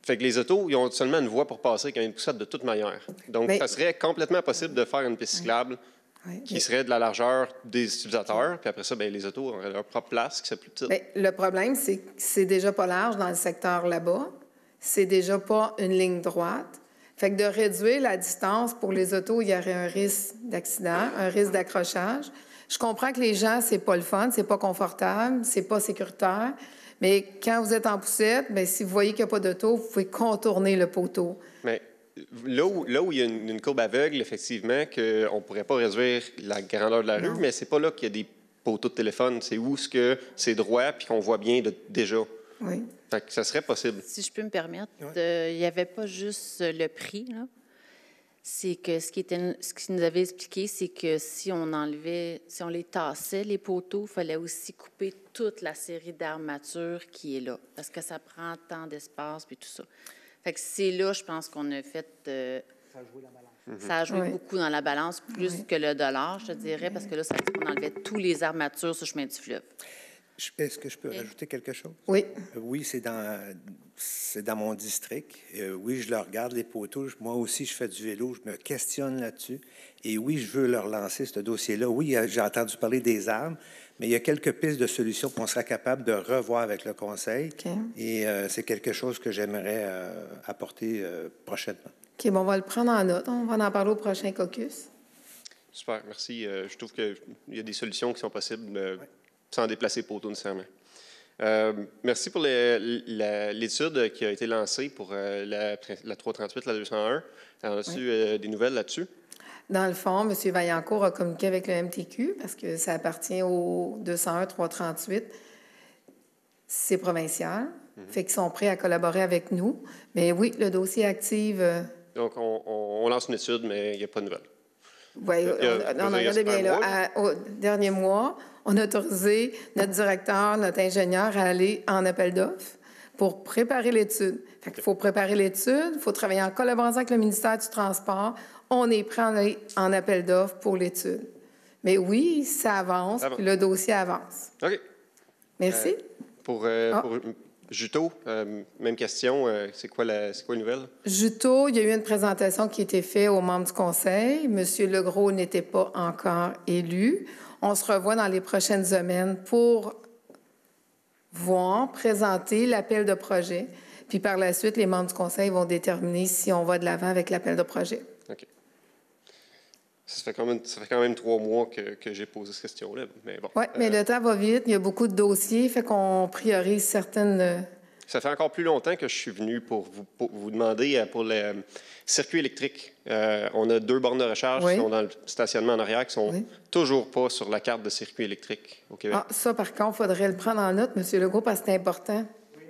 Fait que les autos, ils ont seulement une voie pour passer quand il y a une poussette de toute manière. Donc, ça serait complètement possible de faire une piste cyclable qui serait de la largeur des utilisateurs. Puis après ça, bien, les autos auraient leur propre place qui serait plus petite. Bien, le problème, c'est que c'est déjà pas large dans le secteur là-bas. C'est déjà pas une ligne droite. Fait que de réduire la distance pour les autos, il y aurait un risque d'accident, un risque d'accrochage. Je comprends que les gens, c'est pas le fun, c'est pas confortable, c'est pas sécuritaire. Mais quand vous êtes en poussette, bien, si vous voyez qu'il n'y a pas d'auto, vous pouvez contourner le poteau. Mais là où il y a une courbe aveugle, effectivement, qu'on ne pourrait pas réduire la grandeur de la rue, mais c'est pas là qu'il y a des poteaux de téléphone. C'est où c'est droit puis qu'on voit bien déjà. Oui. Fait que ça serait possible. Si je peux me permettre, il n'y avait pas juste le prix, là. C'est que ce qu'il nous avait expliqué, c'est que si on les tassait, les poteaux, il fallait aussi couper toute la série d'armatures qui est là, parce que ça prend tant d'espace puis tout ça. Fait que c'est là, je pense qu'on a fait... Ça a joué la balance. Ça a joué beaucoup dans la balance, plus que le dollar, je te dirais, parce que là, ça veut dire qu'on enlevait tous les armatures sur le chemin du fleuve. Est-ce que je peux rajouter quelque chose? Oui. Oui, c'est dans mon district. Oui, je le regarde, les poteaux. Moi aussi, je fais du vélo. Je me questionne là-dessus. Et oui, je veux leur lancer ce dossier-là. Oui, j'ai entendu parler des arbres, mais il y a quelques pistes de solutions qu'on sera capable de revoir avec le Conseil. Okay. Et c'est quelque chose que j'aimerais apporter prochainement. OK, bon, on va le prendre en note. On va en parler au prochain caucus. Super, merci. Je trouve qu'il y a des solutions qui sont possibles sans déplacer poteaux nécessairement. Merci pour l'étude qui a été lancée pour la 338, la 201. On a reçu des nouvelles là-dessus? Dans le fond, M. Vaillancourt a communiqué avec le MTQ parce que ça appartient au 201, 338. C'est provincial. Fait qu'ils sont prêts à collaborer avec nous. Mais oui, le dossier active... Donc, on lance une étude, mais il n'y a pas de nouvelles. Oui, on en regardait bien là. Au dernier mois, on a autorisé notre directeur, notre ingénieur à aller en appel d'offres pour préparer l'étude. Fait qu'il faut préparer l'étude, il faut travailler en collaboration avec le ministère du Transport. On est prêt à aller en appel d'offres pour l'étude. Mais oui, ça avance, puis le dossier avance. OK. Merci. Pour Juteau, même question. C'est quoi la nouvelle? Juteau, il y a eu une présentation qui a été faite aux membres du Conseil. M. Legros n'était pas encore élu. On se revoit dans les prochaines semaines pour présenter l'appel de projet. Puis par la suite, les membres du Conseil vont déterminer si on va de l'avant avec l'appel de projet. OK. Ça fait quand même 3 mois que j'ai posé cette question-là. Oui, mais le temps va vite. Il y a beaucoup de dossiers, fait qu'on priorise certaines... Ça fait encore plus longtemps que je suis venu pour vous demander pour le circuit électrique. On a 2 bornes de recharge qui sont dans le stationnement en arrière qui ne sont toujours pas sur la carte de circuit électrique au Québec. Ah, ça, par contre, il faudrait le prendre en note, M. Legault, parce que c'est important. Oui,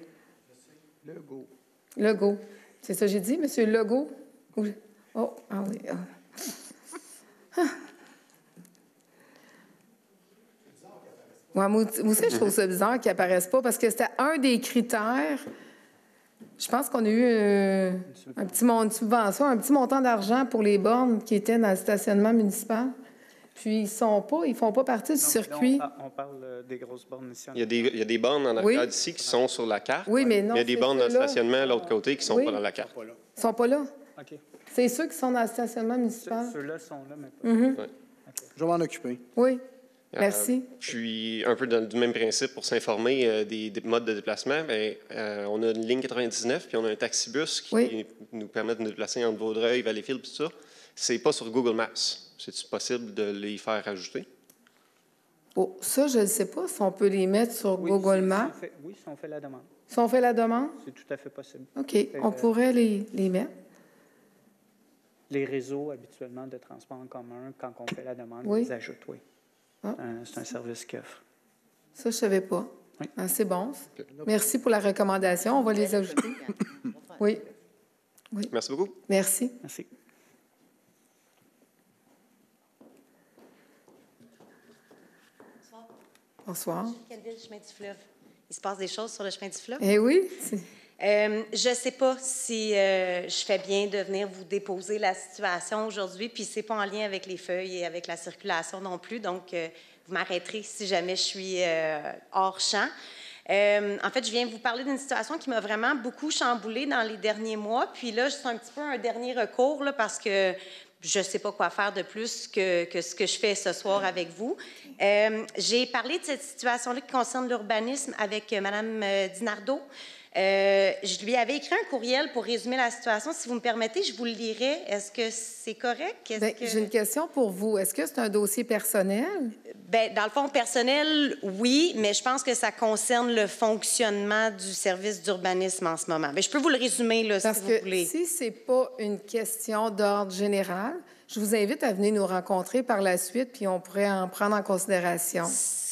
je sais. Legault. Legault. C'est ça que j'ai dit, M. Legault? Oh, ah oui. Ah. Ouais, moi aussi, je trouve ça bizarre qu'ils n'apparaissent pas parce que c'était un des critères. Je pense qu'on a eu une subvention, un petit montant d'argent pour les bornes qui étaient dans le stationnement municipal. Puis ils ne font pas partie du circuit. On parle des grosses bornes ici. Il y a des bornes en arrière d'ici qui sont sur la carte. Oui, mais non. Il y a des bornes dans le stationnement à l'autre côté qui ne sont pas dans la carte. Ils ne sont pas là. OK. C'est ceux qui sont dans le stationnement municipal. Ceux-là sont là maintenant. Okay. Je vais m'en occuper. Oui. Merci. Puis, un peu du même principe pour s'informer des modes de déplacement, bien, on a une ligne 99, puis on a un taxibus qui nous permet de nous déplacer entre Vaudreuil, Valleyfield, tout ça. C'est pas sur Google Maps. C'est-tu possible de les faire ajouter? Oh, ça, je ne sais pas si on peut les mettre sur Google Maps. Oui, si on fait la demande. Si on fait la demande? C'est tout à fait possible. OK. On pourrait les mettre. Les réseaux, habituellement, de transport en commun, quand on fait la demande, Oui. ils ajoutent, oui. Ah. C'est un service qu'ils offrent. Ça, je ne savais pas. Oui. Ah, c'est bon. Merci pour la recommandation. On va les ajouter. Oui. Oui. Merci beaucoup. Merci. Merci. Bonsoir. Kelville, chemin du fleuve. Il se passe des choses sur le chemin du fleuve? Eh oui. Je ne sais pas si je fais bien de venir vous déposer la situation aujourd'hui, puis c'est pas en lien avec les feuilles et avec la circulation non plus, donc vous m'arrêterez si jamais je suis hors champ. En fait, je viens vous parler d'une situation qui m'a vraiment beaucoup chamboulée dans les derniers mois, puis là, c'est un petit peu un dernier recours là, parce que je ne sais pas quoi faire de plus que ce que je fais ce soir avec vous. J'ai parlé de cette situation-là qui concerne l'urbanisme avec Mme Dinardo. Je lui avais écrit un courriel pour résumer la situation. Si vous me permettez, je vous le lirai. Est-ce que c'est correct? J'ai une question pour vous. Est-ce que c'est un dossier personnel? Bien, dans le fond, personnel, oui, mais je pense que ça concerne le fonctionnement du service d'urbanisme en ce moment. Bien, je peux vous le résumer, là, Parce si que vous voulez. si ce n'est pas une question d'ordre général, je vous invite à venir nous rencontrer par la suite, puis on pourrait en prendre en considération.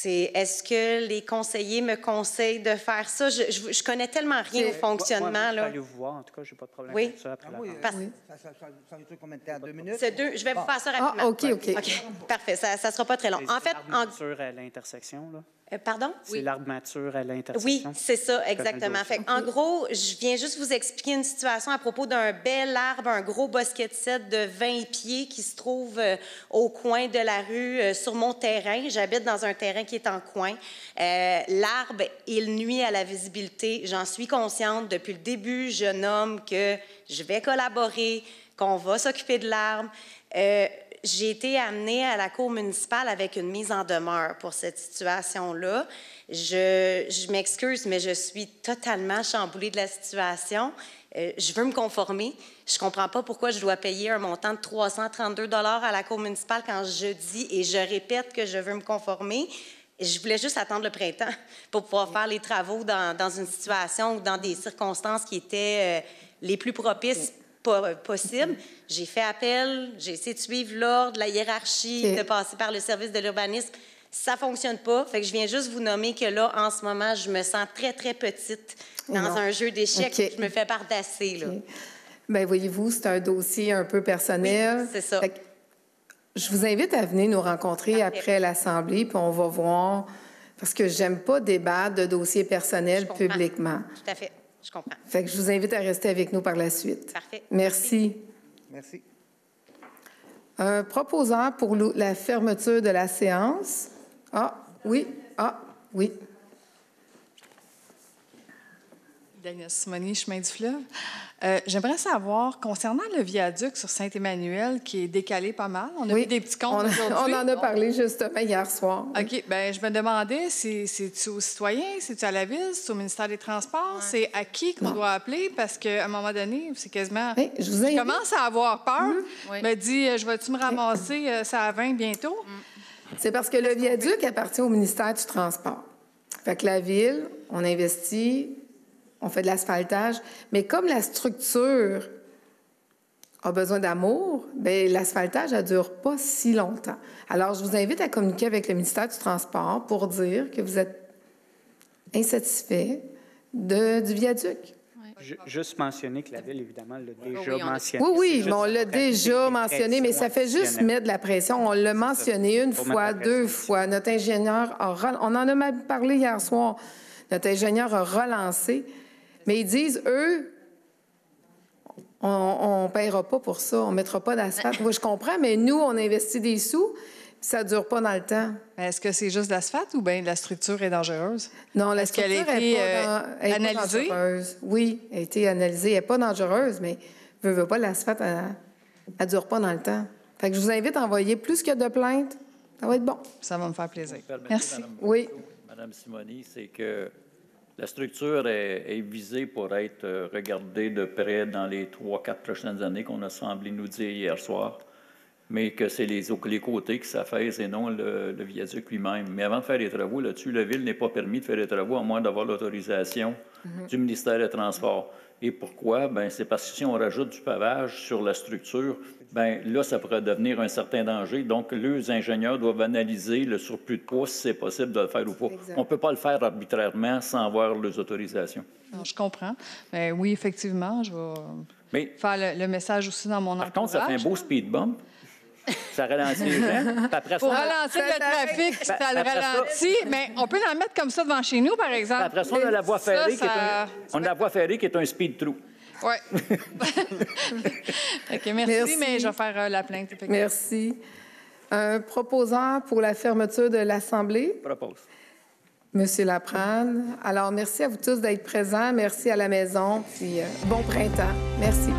Est-ce que les conseillers me conseillent de faire ça? Je connais tellement rien au fonctionnement. Moi, je là. peux aller vous voir. En tout cas, je n'ai pas de problème Oui. avec ça après la Parce- Ça dure combien de temps? 2 minutes? C'est deux. Je vais vous faire ça rapidement. Ah, OK. Parfait. Ça ne sera pas très long. En fait, l'arbre mature à l'intersection, là. pardon? C'est l'arbre mature à l'intersection. Oui, c'est ça, exactement. Fait, en gros, je viens juste vous expliquer une situation à propos d'un bel arbre, un gros bosquet de cèdre de 20 pieds qui se trouve au coin de la rue sur mon terrain. J'habite dans un terrain qui est en coin. L'arbre, il nuit à la visibilité. J'en suis consciente. Depuis le début, je nomme que je vais collaborer, qu'on va s'occuper de l'arbre. J'ai été amenée à la cour municipale avec une mise en demeure pour cette situation-là. Je m'excuse, mais je suis totalement chamboulée de la situation. Je veux me conformer. Je ne comprends pas pourquoi je dois payer un montant de 332 $ à la cour municipale quand je dis et je répète que je veux me conformer. Je voulais juste attendre le printemps pour pouvoir faire les travaux dans une situation ou dans des circonstances qui étaient les plus propices possible. J'ai fait appel, j'ai essayé de suivre l'ordre, la hiérarchie, de passer par le service de l'urbanisme. Ça ne fonctionne pas. Fait que je viens juste vous nommer que là, en ce moment, je me sens très, très petite dans un jeu d'échecs. Je me fais bardasser. Là. Bien, voyez-vous, c'est un dossier un peu personnel. Oui, c'est ça. Fait que je vous invite à venir nous rencontrer après l'Assemblée, puis on va voir, parce que j'aime pas débattre de dossiers personnels publiquement. Tout à fait. Je comprends. Fait que je vous invite à rester avec nous par la suite. Parfait. Merci. Merci. Un proposant pour la fermeture de la séance. Ah, oui. Ah, oui. Daniel Simoni, chemin du fleuve. J'aimerais savoir, concernant le viaduc sur Saint-Emmanuel, qui est décalé pas mal, on a vu des petits comptes aujourd'hui. On en a parlé justement hier soir. OK. Bien, je me demandais, c'est-tu aux citoyens, c'est-tu à la ville, c'est au ministère des Transports, c'est à qui qu'on doit appeler? Parce qu'à un moment donné, c'est quasiment... je commence à avoir peur. Je me dis, je vais-tu me ramasser ça à 20 bientôt? C'est parce que le viaduc appartient au ministère du Transport. Fait que la ville, on investit, on fait de l'asphaltage, mais comme la structure a besoin d'amour, bien, l'asphaltage ne dure pas si longtemps. Alors, je vous invite à communiquer avec le ministère du Transport pour dire que vous êtes insatisfait du viaduc. Juste mentionner que la Ville, évidemment, l'a déjà mentionné. Oui, mais on l'a déjà mentionné, mais ça fait juste mettre de la pression. On l'a mentionné une fois, deux fois. Notre ingénieur on en a même parlé hier soir. Notre ingénieur a relancé. Mais ils disent, eux, on ne paiera pas pour ça, on ne mettra pas d'asphalte. Moi, je comprends, mais nous, on investit des sous, ça ne dure pas dans le temps. Est-ce que c'est juste l'asphalte ou bien la structure est dangereuse? Non, la Est-ce qu'elle structure a été est pas analysée? dangereuse. Oui, elle a été analysée. Elle n'est pas dangereuse, mais veut pas, l'asphalte, elle ne dure pas dans le temps. Fait que je vous invite à envoyer plus que de plaintes. Ça va être bon. Ça va me faire plaisir. Merci. Oui. Madame Simoni, c'est que la structure est visée pour être regardée de près dans les 3-4 prochaines années qu'on a semblé nous dire hier soir. mais que c'est les côtés qui s'affaissent et non le viaduc lui-même. Mais avant de faire les travaux là-dessus, la Ville n'est pas permis de faire les travaux à moins d'avoir l'autorisation du ministère des Transports. Et pourquoi? Bien, c'est parce que si on rajoute du pavage sur la structure, bien là, ça pourrait devenir un certain danger. Donc, les ingénieurs doivent analyser le surplus de poids, si c'est possible de le faire ou pas. Exact. On ne peut pas le faire arbitrairement sans avoir les autorisations. Non, je comprends. Mais oui, effectivement, je vais faire le message aussi dans mon entourage. Par contre, ça fait un beau speed bump. Ça ralentit les gens. Pour ralentir le trafic, ça le ralentit, mais on peut la mettre comme ça devant chez nous, par exemple. Après ça, on a la voie ferrée, qui est un speed trou. Oui. Merci, mais je vais faire la plainte. Merci. Un proposant pour la fermeture de l'Assemblée. Propose. Monsieur Laprade. Alors, merci à vous tous d'être présents. Merci à la maison. Puis, bon printemps. Merci.